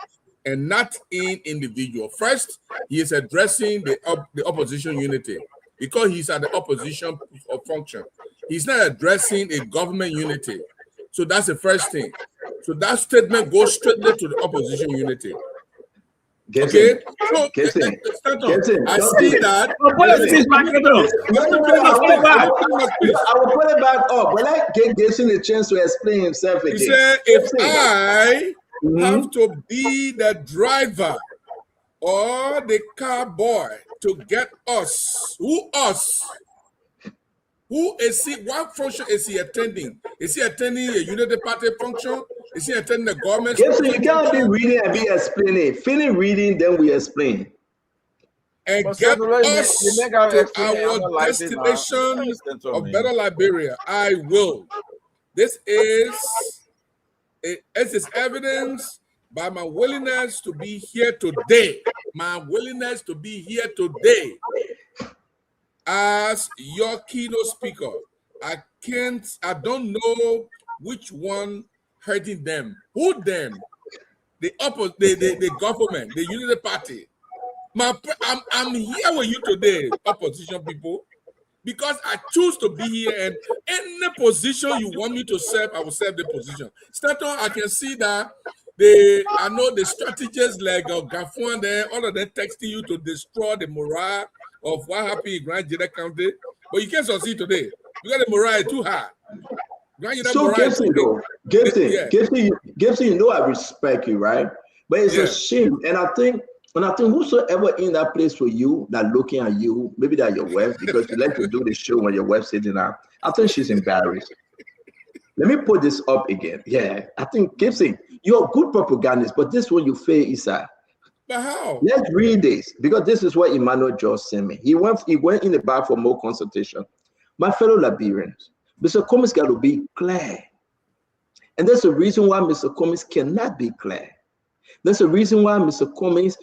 and not in individual. First, he is addressing the opposition unity because he's at the opposition function. He's not addressing a government unity. So that's the first thing. So that statement goes straight to the opposition unity. Okay, so I see that. I will put it back up. But I give Jason a chance to explain himself again. He said, if I have to be the driver or the car boy to get us, who is he? What function is he attending? Is he attending a unity party function? Is he attending the government? Yes, so you can't be reading and be explaining. Finish reading, then we explain. And get us to our destination of better Liberia. I will. This is evidence by my willingness to be here today. My willingness to be here today. As your keynote speaker, I don't know which one hurting them. Who them? The government, the unity party. I'm here with you today, opposition people, because I choose to be here, and any position you want me to serve, I will serve the position. Stato, I can see that I know the strategists like Gafuan there, all of them texting you to destroy the morale of what happened in Grand Jeddah County, but you can't succeed today because the morale is too high. So Gibson, you know I respect you, right? But it's a shame, and I think whosoever in that place for you that looking at you, maybe that your wife, because you like to do the show when your wife sitting down, I think she's embarrassed. Let me put this up again. Yeah, I think Gibson, you're a good propagandist, but this one you fail is But how? Let's read this because this is what Emmanuel just sent me. He went in the back for more consultation. My fellow Liberians, Mr. Cummings got to be clear. And there's a reason why Mr. Cummings cannot be clear. There's a reason why Mr. Cummings,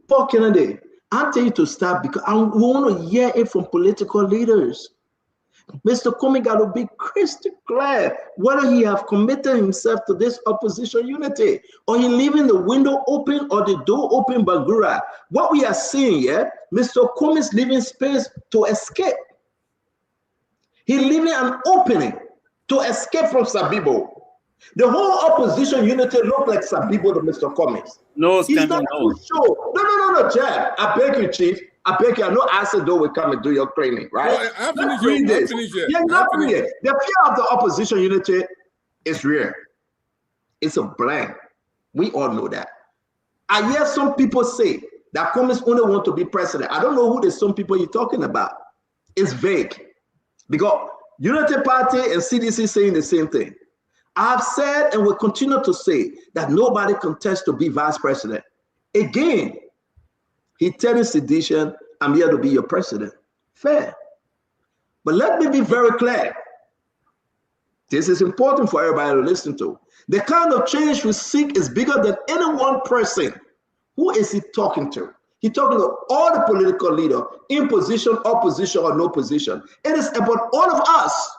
Paul Kennedy, I'll tell you to stop because I want to hear it from political leaders. Mr. Cummings got to be crystal clear whether he have committed himself to this opposition unity or he leaving the window open or the door open by Gura. What we are seeing here, Mr. Cummings leaving space to escape. He leaving an opening to escape from Sabibo. The whole opposition unity look like Sabibo to Mr. Cummings. No, he's not too sure. No, Jack. I beg you, Chief. I beg you. I know Asado will come and do your training, right? I'm finished. Yeah, not read it. The fear of the opposition unity is real. It's a blank. We all know that. I hear some people say that Cummings only want to be president. I don't know who the some people you're talking about. It's vague. Because Unity Party and CDC saying the same thing. I've said and will continue to say that nobody contests to be vice president. Again, he telling sedition, I'm here to be your president. Fair. But let me be very clear. This is important for everybody to listen to. The kind of change we seek is bigger than any one person. Who is he talking to? He's talking to all the political leaders, in position, opposition, or no position. It is about all of us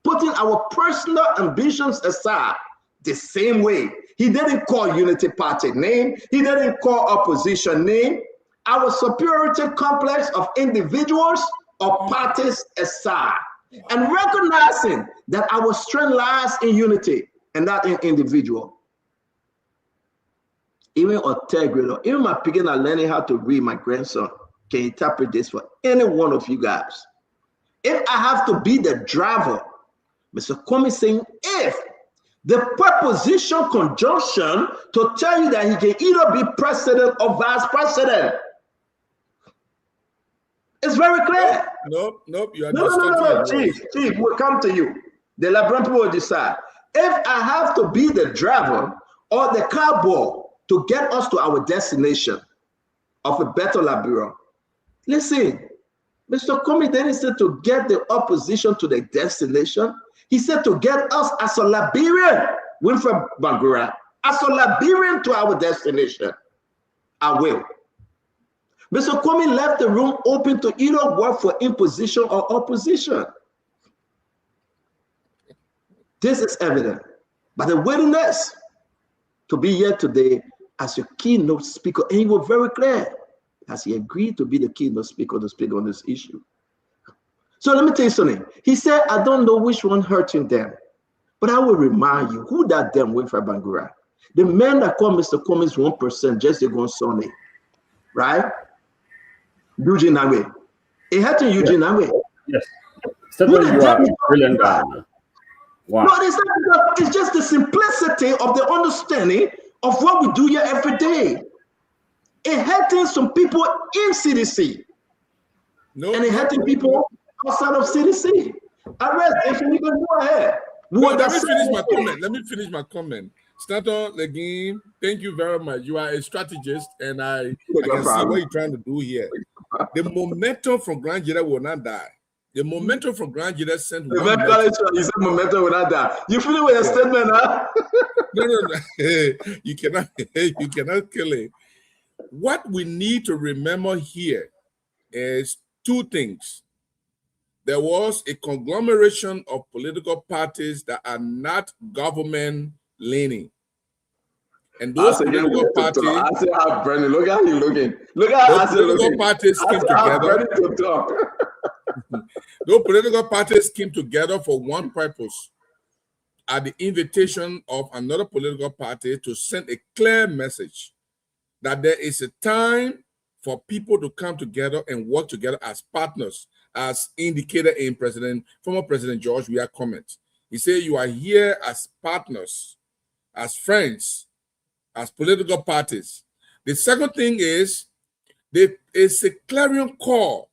putting our personal ambitions aside the same way. He didn't call Unity Party name. He didn't call opposition name. Our superiority complex of individuals or parties aside. And recognizing that our strength lies in unity and not in individual. even Otegre, even my picking are learning how to read, my grandson can interpret this for any one of you guys. If I have to be the driver, Mr. Kwame saying, if the preposition conjunction to tell you that he can either be president or vice president. It's very clear. Nope. You are no, Chief, we'll come to you. The Liberian people will decide. If I have to be the driver or the cowboy to get us to our destination of a better Liberia, listen, Mr. Kwame then said to get the opposition to the destination. He said to get us as a Liberian, Winfred Bangura, as a Liberian to our destination. I will. Mr. Kwame left the room open to either work for imposition or opposition. This is evident. But the willingness to be here today as your keynote speaker, and he was very clear, as he agreed to be the keynote speaker to speak on this issue. So let me tell you something. He said, I don't know which one hurting them, but I will remind you who that them Winfred Bangura. The man that called Mr. Cummings 1% just ago Sunday, right? Eugene Nangwe. It hurting Eugene Nangwe. Yes. You are a brilliant guy. Wow. No, it's just the simplicity of the understanding of what we do here every day. It hurting some people in CDC. And it hurting people outside of CDC. Arrest, if you can go ahead. Let me finish my comment. Stanton Legim, thank you very much. You are a strategist, and I can see what you're trying to do here. The momentum from Grand Jeda will not die. The momentum from Grand Jeda sent one message. You said momentum will not die. You feel it with a statement, huh? No. You cannot kill it. What we need to remember here is two things. There was a conglomeration of political parties that are not government leaning. And those political parties, I see how Brendan, look how you looking. Look how political parties came together. Those political parties came together for one purpose, at the invitation of another political party to send a clear message that there is a time for people to come together and work together as partners, as indicated in former President George Weah comment. He said, you are here as partners, as friends, as political parties. The second thing is, there is a clarion call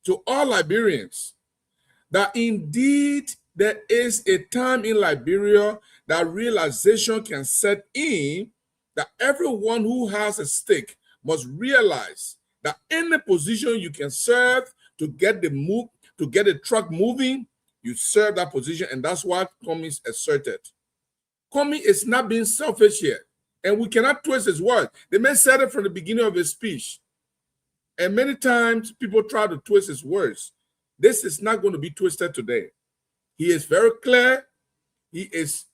to all Liberians that indeed there is a time in Liberia that realization can set in that everyone who has a stake must realize that any position you can serve to get the truck moving, you serve that position, and that's what Comey asserted. Comey is not being selfish here, and we cannot twist his words. The man said it from the beginning of his speech, and many times people try to twist his words. This is not going to be twisted today. He is very clear. He is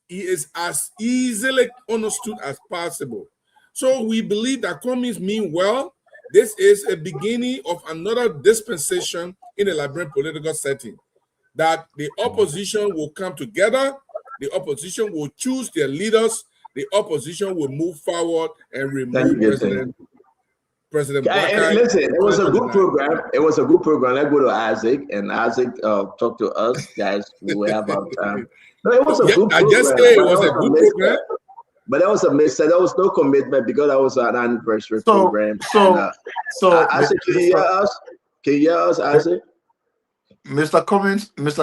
as easily understood as possible. So we believe that Comey mean well. This is a beginning of another dispensation in a Liberian political setting, that the opposition will come together, the opposition will choose their leaders, the opposition will move forward and remove President Blackeye. Listen, it was a good program. It was a good program. Let's go to Isaac, and Isaac talk to us, guys. We will have our time. No, it was a good program. I just say it was a good program. But that was a mistake. There was no commitment because that was an anniversary program. Isaac, can you hear us? Can you hear us, Isaac? Mr.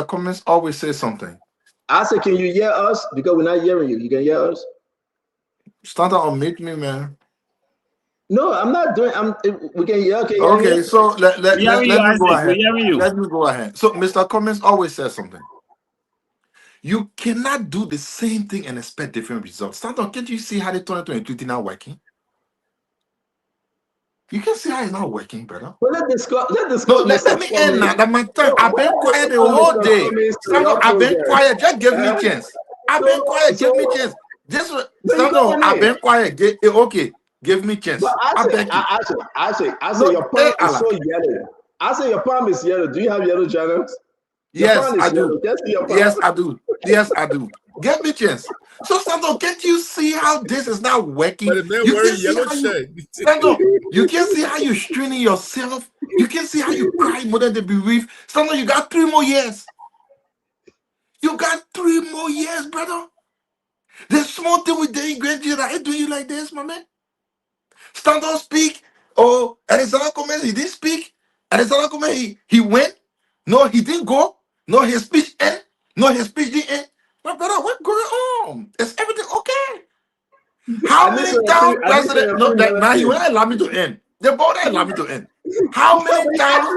Cummings always says something. Isaac, can you hear us? Because we're not hearing you. You can hear us? Start to unmute me, man. No, I'm not doing. We can hear. Okay, so let me go ahead. Let me go ahead. So Mr. Cummings always says something. You cannot do the same thing and expect different results. Stanton, can't you see how the 2022 not working? You can see how it's not working, brother. Well, let me end now. That my time. I've been quiet the whole day. Stanton, I've been quiet. Just give me a chance. I've been quiet. Give me a chance. Stanton, I've been quiet. Okay, give me a chance. I say your palm is so yellow. I say your palm is yellow. Do you have yellow channels? Yes, pan I is yellow. do. Just see your pan. Yes, I do. Yes, I do. Give me chance. So, Santo, can't you see how this is not working? But the man You wearing can see yellow how you, shirt. Santo, you can see how you're straining yourself. You can see how you cry more than the bereaved. Santo, you got 3 more years. You got 3 more years, brother. The small thing with the Grand I do you like this, my man. Stand up, speak. Oh, Alexander Gomez, he didn't speak. Alexander Gomez, he went. No, he didn't go. No, his speech end. No, his speech didn't end. My brother, what's going on? Is everything okay? How I many need to times I need president? to No, that, now he approve will not allow me to end. The board not allow me to end. How many times?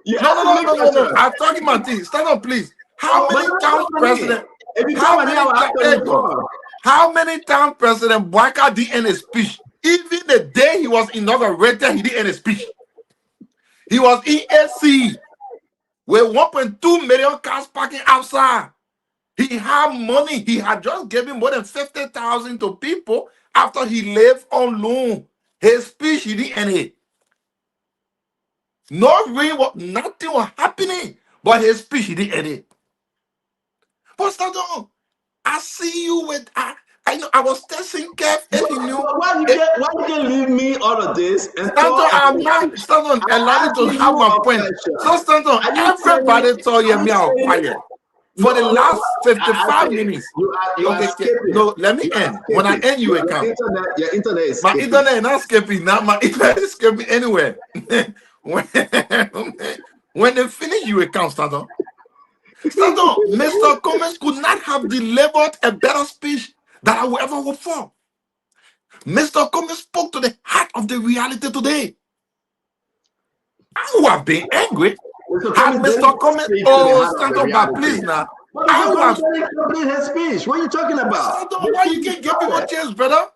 You No, asking me questions. I'm talking my thing. Stand up, please. How Oh, but many that's times not me. president? If you How come and many hear what times? happened before, How many times President Boyka did end his speech? Even the day he was inaugurated, he did end his speech. He was EAC with 1.2 million cars parking outside. He had money. He had just given more than 50,000 to people after he left on loan. His speech, he didn't end it. No rain, nothing was happening, but his speech, he didn't end it. But Stanton, I see you with I know I was testing Kev and he knew. why you can leave me all of this and Stanton, I'm not Stanton, allow me to have my point. So Stanton, everybody told you me out quiet. For the last 55 minutes. You are Okay, skipping. no, let me end. When I end, you will come. Your internet is My skipping. internet is not skipping. Now my internet is skipping anywhere. when they finish, you will come, Stanton. Stanton, Mr. Gomez could not have delivered a better speech that I will ever hope for. Mr. Gomez spoke to the heart of the reality today. I would have been angry had Mr. Gomez. Oh, Stanton, but please now. I would have. His speech. What are you talking about? Stanton, why you can't give people a chance, brother?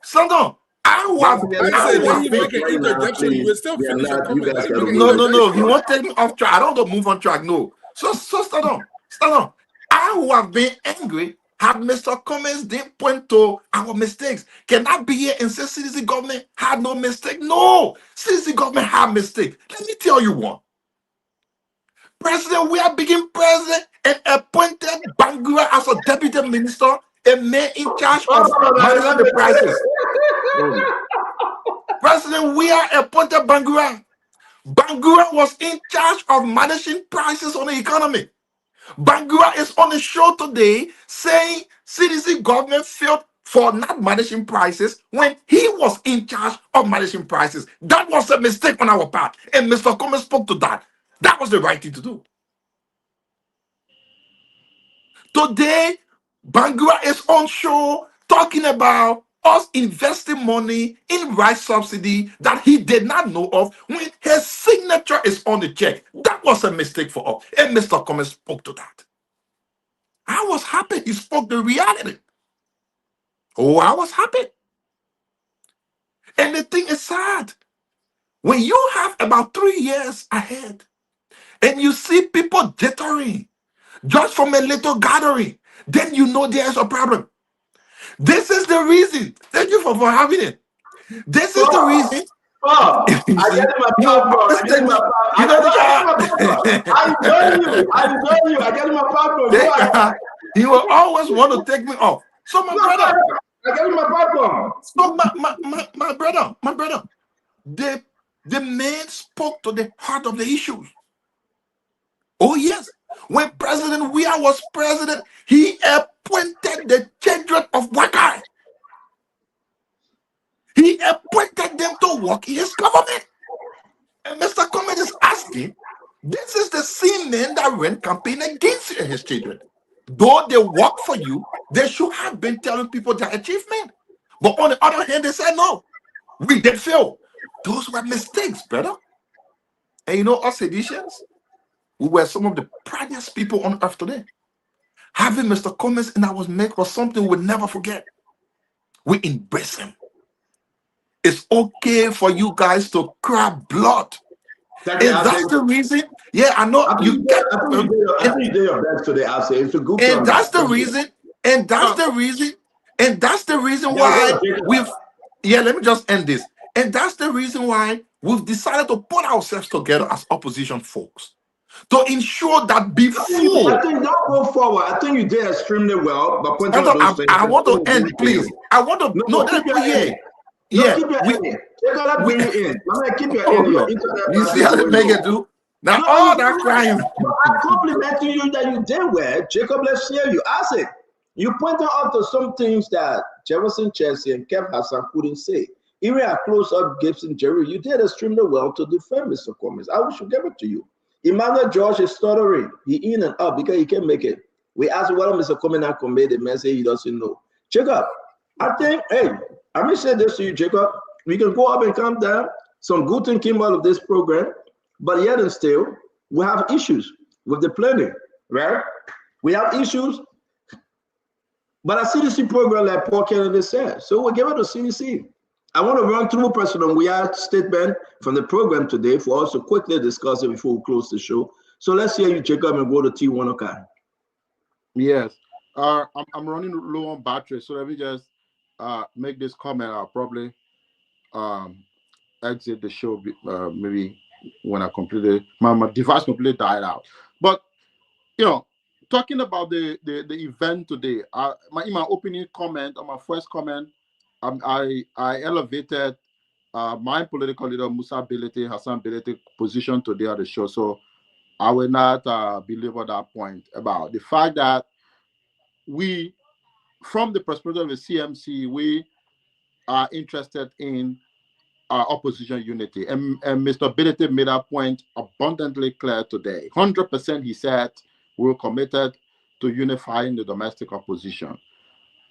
Stanton, I would have. I said when you make an interjection, you will still finish your comment. No. He won't take me off track. I don't want to move on track. No. So stand on. I would have been angry had Mr. Cummings didn't point to our mistakes. Can I be here and say CDC government had no mistake? No. CDC government had mistake. Let me tell you one. President, we are beginning president and appointed Bangura as a deputy minister, a man in charge of managing the prices. President, we are appointed Bangura. Bangura was in charge of managing prices on the economy. Bangura is on the show today saying CDC government failed for not managing prices when he was in charge of managing prices. That was a mistake on our part. And Mr. Coleman spoke to that. That was the right thing to do. Today, Bangura is on show talking about us investing money in rice subsidy that he did not know of when his signature is on the check. That was a mistake for us. And Mr. Cummings spoke to that. I was happy he spoke the reality. Oh, I was happy. And the thing is sad. When you have about 3 years ahead and you see people jittering just from a little gathering, then you know there is a problem. This is the reason. Thank you for having it. This is the reason. I get my popcorn. I get my popcorn. He will always want to take me off. So my brother, I get my popcorn. So my brother, the man spoke to the heart of the issues. Oh yes, when President Weah was president, he appointed the children of Wakai. He appointed them to work in his government. And Mr. Cummings is asking, this is the same man that ran campaign against you and his children. Though they work for you, they should have been telling people their achievement. But on the other hand, they said, no, we did fail. Those were mistakes, brother. And you know, us Haitians, we were some of the proudest people on earth today. Having Mr. Cummings in our make was something we'll never forget. We embrace him. It's okay for you guys to cry blood. And that's the reason. Yeah, I know you get. And that's the reason. And that's the reason. And that's the reason why we've. Yeah, let me just end this. And that's the reason why we've decided to put ourselves together as opposition folks. to ensure that before. I think don't go forward. I think you did extremely well. But pointing out those things, I want to end, please. I want to keep your end. Yeah, keep your end. They're gonna bring you in. Man, keep your end. You see how they make it do? Now all that crying. I'm complimenting you that you did well. Jacob, let's hear you. Isaac, you pointed out to some things that Jefferson Chelsea and Kev Hassan couldn't say. Even at close-up Gibson Jerry, you did extremely well to defend Mr. Cummings. I wish to give it to you. Emmanuel George is stuttering. He in and out because he can't make it. We asked whether Mr. Cummings had conveyed the message. He doesn't know. Jacob, I think, hey, I'm going to say this to you, Jacob. We can go up and come down. Some good thing came out of this program, but yet and still, we have issues with the planning, right? We have issues, but a CDC program, like Paul Kennedy said, so we'll give it to CDC. I want to run through President Weir's statement from the program today for us to quickly discuss it before we close the show. So let's hear you, Jacob, and go to T1 okay. Yes. I'm running low on battery, so let me just make this comment. I'll probably exit the show maybe when I completely my device completely died out. But you know, talking about the event today, in my opening comment, on my first comment, I elevated my political leader Musa Bilete, Hassan Bilete position today at the show. So I will not belabor that point about the fact that we, from the perspective of the CMC, we are interested in opposition unity. And Mr. Bilete made that point abundantly clear today. 100% he said we're committed to unifying the domestic opposition.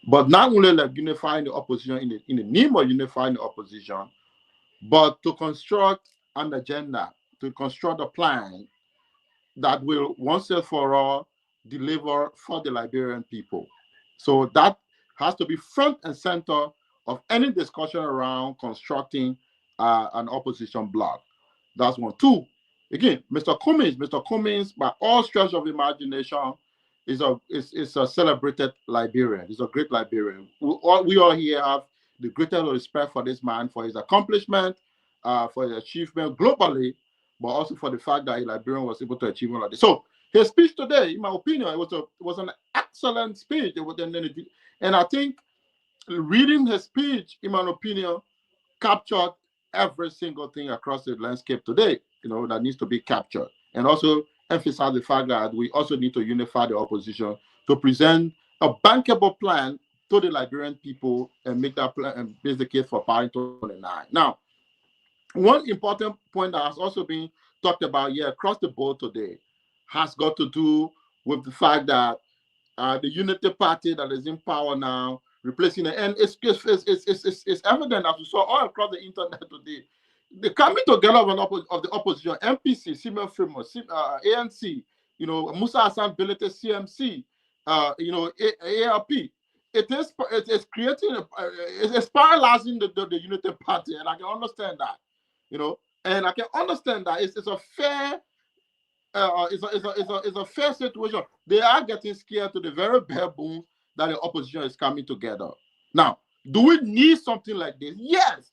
But not only like unifying the opposition in the name of unifying the opposition, but to construct an agenda, to construct a plan that will once and for all deliver for the Liberian people. So that has to be front and center of any discussion around constructing an opposition bloc. That's one. Two, again, Mr. Cummings, by all stretch of imagination, is a celebrated Liberian. He's a great Liberian. We all here have the greatest respect for this man, for his accomplishment, for his achievement globally, but also for the fact that a Liberian was able to achieve all of this. So his speech today, in my opinion, it was an excellent speech. And I think reading his speech, in my opinion, captured every single thing across the landscape today, that needs to be captured. And also emphasize the fact that we also need to unify the opposition to present a bankable plan to the Liberian people and make that plan and base the case for power in 2029. Now, one important point that has also been talked about here across the board today has got to do with the fact that the Unity Party that is in power now, replacing it, and it's evident as we saw all across the internet today. The coming together of the opposition, MPC, Simeon Fremont, ANC, Musa Hassan Bilete, CMC, ARP. It's creating, it's paralyzing the Unity Party, and I can understand that, and I can understand that it's a fair. It's a fair situation. They are getting scared to the very bare bones that the opposition is coming together. Now, do we need something like this? Yes.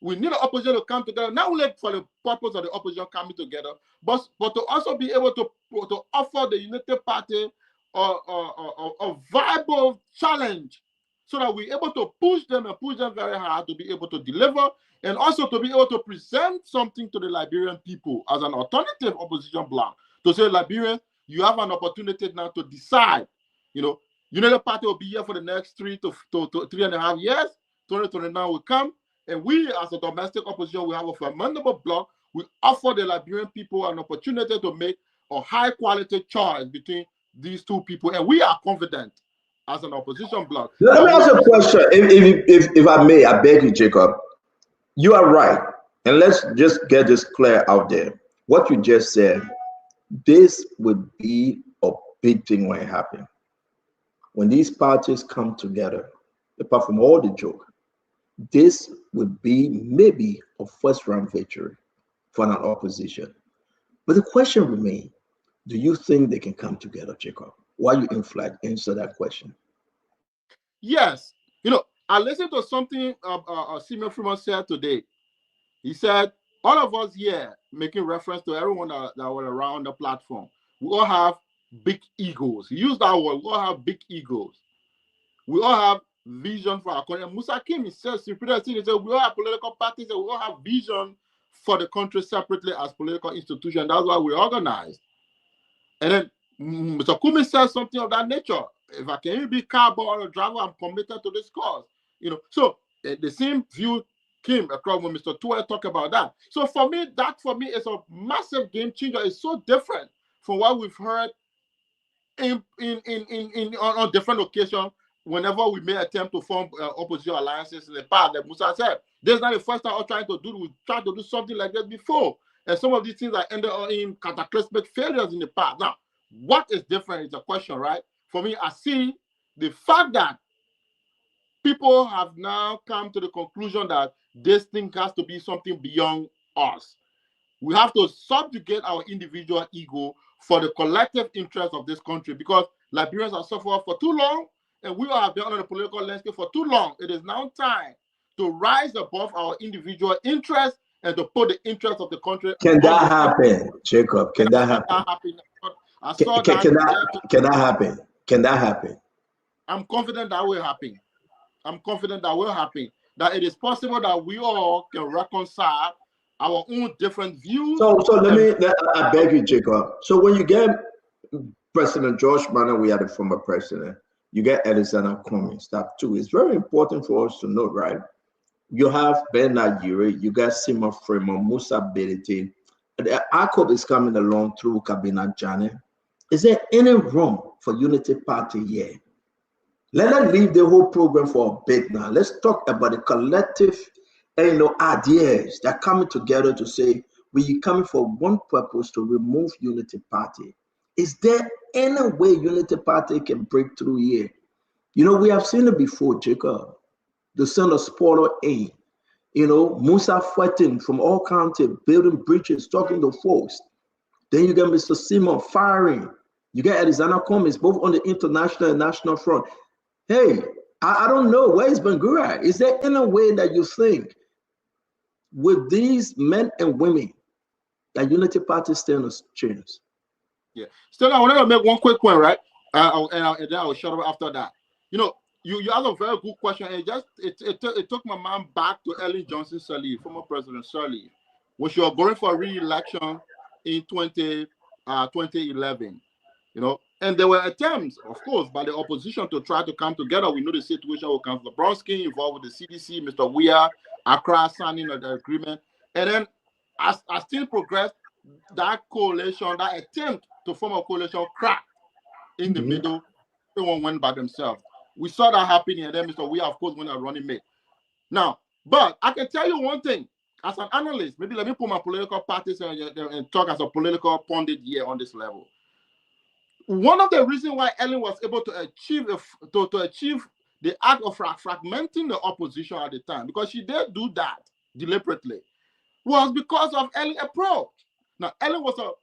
We need the opposition to come together, not only for the purpose of the opposition coming together, but to also be able to offer the Unity Party a viable challenge so that we're able to push them very hard to be able to deliver and also to be able to present something to the Liberian people as an alternative opposition bloc to say, Liberians, you have an opportunity now to decide. Unity Party will be here for the next 3 to 3.5 years. 2029 will come. And we, as a domestic opposition, we have a formidable bloc. We offer the Liberian people an opportunity to make a high-quality choice between these two people. And we are confident as an opposition bloc. Let me ask you a question. If I may, I beg you, Jacob. You are right. And let's just get this clear out there. What you just said, this would be a big thing when it happens. When these parties come together, apart from all the joke, this would be maybe a first-round victory for an opposition. But the question remains, do you think they can come together, Jacob? Why you answer that question? Yes. I listened to something Simeon Fremont said today. He said, all of us here, making reference to everyone that were around the platform, we all have big egos. Use that word. We all have big egos. We all have vision for our country. Musa Kim says, he said, we all have political parties and we all have vision for the country separately as political institutions. That's why we're organized. And then Mr. Kumi says something of that nature. If I can be car or a driver, I'm committed to this cause. You know, so the same view came across when Mr. Tua talked about that. So for me, is a massive game changer. It's so different from what we've heard on different occasions. Whenever we may attempt to form opposition alliances in the past, like Musa said, this is not the first time we're trying to do. We tried to do something like that before, and some of these things are ended in cataclysmic failures in the past. Now, what is different is a question, right? For me, I see the fact that people have now come to the conclusion that this thing has to be something beyond us. We have to subjugate our individual ego for the collective interest of this country, because Liberians have suffered for too long, and we have been on the political landscape for too long. It is now time to rise above our individual interests and to put the interests of the country. Can that happen, Jacob? Can that happen? Can that happen? Can that happen? I'm confident that will happen. I'm confident that will happen. That it is possible that we all can reconcile our own different views. So I beg you, Jacob. So when you get President George Mann, we had a former president, you get Alexander Cummings, that too. It's very important for us to know, right? You have Ben Nagiri, you got Sima Freeman, Musa Belete. The ACOB is coming along through Kabina Jane. Is there any room for Unity Party here? Let us leave the whole program for a bit now. Let's talk about the collective ideas that are coming together to say we're coming for one purpose, to remove Unity Party. Is there any way Unity Party can break through here? You know, we have seen it before, Jacob. The son of Spoiler A. You know, Musa fighting from all county, building bridges, talking to folks. Then you get Mr. Simon firing. You get Alexander Cummings, both on the international and national front. Hey, I don't know. Where is Ben-Gurion? Is there any way that you think with these men and women that Unity Party stand a chance? Yeah. Still, I wanted to make one quick point, right? And then I will shut up after that. You know, you asked a very good question. And it took my mind back to Ellen Johnson Sirleaf, former President Sirleaf, when she was going for re-election in 2011. You know, and there were attempts, of course, by the opposition to try to come together. We know the situation with Councillor Bronski involved with the CDC, Mr. Weah, Accra signing of the agreement. And then as still progressed, that coalition, that attempt to form a coalition cracked in the middle. Everyone went by themselves. We saw that happening, and then Mr. Weah, of course, went a running mate. Now, but I can tell you one thing. As an analyst, maybe let me put my political parties and talk as a political pundit here on this level. One of the reasons why Ellen was able to achieve the act of fragmenting the opposition at the time, because she did do that deliberately, was because of Ellen's approach. Now, Ellen was Ellen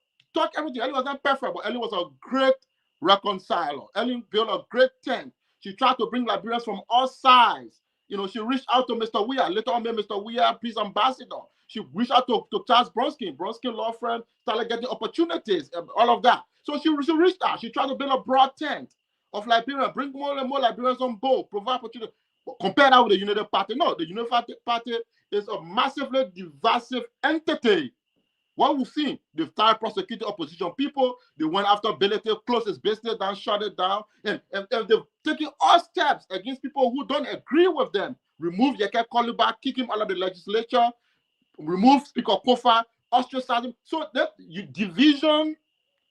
was not perfect, but Ellen was a great reconciler. Ellen built a great tent. She tried to bring Liberians from all sides. You know, she reached out to Mr. Weah. Later on, made Mr. Weah peace ambassador. She reached out to Charles Bronski. Bronski law firm started getting opportunities, all of that. So she reached out. She tried to build a broad tent of Liberia, bring more and more Liberians on board, provide opportunity. Compare that with the United Party. No, the United Party is a massively divisive entity. What we've seen, they've started prosecuting opposition people. They went after Belete, closed his business down, shut it down. And they've taken all steps against people who don't agree with them. Remove Yeke Koliba, kick him out of the legislature, remove Speaker Kofa, ostracize him. So that division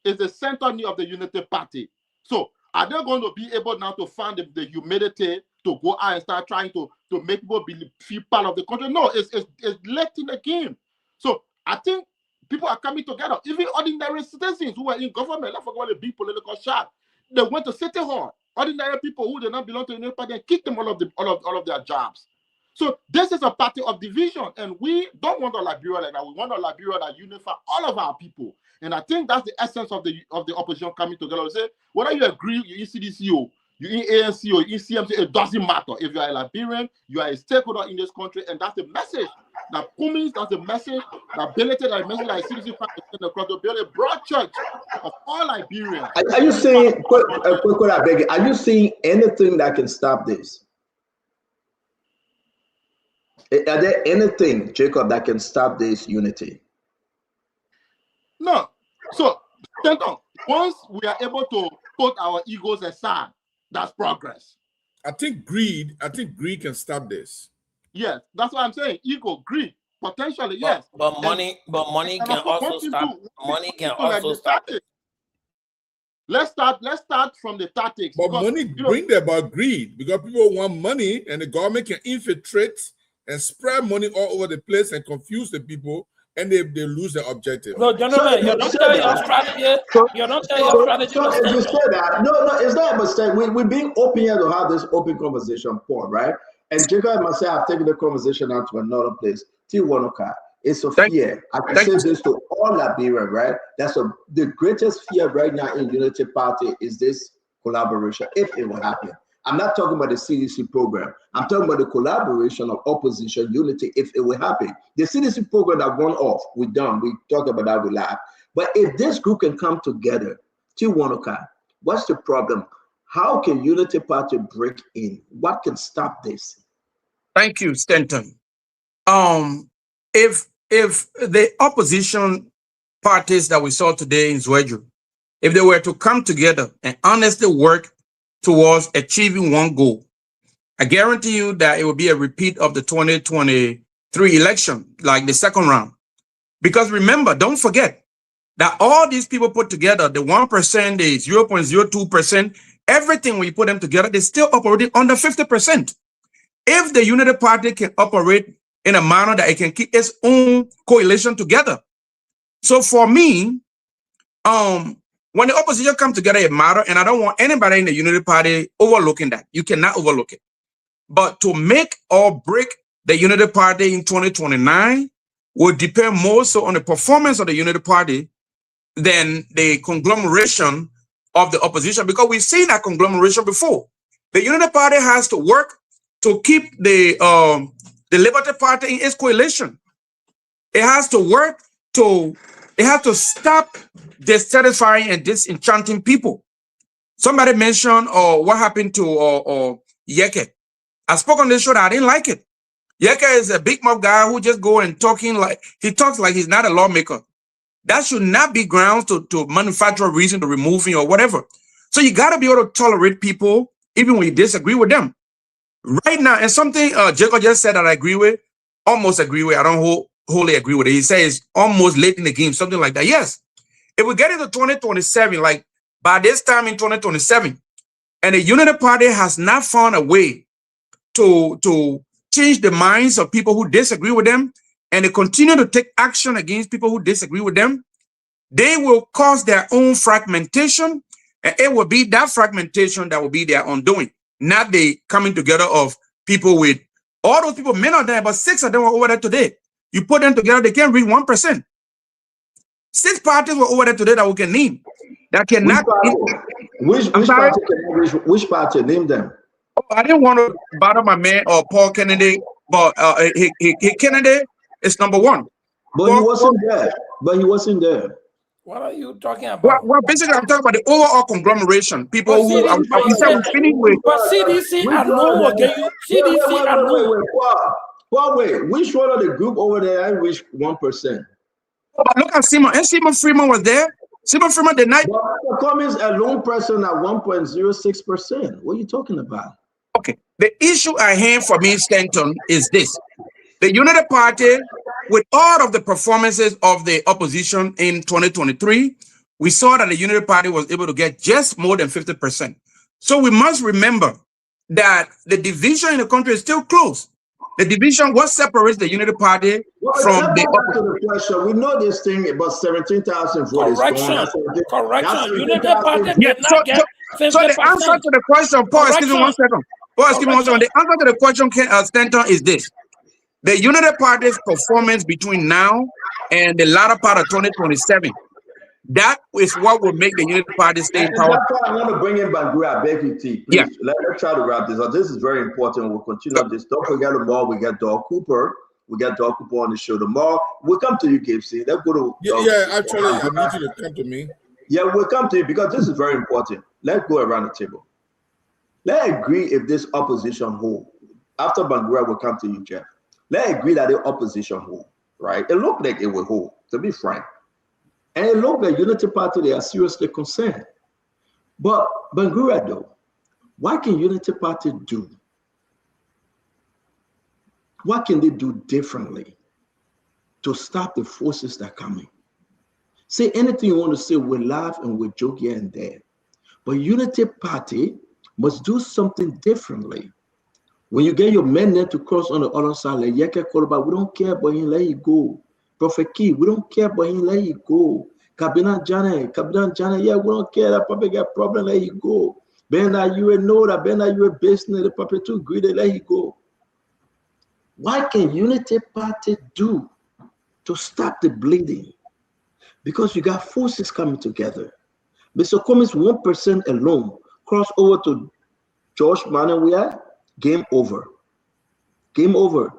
is the center need of the Unity Party. So are they going to be able now to find the humility to go out and start trying to make people feel part of the country? No, it's late in the game. So I think people are coming together. Even ordinary citizens who were in government, let's forget the big political shot. They went to City Hall. Ordinary people who did not belong to the Unity Party and kicked them all of their jobs. So this is a party of division, and we don't want a Liberia like that. We want a Liberia that unifies all of our people. And I think that's the essence of the opposition coming together. We say, whether you agree, you ECDCO, you in ANC or in CMC, it doesn't matter. If you are a Liberian, you are a stakeholder in this country, and that's the message that Cummings, that's the message that Billete, that message that CDC sent across the build a broad church of all Liberians. Are you saying, I beg you, are you seeing anything that can stop this? Are there anything, Jacob, that can stop this unity? No. So, once we are able to put our egos aside, that's progress. I think greed can stop this. Yes, that's what I'm saying. Ego, greed, potentially, yes. But money can also stop. Money can also stop it. Let's start from the tactics. But money bring about greed because people want money, and the government can infiltrate and spread money all over the place and confuse the people, and they lose their objective. No, gentlemen, you're not telling your strategy. You're not telling your strategy. So if you say that, no, it's not a mistake. We're being open here to have this open conversation, Paul, right? And Jacob and myself have taken the conversation out to another place. Tiwanoka. It's a fear. I can say this to all Liberians, right? The greatest fear right now in Unity Party is this collaboration, if it will happen. I'm not talking about the CDC program. I'm talking about the collaboration of opposition unity if it will happen. The CDC program that won off, we're done. We talked about that, we laugh. But if this group can come together, Tiwanoka, what's the problem? How can Unity Party break in? What can stop this? Thank you, Stanton. If the opposition parties that we saw today in Zweju, if they were to come together and honestly work towards achieving one goal, I guarantee you that it will be a repeat of the 2023 election, like the second round. Because remember, don't forget that all these people put together, the 1%, the 0.02%, everything when you put them together, they're still operating under 50%. If the Unity Party can operate in a manner that it can keep its own coalition together. So for me, when the opposition come together, it matters, and I don't want anybody in the Unity Party overlooking that. You cannot overlook it. But to make or break the Unity Party in 2029 will depend more so on the performance of the Unity Party than the conglomeration of the opposition, because we've seen that conglomeration before. The Unity Party has to work to keep the Liberty Party in its coalition. It has to work to, it has to stop dissatisfying and disenchanting people. Somebody mentioned what happened to Yeke. I spoke on this show that I didn't like it. Yeke is a big mob guy who just go and talking like, he talks like he's not a lawmaker. That should not be grounds to manufacture a reason to remove him or whatever. So you got to be able to tolerate people even when you disagree with them. Right now, and something Jacob just said that I agree with, almost agree with, I don't wholly agree with it. He says almost late in the game, something like that. Yes. If we get into 2027, like by this time in 2027, and the Unity Party has not found a way to change the minds of people who disagree with them, and they continue to take action against people who disagree with them, they will cause their own fragmentation, and it will be that fragmentation that will be their undoing, not the coming together of people with, all those people, many of them, but 6 of them were over there today. You put them together, they can't reach 1%. 6 parties were over there today that we can name. That cannot. Which party? Name them. Oh, I didn't want to bother my man or Paul Kennedy, but Kennedy is number 1. But Paul, he wasn't there. But he wasn't there. What are you talking about? Well, basically, I'm talking about the overall conglomeration. People who I'm spinning with. But CDC and no, CDC and no. Well, wait, which one of the group over there and which 1%? But look at Simon. And Simon Freeman was there. Simon Freeman did not. Well, Cummings a lone person at 1.06%. What are you talking about? Okay. The issue I have for me, Stanton, is this. The Unity Party, with all of the performances of the opposition in 2023, we saw that the Unity Party was able to get just more than 50%. So we must remember that the division in the country is still close. The division, what separates the Unity Party from the question. We know this thing about 17,000 votes. Correction. Unity Party did not get 50%. So the answer to the question, Paul, excuse me 1 second. Paul, excuse me 1 second. The answer to the question, Stanton, is this. The Unity Party's performance between now and the latter part of 2027 That is what will make the Unity Party stay in And power. that's why I want to bring in Bangura. I beg you, T. Please, Yeah. let's try to wrap this up. This is very important. We'll continue this. Don't forget tomorrow we get Doug Cooper. We got Doug Cooper on the show tomorrow. We'll come to you, KFC. Let's go to Actually, I need you to come to me. Yeah, we'll come to you because this is very important. Let's go around the table. Let's agree if this opposition hold. After Bangura, we'll come to you, Jeff. Let's agree that the opposition hold, right? It looked like it will hold, to be frank. And it looked like Unity Party, they are seriously concerned. But Bangura, though, what can Unity Party do? What can they do differently to stop the forces that are coming? Say anything you want to say, we laugh and we joke here and there. But Unity Party must do something differently. When you get your men there to cross on the other side, like Yeke Koloba, we don't care, but he let you go. Prophet Key, we don't care, but he let you go. Kabina Jane, yeah, we don't care, that Papa got problem, let you go. Ben that you know that Ben that you a business, the Papa too greedy, let you go. What can Unity Party do to stop the bleeding? Because you got forces coming together. Mr. Cummings, 1% alone, cross over to George Manawia, game over. Game over.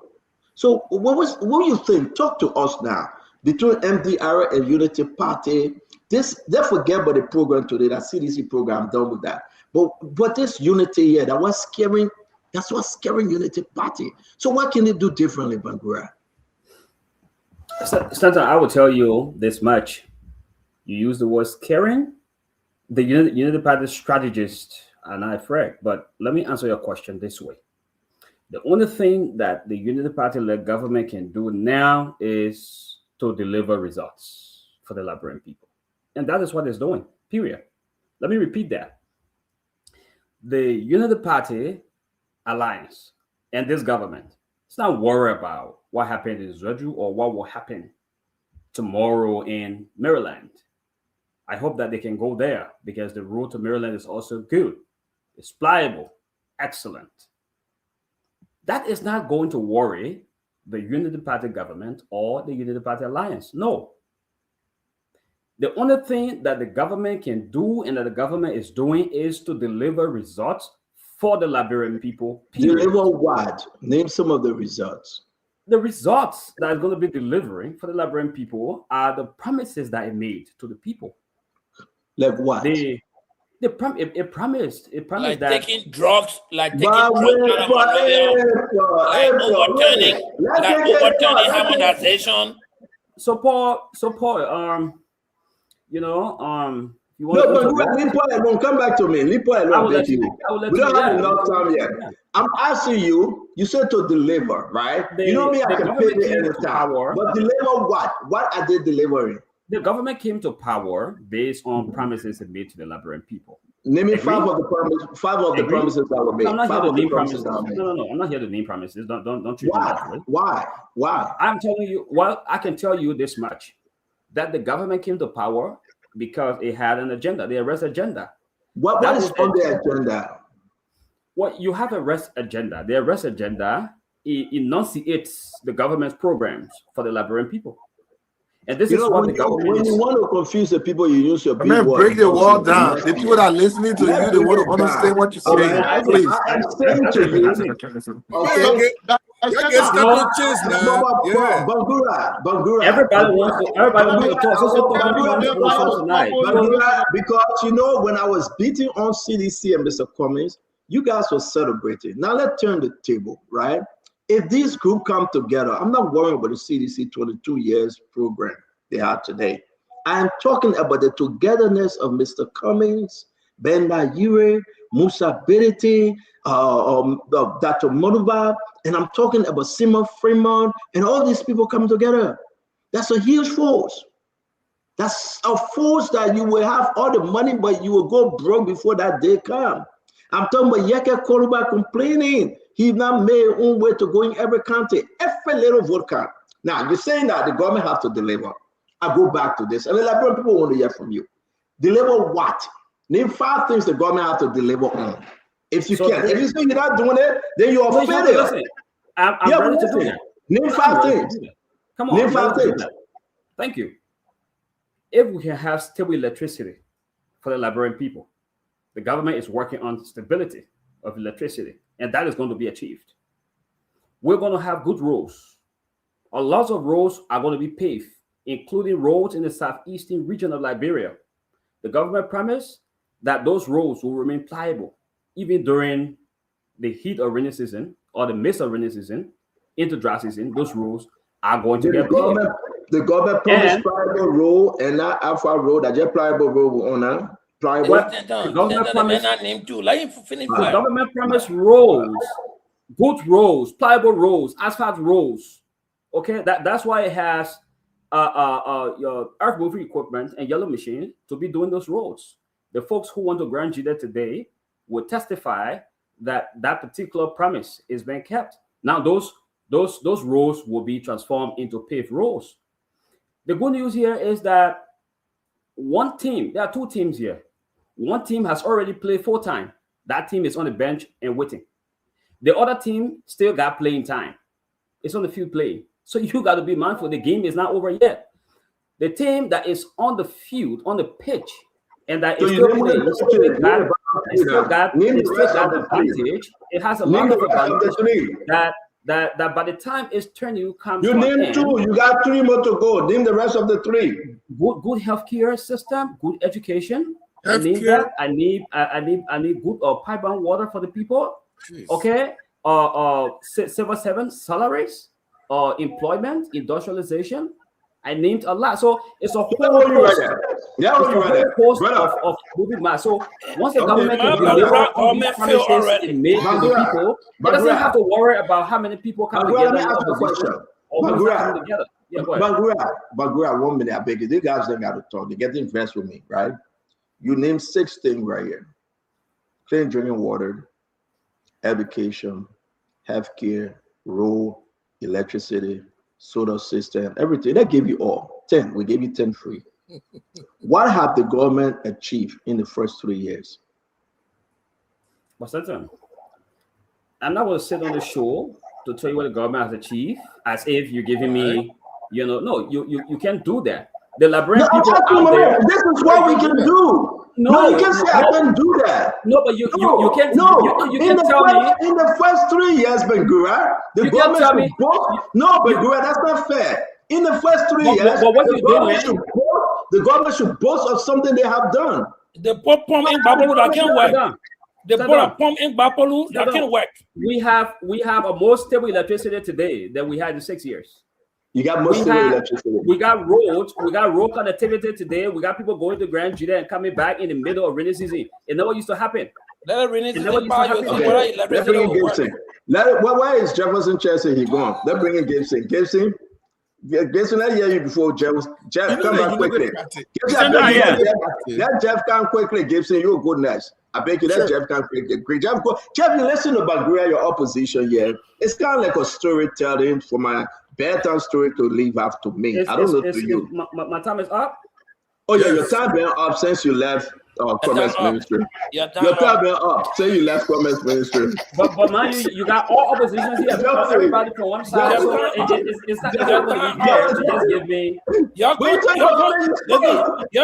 So what do you think? Talk to us now. Between MDR and Unity Party, they forget about the program today, that CDC program, done with that. But this unity here, that's what's scaring Unity Party. So what can they do differently, Bangura? Stanton, I will tell you this much. You use the word scaring. The Unity Party strategists are not afraid. But let me answer your question this way. The only thing that the Unity Party-led government can do now is to deliver results for the Liberian people. And that is what it's doing, period. Let me repeat that. The Unity Party alliance and this government, it's not worried about what happened in Zwedru or what will happen tomorrow in Maryland. I hope that they can go there because the road to Maryland is also good. It's pliable, excellent. That is not going to worry the Unity Party government or the Unity Party alliance. No. The only thing that the government can do and that the government is doing is to deliver results for the Liberian people. Period. Deliver what? Name some of the results. The results that is going to be delivering for the Liberian people are the promises that it made to the people. Like what? It promised like that taking drugs, like taking drugs overturning harmonization. So Paul, you want come back to me. We don't have enough time yet. I'm asking you, you said to deliver, right? You know me, I can pay the anytime. But deliver what? What are they delivering? The government came to power based on promises it made to the Liberian people. Name me five of the promises that were made. I'm not here to name promises. No. I'm not here to name promises. Don't treat me that way. Why? I'm telling you. Well, I can tell you this much: that the government came to power because it had an agenda, the arrest agenda. What is on the agenda? Well, you have a arrest agenda. The arrest agenda enunciates the government's programs for the Liberian people. And this is what the government when you want to confuse the people, you use your big words. Break the wall down. The people that are listening to you, they want to understand what you're saying. Please. I'm saying to you. Bangura. Everybody wants to talk. Tonight. Because when I was beating on CDC and Mr. Cummings, you guys were celebrating. Now let's turn the table, right? If these groups come together, I'm not worrying about the CDC 22 years program they have today. I'm talking about the togetherness of Mr. Cummings, Benda Yure, Musa Berete, Dr. Moduba, and I'm talking about Simon Fremont, and all these people coming together. That's a huge force. That's a force that you will have all the money, but you will go broke before that day comes. I'm talking about Yeke Koluba complaining. He's not made own way to go in every county, every little vote count. Now, you're saying that the government has to deliver. I go back to this. I mean, Liberian people want to hear from you. Deliver what? Name 5 things the government has to deliver on. If you can. If you say you're not doing it, then you're a failure. I'm ready to do that. Name 5 things. Come on. Name 5 things. Thank you. if we can have stable electricity for the Liberian people, the government is working on stability of electricity, and that is going to be achieved. We're going to have good roads. A lot of roads are going to be paved, including roads in the southeastern region of Liberia. The government promised that those roads will remain pliable even during the heat of rainy season or the midst of rainy season into dry season. Those roads are going to get paved. The government promised pliable road and not alpha road. That just pliable road on now. Pliable. The government promised roads, good roads, pliable roads, asphalt roads. Okay, that's why it has your earth moving equipment and yellow machine to be doing those roads. The folks who want to grant Jida today will testify that that particular promise is being kept. Now those roads will be transformed into paved roads. The good news here is that one team, there are two teams here. One team has already played full time. That team is on the bench and waiting. The other team still got playing time. It's on the field playing. So you got to be mindful. The game is not over yet. The team that is on the field, on the pitch, and that is still playing, still got advantage. It has a lot of advantage that by the time it's turning, you come. You name two. You got three more to go. Name the rest of the three. Good healthcare system, good education. I need that. I need good pipeline water for the people. Jeez. Okay. Civil servant salaries, employment, industrialization. I named a lot. So it's a whole host of moving mass. So once the government can deliver promises it made to the people, it doesn't have to worry about how many people come together in opposition. Bagura, 1 minute, I beg you. These guys don't got to talk. They get invest with me, right? You name 6 things right here: clean drinking water, education, healthcare, road, electricity, solar system, everything. They gave you all 10. We gave you 10 free. What have the government achieved in the first 3 years? What's that? I'm not going to sit on the show to tell you what the government has achieved, as if you're giving me, no, you can't do that. The Liberian people out there. This is what we can do. No, you can say I can do that. No, but you can't. You can tell me in the first 3 years, Bagura, the government should boast. No, Bagura, that's not fair. In the first 3 years, the government should boast of something they have done. The pump in Babolu that can work. The pump in Babolu that can work. We have a more stable electricity today than we had in 6 years. You got most electricity. We got roads. We got road connectivity today. We got people going to Grand Jida and coming back in the middle of rainy season. It never used to happen. Where is Jefferson Chelsea? He gone. Let's bring in Gibson. Gibson, I hear you before Jeff. Jeff, come back quickly. Let Jeff come quickly, Gibson. You're good nice. I beg you, let Jeff come quickly. Jeff, you listen to Bagura, your opposition here. It's kind of like a storytelling for my bedtime story to leave after me. I don't know to you. My time is up. Oh yeah, your time been up since you left Commerce Ministry. Your time been up since you left Commerce Ministry. But man, you got all oppositions here. Everybody from one side. So it's not going to be fair to just give me. You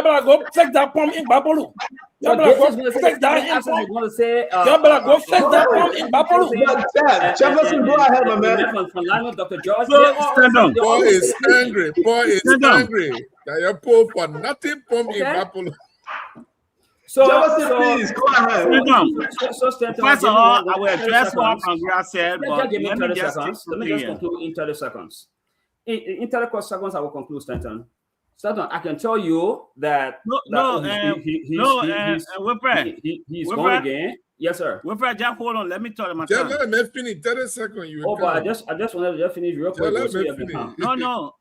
better go fix that pump in Babolu. You better go fix that. You better go fix that pump in Babolu. Jefferson, go ahead, my man. Dr. George. Stand on. Boy is angry. Boy is angry. That you pull for nothing pump in Babolu. So, please go ahead. First of all, I will address what Bagura said, but let me just conclude in 30 seconds. In 30 seconds, I will conclude, Stanton. Stanton, I can tell you that he's going again. Yes, sir. Wilfred, just hold on. Let me tell you my time. Let me finish 30 seconds. But I just wanted to finish real quick. No.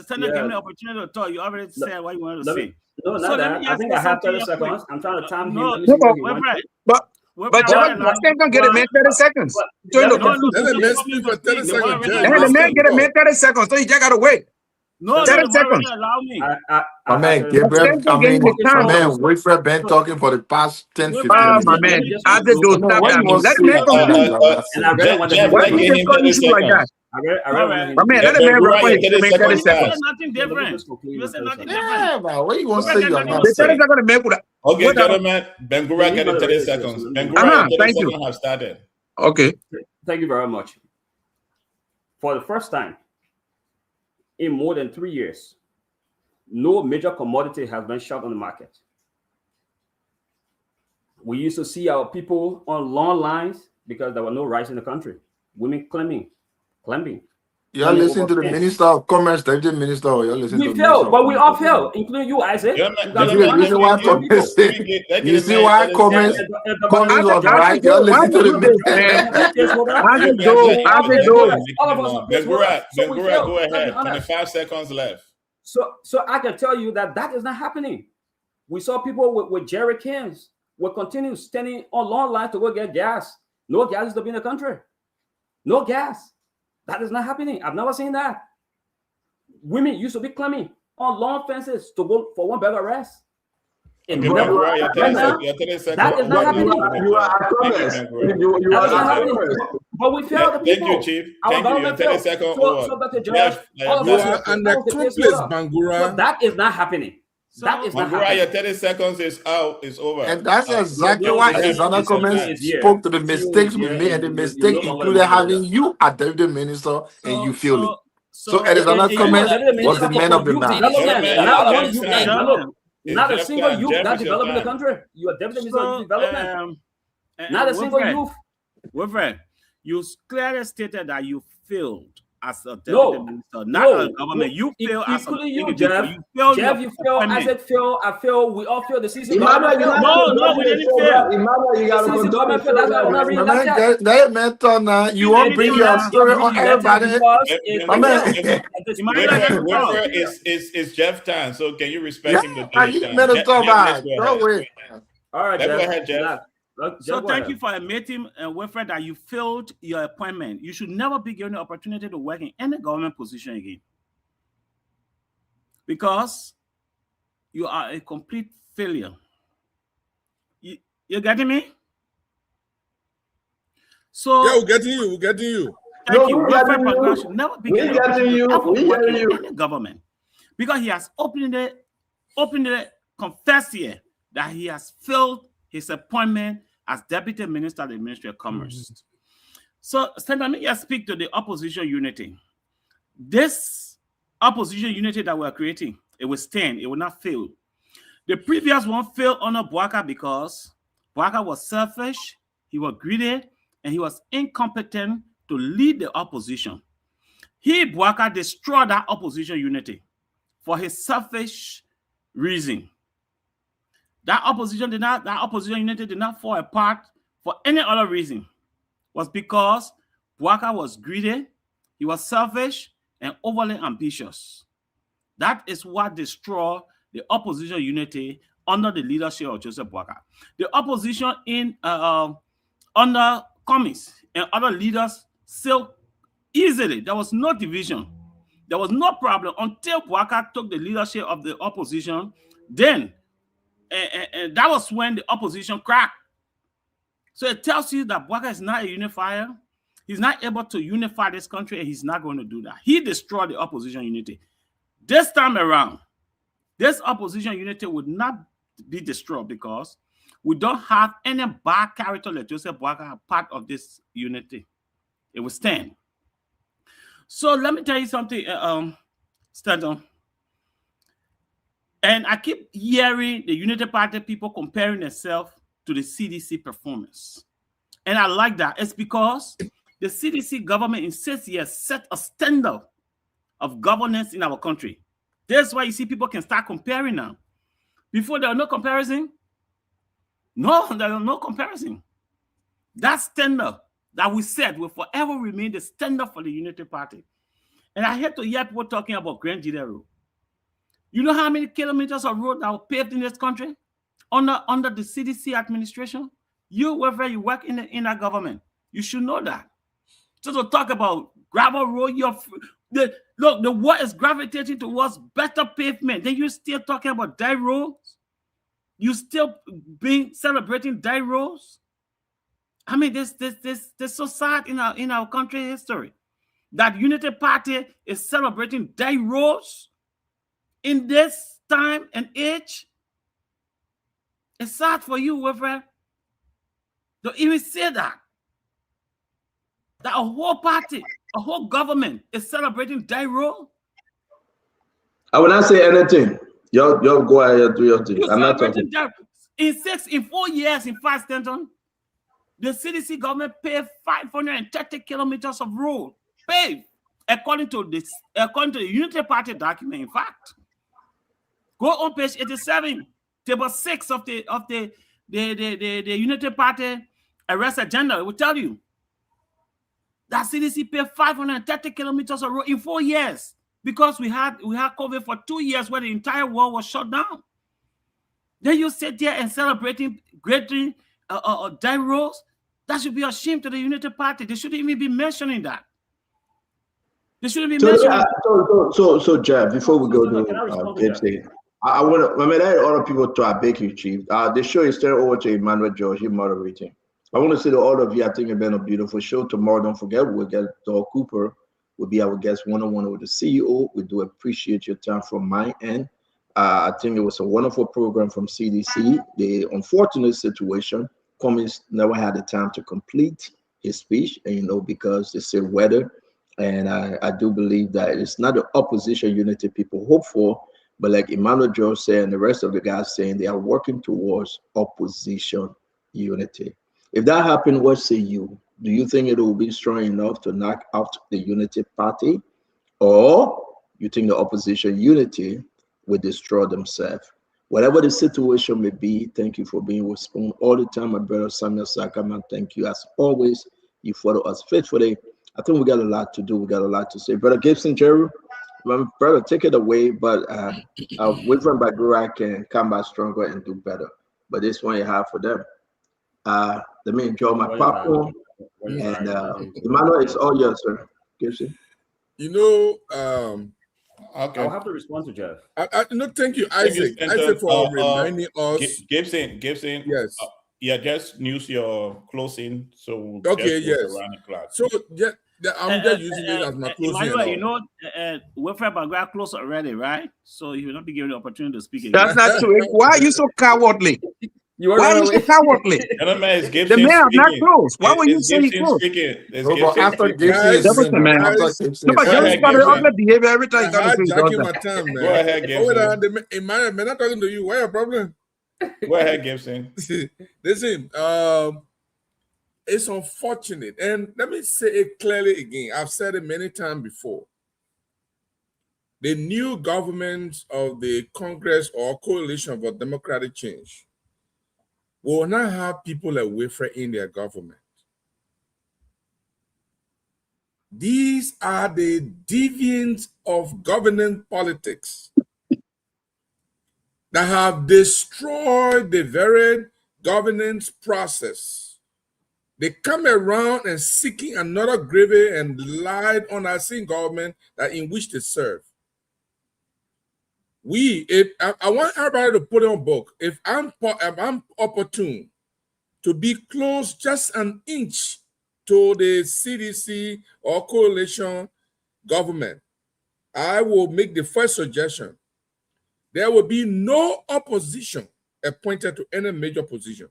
Stanton, give me the opportunity to talk. You already said what you wanted to say. No, not that. I think I have 30 seconds. I'm trying to time him. But John, don't get a man 30 seconds. Let the man speak for 30 seconds. Let the man get a man 30 seconds, so you just gotta wait. No, 30 seconds. Allow me. My man, Gabriel, Wilfred been talking for the past 10, 15 minutes. My man, I just do stop that. Let me go. Why do you just call you like that? My man, let the man replace. Let me 30 seconds. Nothing different. You said nothing different. Yeah, man. What you want to say? You're not The 30 seconds make with Okay, gentlemen, Ben Gura get the 30 seconds. Ben Gura, your 30 thank you. seconds have started. Okay. Thank you very much. For the first time in more than 3 years, no major commodity has been shot on the market. We used to see our people on long lines because there were no rice in the country. Women climbing. You're listening to the Minister of Commerce, Deputy Minister, or you're listening to We the failed, Minister but of we all failed, including you, Isaac. You see why Commerce you see why Commerce was right? You're listening to the Ben Gura, go ahead. 25 seconds left. So I can tell you that is not happening. We saw people with jerry cans will continue standing on long lines to go get gas. No gas is to be in the country. No gas. That is not happening. I've never seen that. Women used to be climbing on long fences to go for one bag of rice. That is not happening. You are Commerce. You are Commerce. But we failed the people. Thank you, Chief. Thank you. Your 30 seconds So Dr. Judge, all of us and the complex Bangura. So that is not happening. That is not Bangura, happening. your 30 seconds is out. It's over. And that's exactly why Arizona Commerce spoke to the mistakes we made, and the mistake included having you as Deputy Minister, and you feel it. So Arizona Commerce was the man of the match. Not a single youth that developed in the country. You are Deputy Minister of Development. Not a single youth. Wilfred, you clearly stated that you failed as a deputy minister, not a government. You failed as a you, Jeff. Jeff, you failed. Isaac failed. I failed. We all failed. The season. No, we didn't fail. You got to That mentor now. You won't bring your story on everybody. Wilfred is Jeff Tan, so can you respect him? Don't wait. All right, go ahead, Jeff. So thank you for admitting, Wilfred, that you failed your appointment. You should never be given the opportunity to work in any government position again, because you are a complete failure. You getting me? So yeah, we're getting you. Thank you. Wilfred Pangras should never be given the opportunity to work in any government, because he has openly confessed here that he has failed his appointment as Deputy Minister of the Ministry of Commerce. So, let me just speak to the opposition unity. This opposition unity that we're creating, it will stand, it will not fail. The previous one failed under Bouaka because Bouaka was selfish, he was greedy, and he was incompetent to lead the opposition. Bouaka destroyed that opposition unity for his selfish reason. That opposition unity did not fall apart for any other reason. It was because Bouaka was greedy, he was selfish, and overly ambitious. That is what destroyed the opposition unity under the leadership of Joseph Bouaka. The opposition under Cummins and other leaders sailed easily. There was no division. There was no problem until Bouaka took the leadership of the opposition. Then and that was when the opposition cracked. So it tells you that Bouaka is not a unifier. He's not able to unify this country, and he's not going to do that. He destroyed the opposition unity. This time around, this opposition unity would not be destroyed because we don't have any bad character like Joseph Bouaka part of this unity. It will stand. So let me tell you something, Stanton. And I keep hearing the Unity Party people comparing themselves to the CDC performance. And I like that. It's because the CDC government insists he has set a standard of governance in our country. That's why you see people can start comparing now. Before, there was no comparison. No, there was no comparison. That standard that we set will forever remain the standard for the Unity Party. And I hate to hear people talking about Grand Jide Road. You know how many kilometers of road that were paved in this country under the CDC administration? You, wherever you work in that government, you should know that. So to talk about gravel road, the world is gravitating towards better pavement. Then you're still talking about dirt roads. You still celebrating dirt roads. I mean, this so sad in our country history. that Unity Party is celebrating day rose in this time and age? It's sad for you, Wilfred. Don't even say that. That a whole party, a whole government is celebrating day rose. I will not say anything. Y'all go ahead, do your thing. I'm not talking. In 4 years, in fact, Stanton, the CDC government paid 530 kilometers of road, paved, according to the Unity Party document. In fact, go on page 87, table 6 of the Unity Party arrest agenda. It will tell you that CDC paid 530 kilometers of road in 4 years because we had COVID for 2 years where the entire world was shut down. Then you sit there and celebrating great day roads. That should be a shame to the Unity Party. They shouldn't even be mentioning that. They shouldn't be mentioning. So, Jeff, before we go to Gibson, I want to. I mean, I had other people to beg you, Chief. The show is turned over to Emmanuel George. He's moderating. I want to say to all of you, I think it's been a beautiful show. Tomorrow, don't forget, we'll get Doug Cooper will be our guest one-on-one with the CEO. We do appreciate your time from my end. I think it was a wonderful program from CDC. The unfortunate situation, Cummings never had the time to complete his speech, and because they say weather. And I do believe that it's not the opposition unity people hope for, but like Emmanuel George said, and the rest of the guys saying, they are working towards opposition unity. If that happened, what say you? Do you think it will be strong enough to knock out the Unity Party, or you think the opposition unity will destroy themselves? Whatever the situation may be, thank you for being with Spoon all the time. My brother Samuel Sakaman, thank you as always. You follow us faithfully. I think we got a lot to do. We got a lot to say. Brother Gibson, Jerry, brother, take it away. But Wilfred Bagura can come back stronger and do better. But this one you have for them. Let me enjoy my popcorn. And Emmanuel, it's all yours, sir. Gibson. Okay. I'll have to respond to Jeff. No, thank you, Isaac. Isaac for reminding us. Gibson. Yes. Just use your closing. So okay, yes. Around the clock. So I'm just using it as my closing. Emmanuel, Wilfred Bagura closed already, right? So you will not be given the opportunity to speak again. That's not true. Why are you so cowardly? Why are you so cowardly? The man have not closed. Why were you saying close? After Gibson, but Johnny started ugly behavior every time. My time, man. Go ahead, Gibson. Emmanuel, man, not talking to you. What's your problem? Go ahead, Gibson. Listen, it's unfortunate, and let me say it clearly again. I've said it many times before. The new government of the Congress or coalition for democratic change will not have people like Wilfred in their government. These are the deviants of governance politics that have destroyed the very governance process. They come around and seeking another gravy and lied on our same government that in which they serve. I want everybody to put on book. If I'm opportune to be close just an inch to the CDC or coalition government, I will make the first suggestion. There will be no opposition appointed to any major position.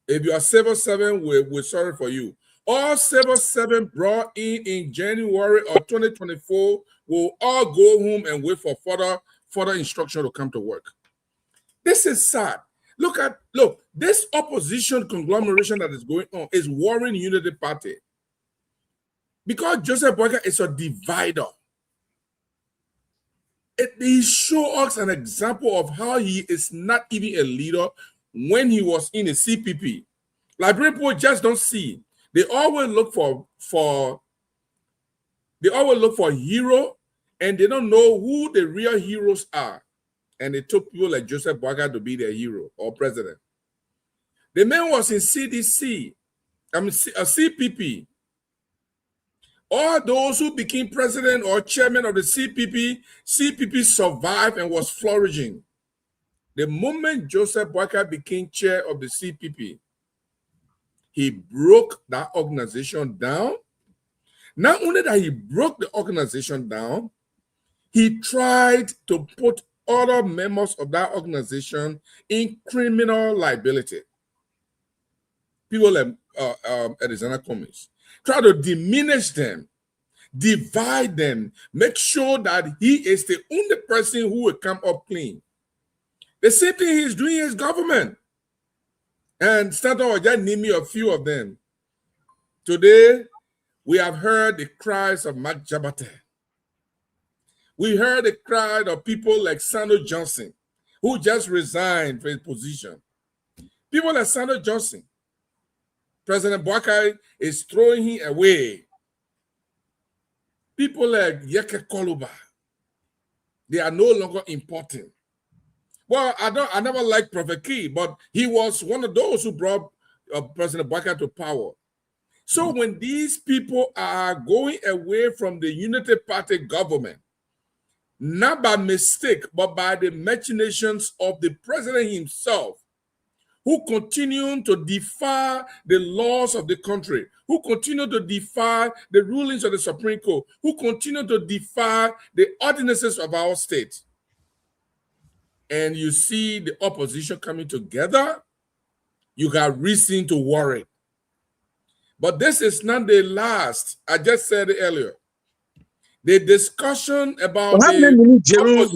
If you are civil servant, we're sorry for you. All civil servant brought in January of 2024 will all go home and wait for further instruction to come to work. This is sad. Look, this opposition conglomeration that is going on is worrying Unity Party. Because Joseph Boyka is a divider. He showed us an example of how he is not even a leader when he was in the CPP. Liberian people just don't see. They always look for hero, and they don't know who the real heroes are. And they took people like Joseph Boyka to be their hero or president. The man was in CDC, a CPP. All those who became president or chairman of the CPP survived and was flourishing. The moment Joseph Boyka became chair of the CPP, he broke that organization down. Not only that he broke the organization down, he tried to put other members of that organization in criminal liability. People like Arizona Cummings. Try to diminish them, divide them, make sure that he is the only person who will come up clean. The same thing he's doing in his government. And Stanton will just name me a few of them. Today, we have heard the cries of Mark Jabate. We heard the cry of people like Sandro Johnson, who just resigned from his position. People like Sandro Johnson, President Boakai is throwing him away. People like Yeke Koluba, they are no longer important. Well, I never liked Prophet Key, but he was one of those who brought President Boakai to power. So when these people are going away from the Unity Party government, not by mistake, but by the machinations of the president himself, who continue to defy the laws of the country, who continue to defy the rulings of the Supreme Court, who continue to defy the ordinances of our state. And you see the opposition coming together, you got reason to worry. But this is not the last. I just said it earlier. The discussion about the opposition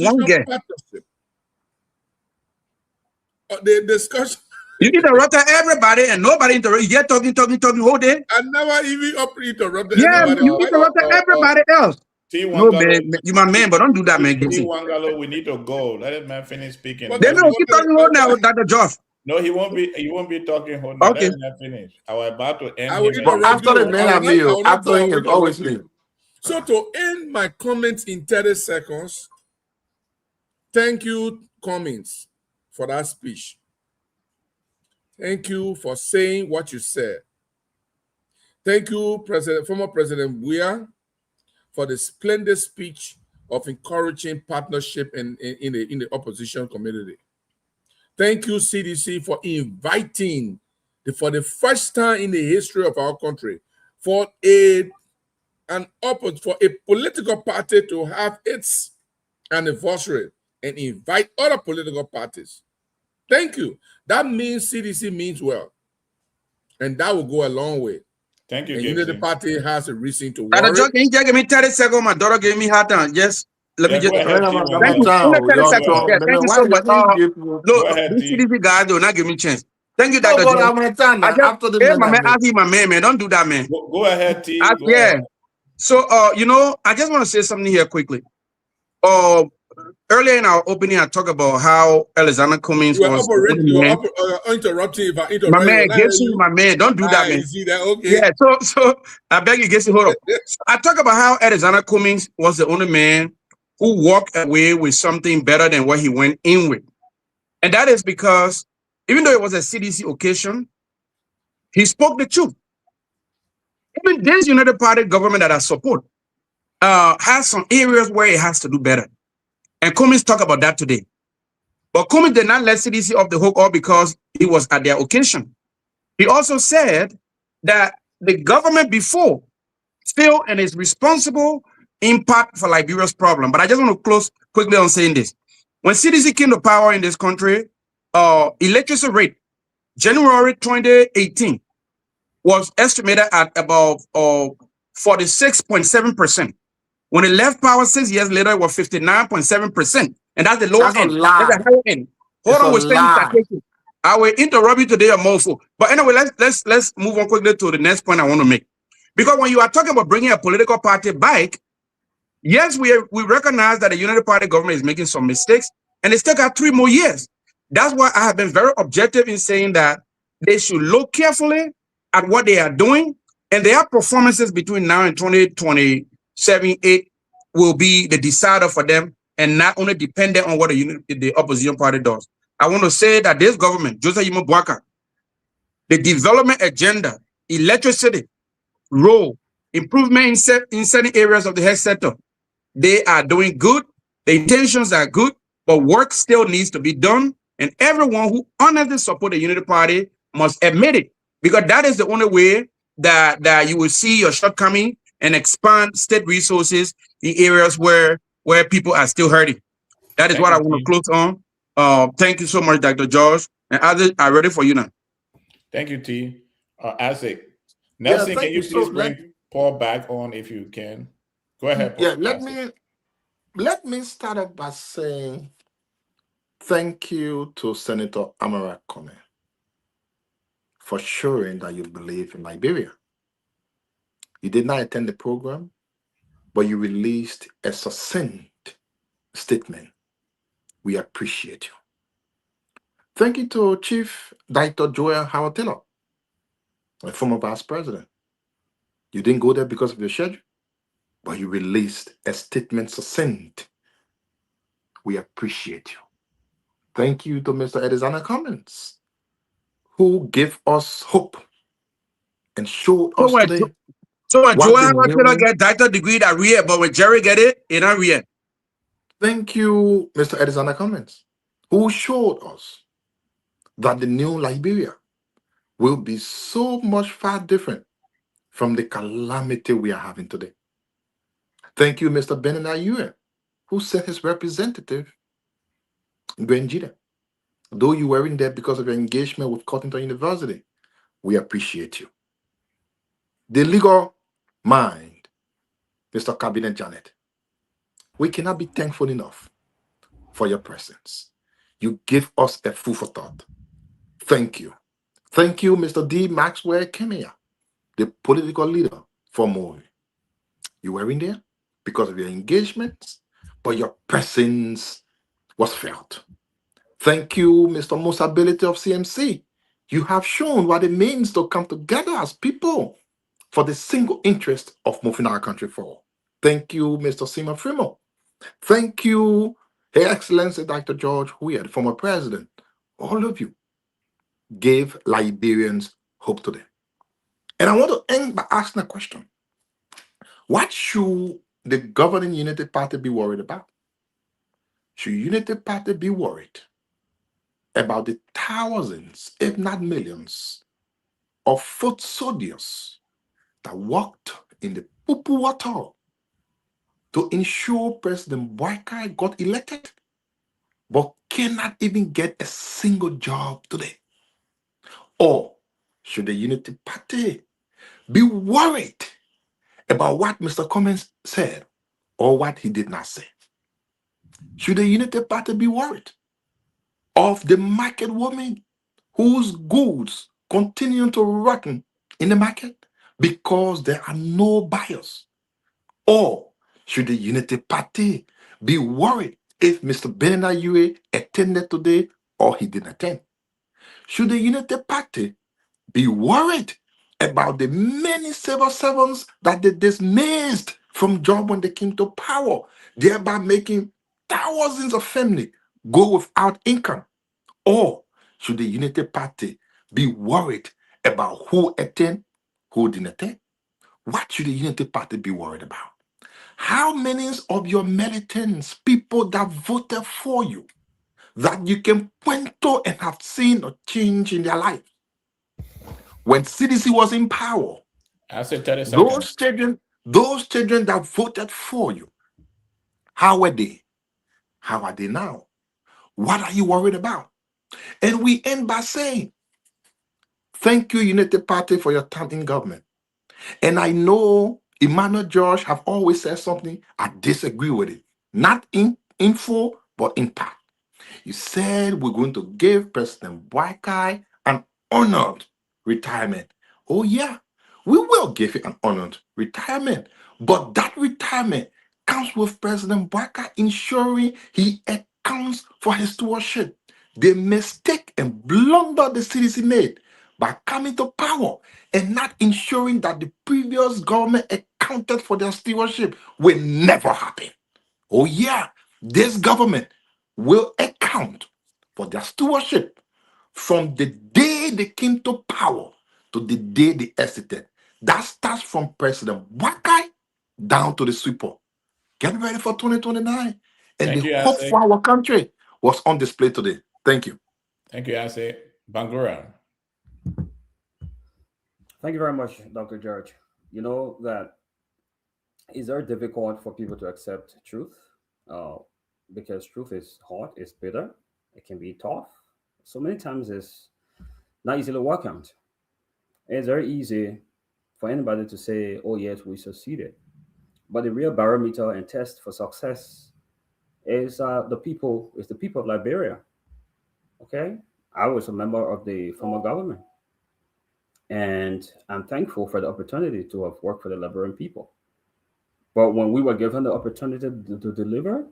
partnership. The discussion. You interrupted everybody and nobody interrupted. You get talking whole day. I never even interrupted anybody. You interrupted everybody else. No, man, you my man, but don't do that, man. Wangalo, we need to go. Let him man finish speaking. They don't keep talking whole now, Dr. Josh. No, he won't be talking whole now. Okay. Let him finish. I was about to end. After the man, after him is always me. So to end my comments in 30 seconds, thank you, Cummings, for that speech. Thank you for saying what you said. Thank you, former President Weah, for the splendid speech of encouraging partnership in the opposition community. Thank you, CDC, for inviting, for the first time in the history of our country, for a political party to have its anniversary and invite other political parties. Thank you. That means CDC means well. And that will go a long way. Thank you. And the party has a reason to worry. Dr. Joe, can you just give me 30 seconds? My daughter gave me hard time. Just let me just. Thank you. Thank you so much. Look, these CDC guys do not give me a chance. Thank you, Dr. Joe. My man, don't do that, man. Go ahead, T. Yeah. So, I just want to say something here quickly. Earlier in our opening, I talked about how Alexander Cummings was interrupting. My man, my man, don't do that, man. You see that? Okay. Yeah, so I beg you, hold up. I talk about how Alexander Cummings was the only man who walked away with something better than what he went in with. And that is because even though it was a CDC occasion, he spoke the truth. Even this United Party government that I support has some areas where it has to do better. And Cummings talked about that today. But Cummings did not let CDC off the hook all because he was at their occasion. He also said that the government before failed and is responsible in part for Liberia's problem. But I just want to close quickly on saying this. When CDC came to power in this country, electricity rate, January 2018, was estimated at about 46.7%. When it left power 6 years later, it was 59.7%. And that's the low end. That's the high end. Hold on, we're saying I will interrupt you today, Mofo. But anyway, let's move on quickly to the next point I want to make. Because when you are talking about bringing a political party back, yes, we recognize that the United Party government is making some mistakes, and they still got 3 more years. That's why I have been very objective in saying that they should look carefully at what they are doing, and their performances between now and 2027, 8 will be the decider for them, and not only dependent on what the opposition party does. I want to say that this government, Joseph Yimo Boakai, the development agenda, electricity, road, improvement in certain areas of the health sector, they are doing good. The intentions are good, but work still needs to be done. And everyone who honestly supports the Unity Party must admit it, because that is the only way that you will see your shortcoming and expand state resources in areas where people are still hurting. That is Thank what you, I want to T. close on. Thank you so much, Dr. George. And others are ready for you now. Thank you, T. Isaac. Yeah, Nelson, thank can you you. So please bring Paul back on if you can? Go ahead, Paul. yeah, Isaac. let me start off by saying thank you to Senator Amarak Kone for showing that you believe in Liberia. You did not attend the program, but you released a succinct statement. We appreciate you. Thank you to Chief Dr. Joel Howard Taylor, a former vice president. You didn't go there because of your schedule, but you released a statement succinct. We appreciate you. Thank you to Mr. Edison Cummins, who gave us hope and showed us today So when what Joel the Howard Taylor new. get doctorate degree that real, but when Jerry get it not real. Thank you, Mr. Edison Cummins, who showed us that the new Liberia will be so much far different from the calamity we are having today. Thank you, Mr. Benin Ayue, who sent his representative, Gwenjida. Though you weren't there because of your engagement with Cottington University, we appreciate you. The legal mind, Mr. Cabinet Janet, we cannot be thankful enough for your presence. You give us a food for thought. Thank you. Thank you, Mr. D. Maxwell Kemia, the political leader for Mori. You were in there because of your engagements, but your presence was felt. Thank you, Mr. Musability of CMC. You have shown what it means to come together as people for the single interest of moving our country forward. Thank you, Mr. Sima Frimo. Thank you, Her Excellency Dr. George Weah, the former president. All of you gave Liberians hope today. And I want to end by asking a question. What should the governing Unity Party be worried about? Should Unity Party be worried about the thousands, if not millions, of foot soldiers that walked in the poo-poo water to ensure President Boakai got elected, but cannot even get a single job today? Or should the Unity Party be worried about what Mr. Cummins said or what he did not say? Should the Unity Party be worried of the market woman whose goods continue to rotten in the market because there are no buyers? Or should the Unity Party be worried if Mr. Benin Ayue attended today or he didn't attend? Should the Unity Party be worried about the many civil servants that they dismissed from job when they came to power, thereby making thousands of families go without income? Or should the Unity Party be worried about who attend, who didn't attend? What should the Unity Party be worried about? How many of your militants, people that voted for you, that you can point to and have seen a change in their life? When CDC was in power, I said 30 seconds. those children that voted for you, how were they? How are they now? What are you worried about? And we end by saying, thank you, Unity Party, for your time in government. And I know Emmanuel George have always said something, I disagree with it. Not in info, but in fact. You said we're going to give President Boakai an honored retirement. Oh yeah, we will give him an honored retirement. But that retirement comes with President Boakai ensuring he accounts for his stewardship. The mistake and blunder the CDC made by coming to power and not ensuring that the previous government accounted for their stewardship will never happen. Oh yeah, this government will account for their stewardship from the day they came to power to the day they exited. That starts from President Boakai down to the sweeper. Get ready for 2029. And Thank the you, hope Ase. for our country was on display today. Thank you. Thank you, Ase. Bangura. Thank you very much, Dr. George. You know that it's very difficult for people to accept truth because truth is hard, it's bitter, it can be tough. So many times it's not easily welcomed. It's very easy for anybody to say, oh, yes, we succeeded. But the real barometer and test for success is the people of Liberia. Okay? I was a member of the former government. And I'm thankful for the opportunity to have worked for the Liberian people. But when we were given the opportunity to deliver,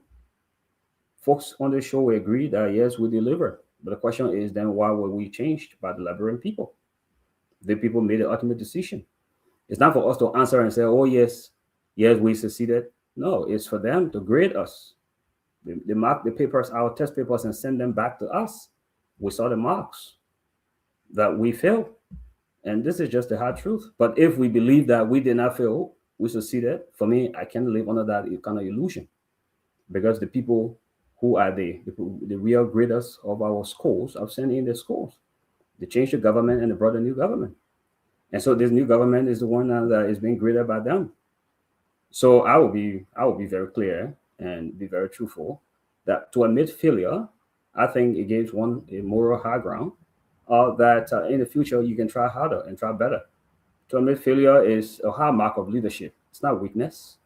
folks on the show agreed that, yes, we delivered. But the question is then, why were we changed by the Liberian people? The people made the ultimate decision. It's not for us to answer and say, oh, yes, we succeeded. No, it's for them to grade us. They mark the papers, our test papers, and send them back to us. We saw the marks that we failed. And this is just the hard truth. But if we believe that we did not fail, we succeeded, for me, I can't live under that kind of illusion. Because the people who are the real graders of our schools have sent in their schools. They changed the government and they brought a new government. And so this new government is the one that is being graded by them. So I will be very clear and be very truthful that to admit failure, I think it gives one a moral high ground that in the future you can try harder and try better. To admit failure is a high mark of leadership. It's not weakness.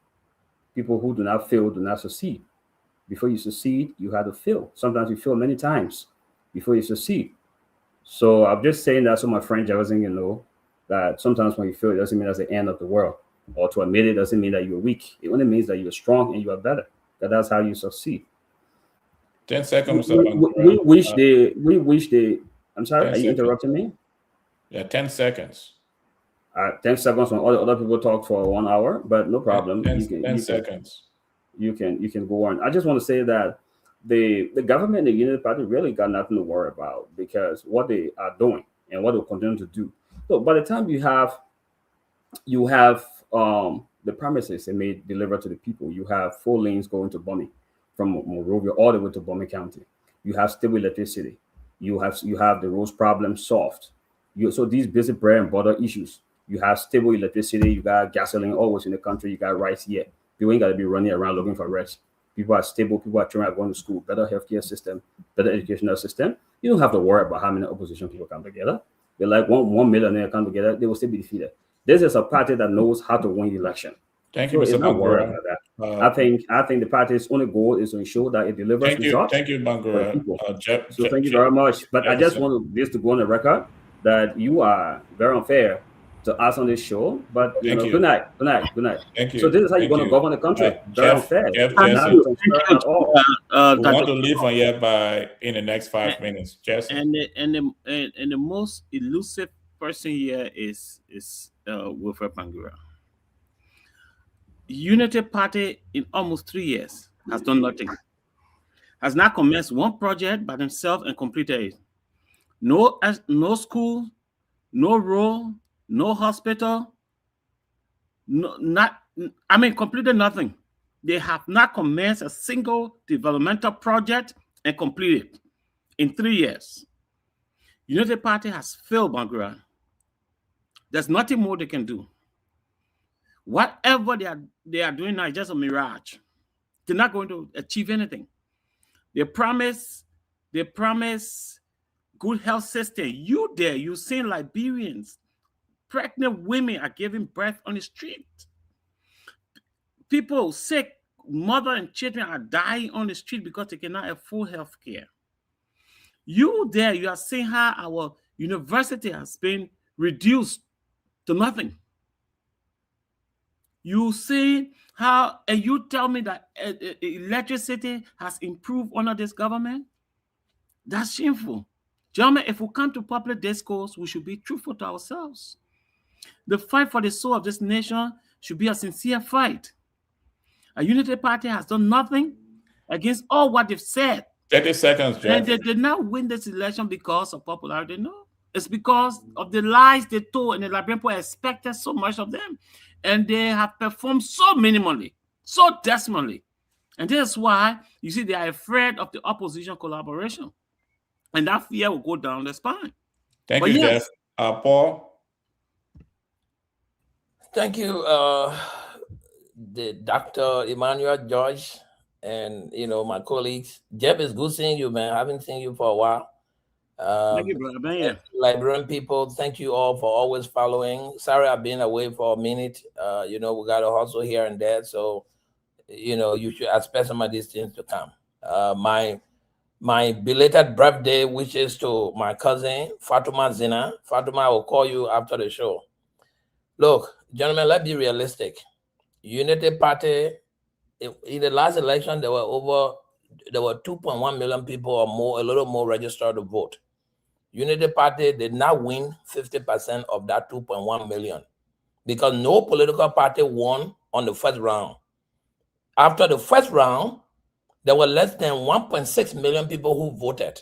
People who do not fail do not succeed. Before you succeed, you have to fail. Sometimes you fail many times before you succeed. So I'm just saying that so my friend Jefferson can know that sometimes when you fail, it doesn't mean that's the end of the world. Or to admit it doesn't mean that you're weak. It only means that you're strong and you are better. That's how you succeed. 10 seconds. We wish they. I'm sorry, are you interrupting me? Yeah, 10 seconds. 10 seconds when other people talk for 1 hour, but no problem. 10 seconds. You can go on. I just want to say that the government and the Unity Party really got nothing to worry about because what they are doing and what they'll continue to do. So by the time you have the promises they may deliver to the people, you have 4 lanes going to Bumi from Monrovia all the way to Bumi County. You have stable electricity. You have the roads problem solved. So these basic bread and butter issues. You have stable electricity. You got gasoline always in the country. You got rice here. People ain't got to be running around looking for rest. People are stable. People are children are going to school. Better healthcare system. Better educational system. You don't have to worry about how many opposition people come together. They're like one millionaire come together. They will still be defeated. This is a party that knows how to win election. Thank you, Mr. Not worried about that. I think the party's only goal is to ensure that it delivers results. Thank you, Bangura. So thank you very much. But I just want this to go on the record that you are very unfair to us on this show. But good night. Thank you. So this is how you're going to govern the country. Very unfair. We want to leave on here in the next 5 minutes. Jesse. And the most elusive person here is Wilfred Bangura. Unity Party in almost 3 years has done nothing. Has not commenced one project by themselves and completed it. No school, no road, no hospital, completed nothing. They have not commenced a single developmental project and completed in 3 years. Unity Party has failed Bangura. There's nothing more they can do. Whatever they are doing now is just a mirage. They're not going to achieve anything. They promise good health system. You've seen Liberians, pregnant women are giving birth on the street. People sick, mother and children are dying on the street because they cannot afford health care. You are seeing how our university has been reduced to nothing. You see how, and you tell me that electricity has improved under this government? That's shameful. Gentlemen, if we come to public discourse, we should be truthful to ourselves. The fight for the soul of this nation should be a sincere fight. A Unity Party has done nothing against all what they've said. 30 seconds, Jeff. And they did not win this election because of popularity. No. It's because of the lies they told, and the Liberian people expected so much of them. And they have performed so minimally, so dismally. And this is why, you see, they are afraid of the opposition collaboration. And that fear will go down the spine. Thank you, Jeff. Paul? Thank you. the Dr. Emmanuel George, and my colleagues. Jeff, it's good seeing you, man. I haven't seen you for a while. Thank you, brother. Ben, yeah. Liberian people, thank you all for always following. Sorry I've been away for a minute. We got to hustle here and there. So, you should expect some of these things to come. My belated birthday wishes to my cousin, Fatuma Zina. Fatuma, I will call you after the show. Look, gentlemen, let's be realistic. Unity Party, in the last election, there were 2.1 million people or more, a little more registered to vote. Unity Party did not win 50% of that 2.1 million because no political party won on the first round. After the first round, there were less than 1.6 million people who voted.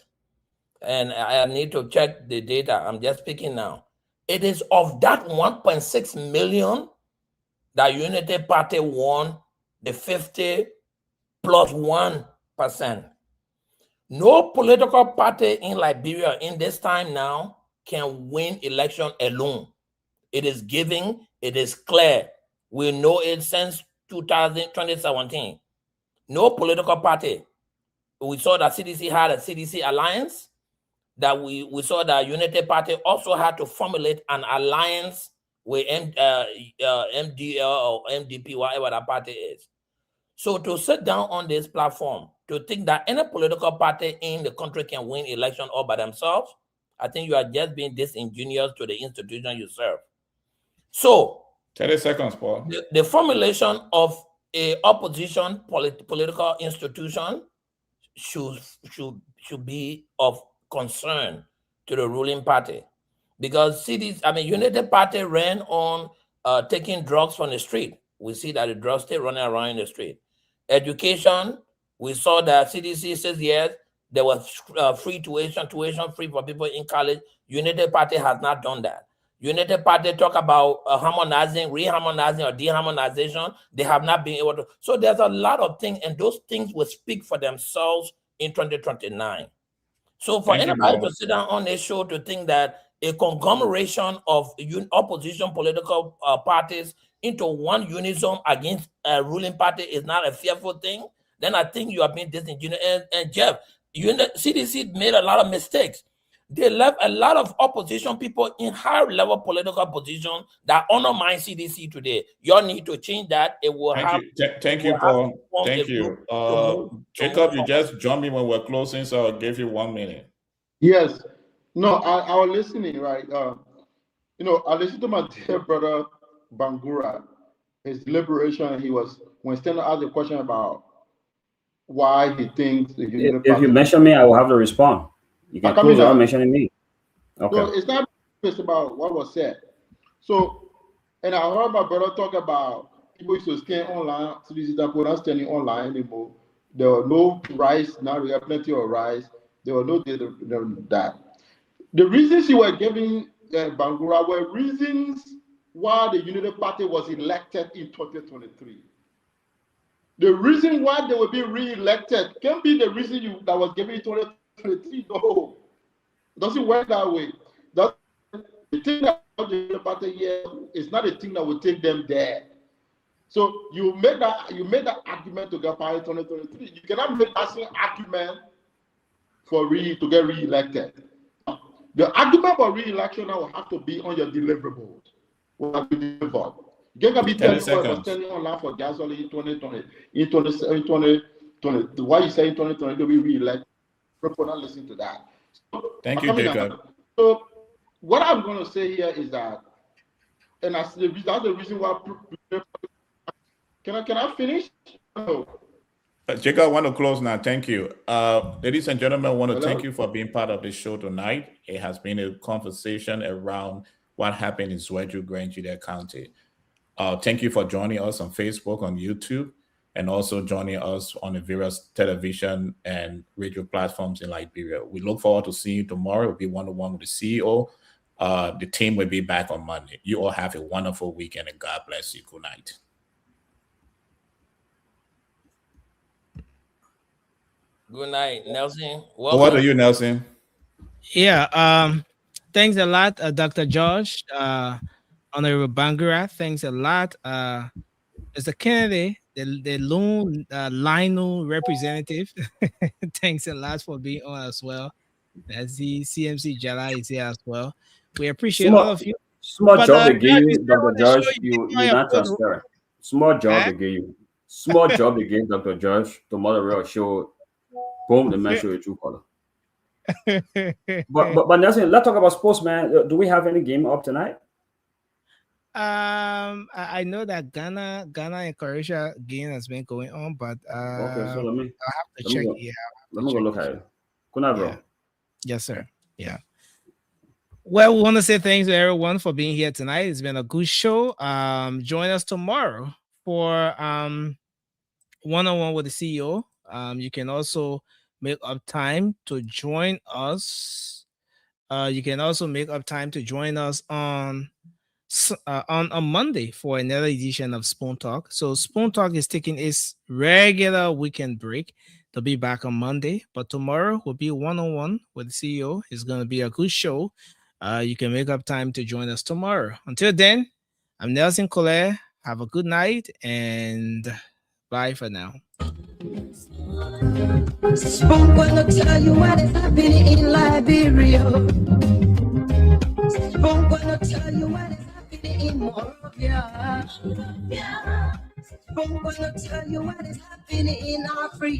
And I need to check the data. I'm just speaking now. It is of that 1.6 million that Unity Party won the 50 plus 1%. No political party in Liberia in this time now can win election alone. It is giving, it is clear. We know it since 2017. No political party. We saw that CDC had a CDC alliance, that we saw that Unity Party also had to formulate an alliance with MDL or MDP, whatever that party is. So to sit down on this platform, to think that any political party in the country can win election all by themselves, I think you are just being disingenuous to the institution you serve. So 30 seconds, Paul. The formulation of a opposition political institution should be of concern to the ruling party, because Unity Party ran on taking drugs from the street. We see that the drugs still running around in the street. Education, we saw that CDC says yes, there was free tuition free for people in college. Unity Party has not done that. Unity Party talk about harmonizing, reharmonizing, or deharmonization. They have not been able to. So there's a lot of things, and those things will speak for themselves in 2029. So for anybody to sit down on this show to think that a conglomeration of opposition political parties into one unison against a ruling party is not a fearful thing, then I think you are being disingenuous. And Jeff, CDC made a lot of mistakes. They left a lot of opposition people in high level political positions that undermine CDC today. You all need to change that. It will Thank you, Paul. Thank you. Jacob, you just jumped in when we're closing, so I'll give you 1 minute. Yes. No, I was listening, right? I listened to my dear brother Bangura, his deliberation. When Steno asked the question about why he thinks the if you mention me, I will have to respond. You can close without mentioning me. Okay. So it's not just about what was said. So, and I heard my brother talk about people used to scan online, so this is that we're not standing online anymore. There were no rice, now we have plenty of rice. There were no that. The reasons you were giving Bangura were reasons why the Unity Party was elected in 2023. The reason why they will be re-elected can be the reason that was given in 2023. No, it doesn't work that way. The thing that the Unity Party here is not a thing that will take them there. So you made that argument to get power in 2023. You cannot make that same argument to get re-elected. The argument for re-election now will have to be on your deliverables. What have you delivered? You can't be telling people was standing online for gasoline in 2020. In 2020, why you say in 2020 to be re-elected? People not listen to that. So, thank you, Jacob. So what I'm going to say here is that, and that's the reason why. Can I finish? No. Jacob, I want to close now. Thank you. Ladies and gentlemen, I want to thank you for being part of this show tonight. It has been a conversation around what happened in Zwedru, Grand Juda County. Thank you for joining us on Facebook, on YouTube, and also joining us on the various television and radio platforms in Liberia. We look forward to seeing you tomorrow. We'll be one-on-one with the CEO. The team will be back on Monday. You all have a wonderful weekend, and God bless you. Good night. Good night, Nelson. Welcome. What are you, Nelson? Yeah. Thanks a lot, Dr. George. Honorable Bangura. Thanks a lot. Mr. Kennedy, the lone Lionel representative. Thanks a lot for being on as well. As the CMC Jala is here as well. We appreciate all of you. Small But, job they George, gave you you, said Dr. on the show George. you You did not not have good- transparent. Small job Huh? they gave you. Small job they gave Dr. George to moderate a show. Boom, the man show your true color. But Nelson, let's talk about sports, man. Do we have any game up tonight? I know that Ghana and Croatia game has been going on, but Okay, so let me I have to let me check. go, Yeah, let me go look at it. Good night, bro. Yeah. Yes, sir. Yeah. Well, we want to say thanks to everyone for being here tonight. It's been a good show. Join us tomorrow for one-on-one with the CEO. You can also make up time to join us. You can also make up time to join us on Monday for another edition of Spoon Talk. So Spoon Talk is taking its regular weekend break. They'll be back on Monday, but tomorrow will be one-on-one with the CEO. It's going to be a good show. You can make up time to join us tomorrow. Until then, I'm Nelson Collier. Have a good night and bye for now. Spoon gonna tell you what is happening in Liberia. Spoon gonna tell you what is happening in Morovia. Spoon gonna tell you what is happening in Africa.